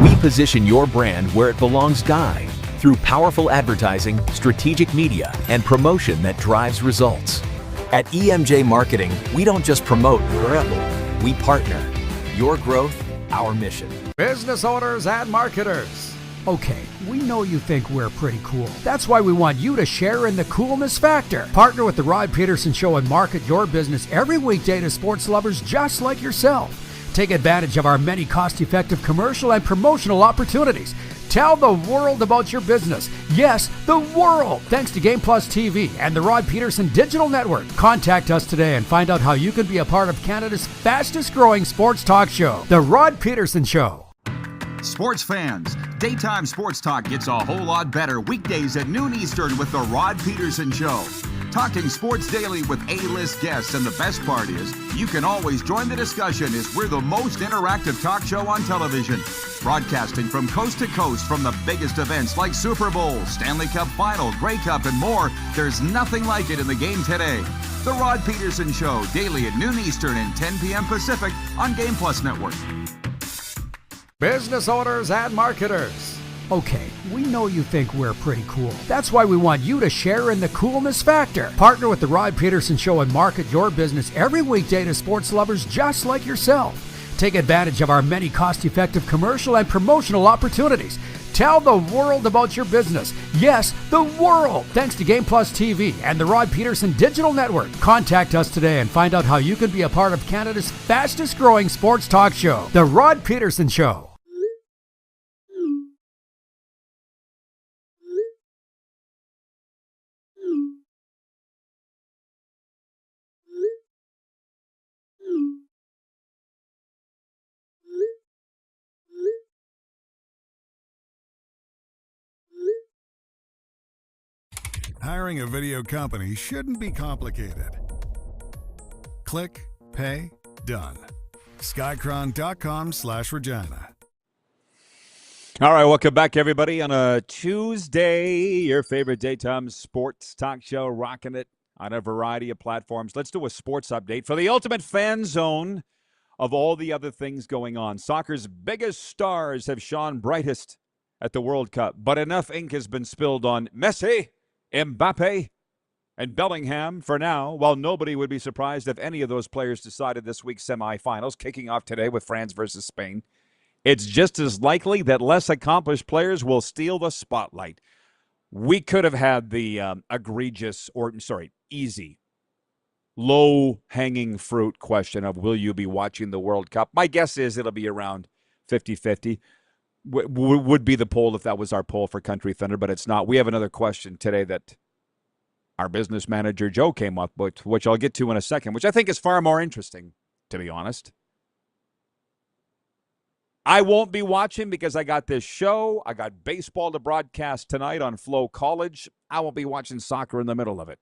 We position your brand where it belongs, Guy, through powerful advertising, strategic media, and promotion that drives results. At EMJ Marketing, we don't just promote, we partner. Your growth, our mission. Business owners and marketers. Okay, we know you think we're pretty cool. That's why we want you to share in the coolness factor. Partner with the Rod Pedersen Show and market your business every weekday to sports lovers just like yourself. Take advantage of our many cost-effective commercial and promotional opportunities. Tell the world about your business. Yes, the world. Thanks to Game Plus TV and the Rod Pedersen Digital Network. Contact us today and find out how you can be a part of Canada's fastest-growing sports talk show, The Rod Pedersen Show. Sports fans, daytime sports talk gets a whole lot better weekdays at noon Eastern with the Rod Pedersen Show. Talking sports daily with A-list guests, and the best part is, you can always join the discussion as we're the most interactive talk show on television. Broadcasting from coast to coast from the biggest events like Super Bowl, Stanley Cup Final, Grey Cup, and more. There's nothing like it in the game today. The Rod Pedersen Show, daily at noon Eastern and 10 p.m. Pacific on Game Plus Network. Business owners and marketers. Okay, we know you think we're pretty cool. That's why we want you to share in the coolness factor. Partner with the Rod Pedersen Show and market your business every weekday to sports lovers just like yourself. Take advantage of our many cost-effective commercial and promotional opportunities. Tell the world about your business. Yes, the world. Thanks to Game Plus TV and the Rod Pedersen Digital Network. Contact us today and find out how you can be a part of Canada's fastest-growing sports talk show, The Rod Pedersen Show. Hiring a video company shouldn't be complicated. Click, pay, done. Skycron.com/Regina. All right, welcome back, everybody, on a Tuesday, your favorite daytime sports talk show, rocking it on a variety of platforms. Let's do a sports update for the ultimate fan zone of all the other things going on. Soccer's biggest stars have shone brightest at the World Cup, but enough ink has been spilled on Messi, Mbappe, and Bellingham for now, while nobody would be surprised if any of those players decided this week's semifinals, kicking off today with France versus Spain. It's just as likely that less accomplished players will steal the spotlight. We could have had the easy, low-hanging fruit question of will you be watching the World Cup? My guess is it'll be around 50-50. would be the poll if that was our poll for Country Thunder, but it's not. We have another question today that our business manager, Joe, came up with, which I'll get to in a second, which I think is far more interesting, to be honest. I won't be watching because I got this show. I got baseball to broadcast tonight on Flow College. I won't be watching soccer in the middle of it.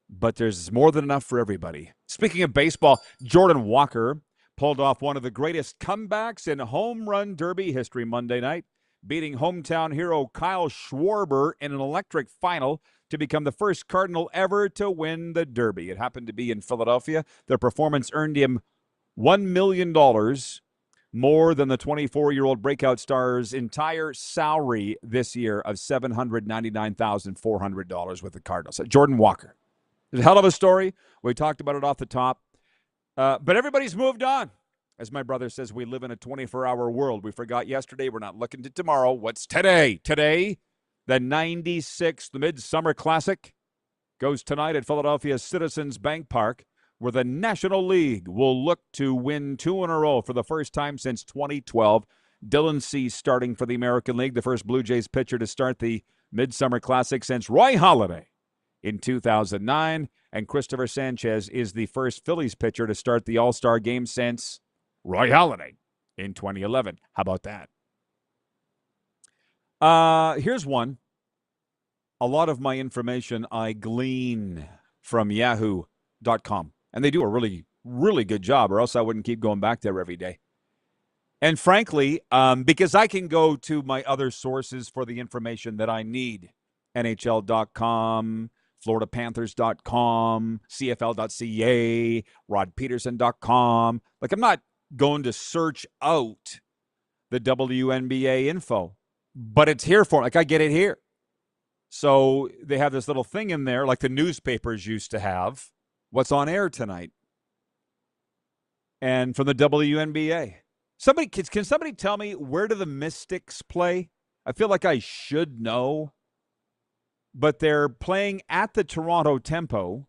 But there's more than enough for everybody. Speaking of baseball, Jordan Walker pulled off one of the greatest comebacks in home run derby history Monday night, beating hometown hero Kyle Schwarber in an electric final to become the first Cardinal ever to win the Derby. It happened to be in Philadelphia. Their performance earned him $1 million, more than the 24-year-old breakout star's entire salary this year of $799,400 with the Cardinals. Jordan Walker. It's a hell of a story. We talked about it off the top. But everybody's moved on. As my brother says, we live in a 24-hour world. We forgot yesterday. We're not looking to tomorrow. What's today? Today, the 96th Midsummer Classic goes tonight at Philadelphia's Citizens Bank Park, where the National League will look to win 2 in a row for the first time since 2012. Dylan Cease starting for the American League, the first Blue Jays pitcher to start the Midsummer Classic since Roy Halladay in 2009. And Christopher Sanchez is the first Phillies pitcher to start the All-Star game since Roy Halladay in 2011. How about that? Here's one. A lot of my information I glean from yahoo.com. And they do a really, really good job, or else I wouldn't keep going back there every day. And frankly, because I can go to my other sources for the information that I need, NHL.com, FloridaPanthers.com, CFL.ca, RodPedersen.com. Like, I'm not going to search out the WNBA info, but it's here for me. Like, I get it here. So they have this little thing in there, like the newspapers used to have. What's on air tonight? And from the WNBA. Can somebody tell me, where do the Mystics play? I feel like I should know. But they're playing at the Toronto Tempo.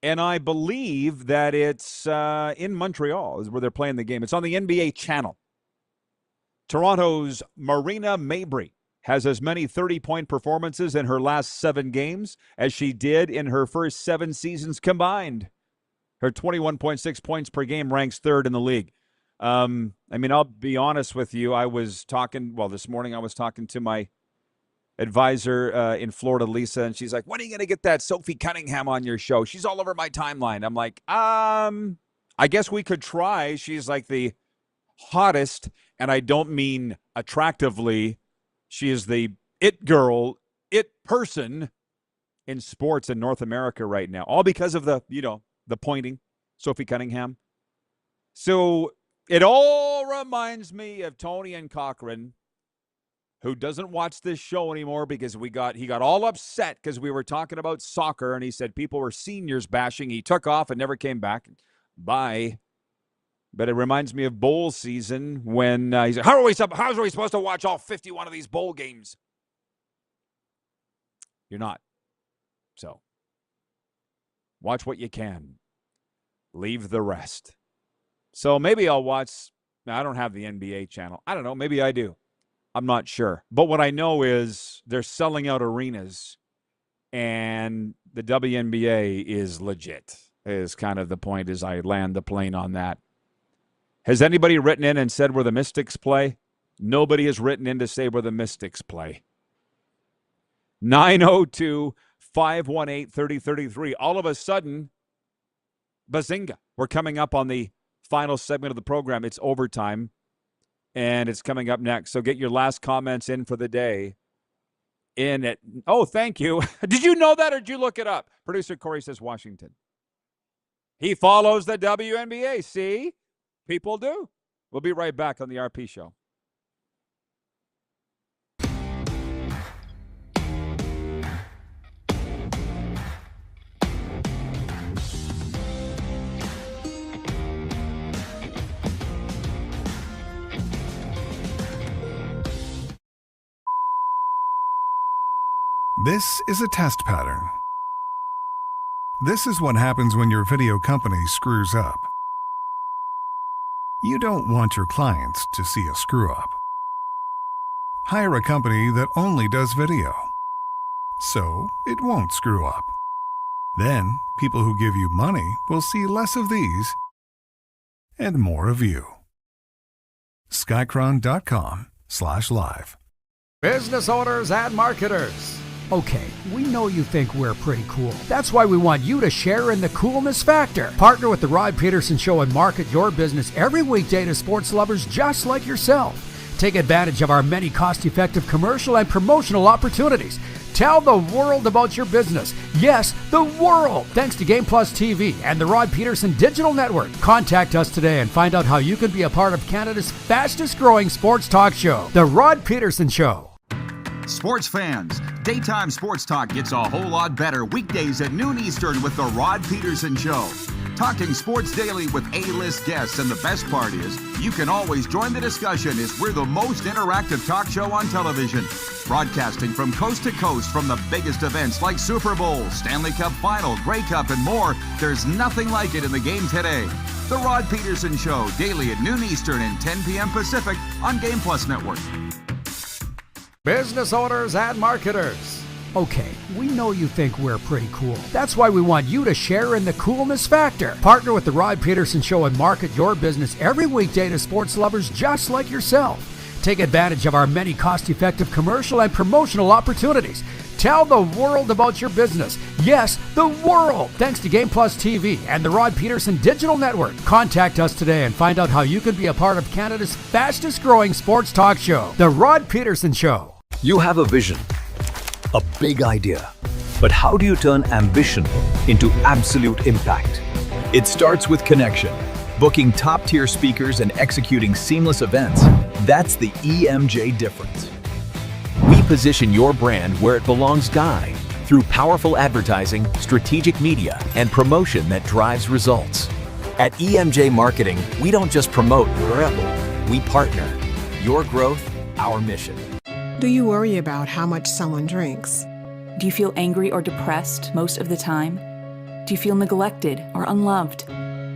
And I believe that it's in Montreal is where they're playing the game. It's on the NBA channel. Toronto's Marina Mabrey has as many 30-point performances in her last 7 games as she did in her first 7 seasons combined. Her 21.6 points per game ranks 3rd in the league. I mean, I'll be honest with you. This morning I was talking to my advisor in Florida, Lisa, and she's like, when are you going to get that Sophie Cunningham on your show? She's all over my timeline. I'm like, I guess we could try. She's like the hottest, and I don't mean attractively. She is the it girl, it person in sports in North America right now, all because of the pointing, Sophie Cunningham. So it all reminds me of Tony and Cochran, who doesn't watch this show anymore because he got all upset because we were talking about soccer, and he said people were seniors bashing. He took off and never came back. Bye. But it reminds me of bowl season when he's like, how are we supposed to watch all 51 of these bowl games? You're not. So watch what you can. Leave the rest. So maybe I'll watch. I don't have the NBA channel. I don't know. Maybe I do. I'm not sure. But what I know is they're selling out arenas, and the WNBA is legit, is kind of the point as I land the plane on that. Has anybody written in and said where the Mystics play? Nobody has written in to say where the Mystics play. 902-518-3033. All of a sudden, bazinga. We're coming up on the final segment of the program. It's overtime, and it's coming up next. So get your last comments in for the day. Oh, thank you. Did you know that, or did you look it up? Producer Corey says Washington. He follows the WNBA. See? People do. We'll be right back on the RP Show. This is a test pattern. This is what happens when your video company screws up. You don't want your clients to see a screw-up. Hire a company that only does video, so it won't screw up. Then, people who give you money will see less of these and more of you. Skycron.com/live. Business owners and marketers. Okay, we know you think we're pretty cool. That's why we want you to share in the coolness factor. Partner with the Rod Pedersen Show and market your business every weekday to sports lovers just like yourself. Take advantage of our many cost-effective commercial and promotional opportunities. Tell the world about your business. Yes, the world. Thanks to Game Plus TV and the Rod Pedersen Digital Network. Contact us today and find out how you can be a part of Canada's fastest-growing sports talk show, The Rod Pedersen Show. Sports fans, daytime sports talk gets a whole lot better weekdays at noon Eastern with the Rod Pedersen Show. Talking sports daily with A-list guests, and the best part is, you can always join the discussion as we're the most interactive talk show on television. Broadcasting from coast to coast from the biggest events like Super Bowl, Stanley Cup Final, Grey Cup, and more, there's nothing like it in the game today. The Rod Pedersen Show, daily at noon Eastern and 10 p.m. Pacific on Game Plus Network. Business owners and marketers. Okay, we know you think we're pretty cool. That's why we want you to share in the coolness factor. Partner with the Rod Pedersen Show and market your business every weekday to sports lovers just like yourself. Take advantage of our many cost-effective commercial and promotional opportunities. Tell the world about your business. Yes, the world. Thanks to Game Plus TV and the Rod Pedersen Digital Network. Contact us today and find out how you can be a part of Canada's fastest-growing sports talk show, The Rod Pedersen Show. You have a vision, a big idea. But how do you turn ambition into absolute impact? It starts with connection. Booking top-tier speakers and executing seamless events. That's the EMJ difference. We position your brand where it belongs, Guy, through powerful advertising, strategic media, and promotion that drives results. At EMJ Marketing, we don't just promote your rebel, we partner. Your growth, our mission. Do you worry about how much someone drinks? Do you feel angry or depressed most of the time? Do you feel neglected or unloved?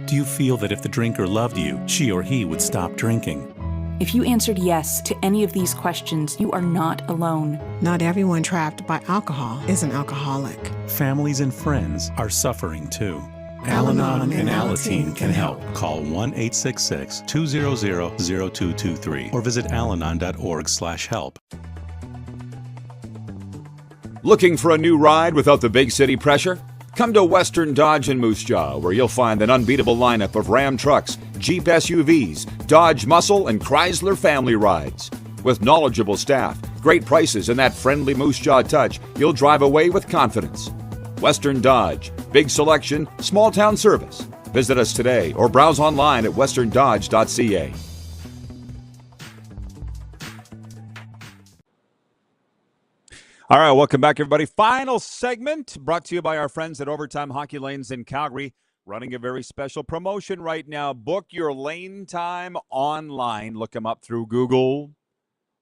Do you feel that if the drinker loved you, she or he would stop drinking? If you answered yes to any of these questions, you are not alone. Not everyone trapped by alcohol is an alcoholic. Families and friends are suffering too. Al-Anon and Alateen can help. Call 1-866-200-0223 or visit alanon.org/help. Looking for a new ride without the big city pressure? Come to Western Dodge in Moose Jaw, where you'll find an unbeatable lineup of Ram trucks, Jeep SUVs, Dodge Muscle, and Chrysler family rides. With knowledgeable staff, great prices, and that friendly Moose Jaw touch, you'll drive away with confidence. Western Dodge, big selection, small town service. Visit us today or browse online at westerndodge.ca. All right, welcome back, everybody. Final segment brought to you by our friends at Overtime Hockey Lanes in Calgary, running a very special promotion right now. Book your lane time online. Look them up through Google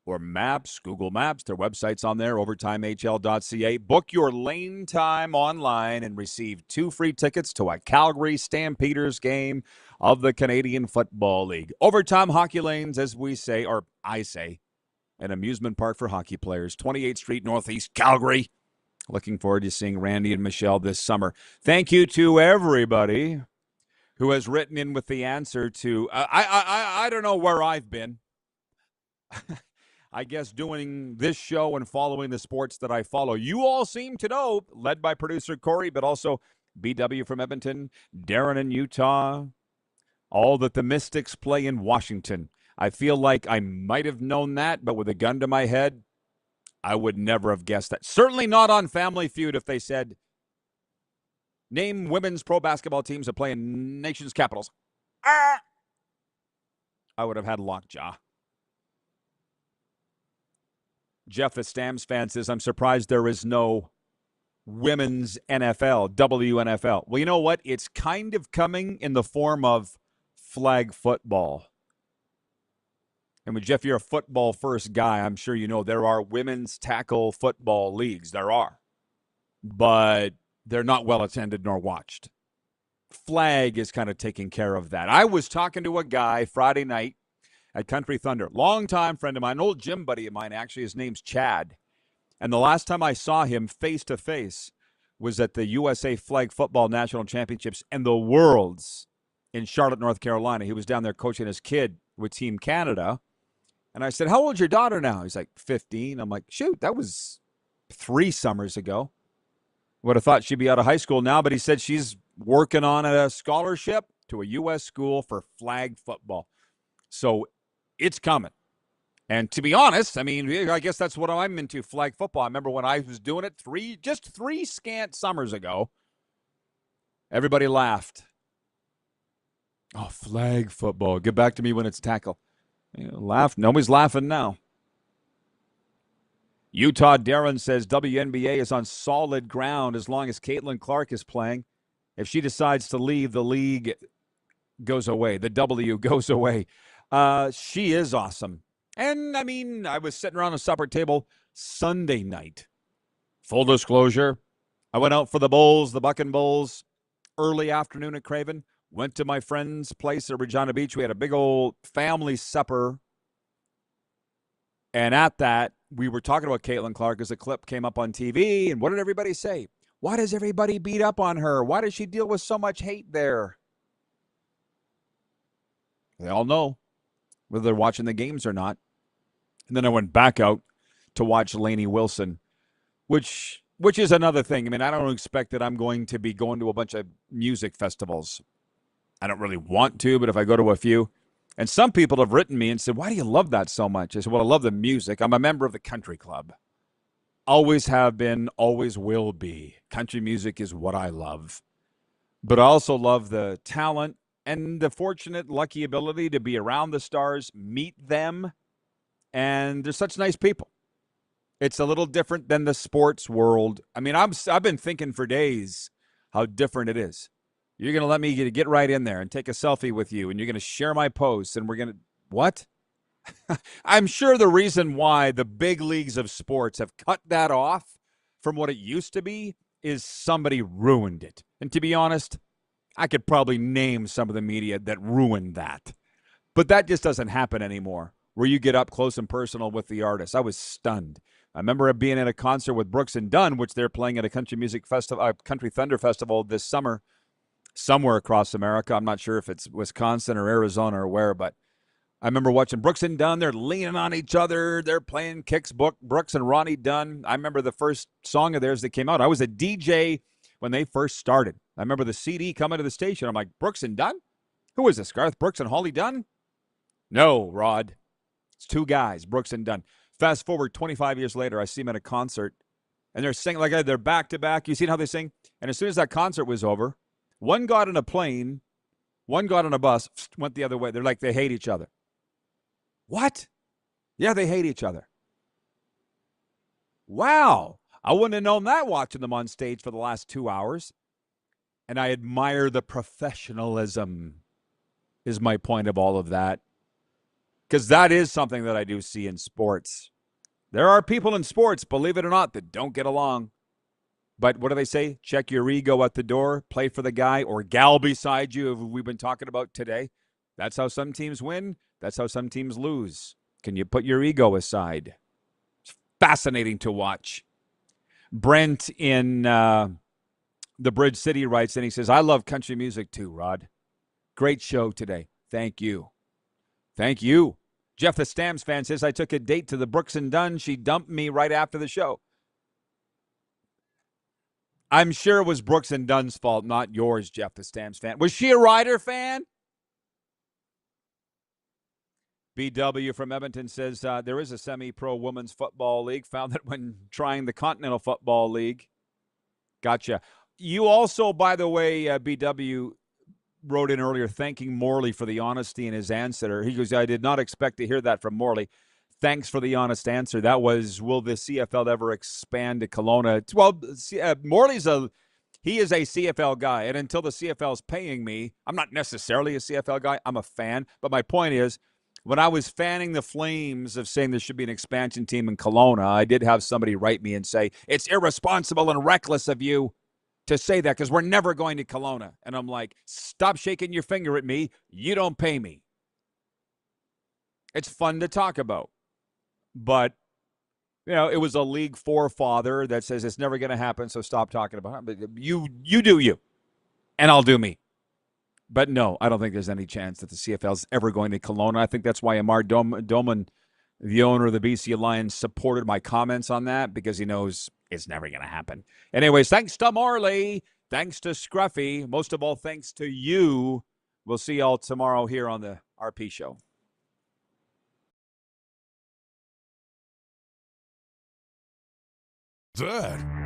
or Maps, Google Maps. Their website's on there, overtimehl.ca. Book your lane time online and receive 2 free tickets to a Calgary Stampeders game of the Canadian Football League. Overtime Hockey Lanes, as we say, or I say, an amusement park for hockey players, 28th Street, Northeast, Calgary. Looking forward to seeing Randy and Michelle this summer. Thank you to everybody who has written in with the answer to, I don't know where I've been. I guess doing this show and following the sports that I follow. You all seem to know, led by producer Corey, but also BW from Edmonton, Darren in Utah, all that the Mystics play in Washington. I feel like I might have known that, but with a gun to my head, I would never have guessed that. Certainly not on Family Feud if they said, name women's pro basketball teams that play in nation's capitals. I would have had lockjaw. Jeff, the Stamps fan, says, I'm surprised there is no women's NFL, WNFL. Well, you know what? It's kind of coming in the form of flag football. And with Jeff, you're a football-first guy. I'm sure you know there are women's tackle football leagues. There are. But they're not well attended nor watched. flag is kind of taking care of that. I was talking to a guy Friday night at Country Thunder, longtime friend of mine, an old gym buddy of mine, actually. His name's Chad. And the last time I saw him face-to-face was at the USA Flag Football National Championships and the Worlds in Charlotte, North Carolina. He was down there coaching his kid with Team Canada. And I said, how old's your daughter now? He's like, 15. I'm like, shoot, that was 3 summers ago. Would have thought she'd be out of high school now, but he said she's working on a scholarship to a U.S. school for flag football. So it's coming. And to be honest, I mean, I guess that's what I'm into, flag football. I remember when I was doing it just three scant summers ago, everybody laughed. Oh, flag football. Get back to me when it's tackle. Laugh. Nobody's laughing now. Utah Darren says WNBA is on solid ground as long as Caitlin Clark is playing. If she decides to leave, the league goes away. The W goes away. She is awesome. And, I mean, I was sitting around a supper table Sunday night. Full disclosure, I went out for the Bulls, the Bucking Bulls, early afternoon at Craven. Went to my friend's place at Regina Beach. We had a big old family supper. And at that, we were talking about Caitlin Clark as a clip came up on TV. And what did everybody say? Why does everybody beat up on her? Why does she deal with so much hate there? They all know whether they're watching the games or not. And then I went back out to watch Lainey Wilson, which is another thing. I mean, I don't expect that I'm going to be going to a bunch of music festivals. I don't really want to, but if I go to a few. And some people have written me and said, why do you love that so much? I said, well, I love the music. I'm a member of the country club. Always have been, always will be. Country music is what I love. But I also love the talent and the fortunate, lucky ability to be around the stars, meet them, and they're such nice people. It's a little different than the sports world. I mean, I've been thinking for days how different it is. You're going to let me get right in there and take a selfie with you, and you're going to share my posts, and we're going to – what? I'm sure the reason why the big leagues of sports have cut that off from what it used to be is somebody ruined it. And to be honest, I could probably name some of the media that ruined that. But that just doesn't happen anymore, where you get up close and personal with the artist. I was stunned. I remember being at a concert with Brooks and Dunn, which they're playing at a country music festival, Country Thunder Festival this summer, somewhere across America. I'm not sure if it's Wisconsin or Arizona or where, but I remember watching Brooks and Dunn. They're leaning on each other. They're playing kicks, Brooks and Ronnie Dunn. I remember the first song of theirs that came out. I was a DJ when they first started. I remember the CD coming to the station. I'm like, Brooks and Dunn? Who is this, Garth Brooks and Holly Dunn? No, Rod. It's 2 guys, Brooks and Dunn. Fast forward 25 years later, I see them at a concert, and they're singing like they're back-to-back. You seen how they sing? And as soon as that concert was over, one got on a plane, one got on a bus, went the other way. They're like they hate each other. What? Yeah, they hate each other. Wow. I wouldn't have known that watching them on stage for the last 2 hours. And I admire the professionalism is my point of all of that. Because that is something that I do see in sports. There are people in sports, believe it or not, that don't get along. But what do they say? Check your ego at the door, play for the guy or gal beside you, who we've been talking about today. That's how some teams win. That's how some teams lose. Can you put your ego aside? It's fascinating to watch. Brent in the Bridge City writes, and he says, I love country music too, Rod. Great show today. Thank you. Thank you. Jeff the Stamps fan says, I took a date to the Brooks and Dunn. She dumped me right after the show. I'm sure it was Brooks and Dunn's fault, not yours, Jeff the Stamps fan. Was she a Ryder fan? BW from Edmonton says, there is a semi-pro women's football league. Found that when trying the Continental Football League. Gotcha. You also, by the way, BW wrote in earlier thanking Morley for the honesty in his answer. He goes, I did not expect to hear that from Morley. Thanks for the honest answer. That was, will the CFL ever expand to Kelowna? Well, Morley's he is a CFL guy, and until the CFL is paying me, I'm not necessarily a CFL guy. I'm a fan. But my point is, when I was fanning the flames of saying there should be an expansion team in Kelowna, I did have somebody write me and say, it's irresponsible and reckless of you. to say that because we're never going to Kelowna. And I'm like, stop shaking your finger at me. You don't pay me. It's fun to talk about. But, it was a League forefather that says it's never going to happen, so stop talking about it. But you do you, and I'll do me. But no, I don't think there's any chance that the CFL's ever going to Kelowna. I think that's why Amar Doman, the owner of the BC Lions, supported my comments on that because he knows it's never going to happen. Anyways, thanks to Marley. Thanks to Scruffy. Most of all, thanks to you. We'll see y'all tomorrow here on the RP Show. Dad.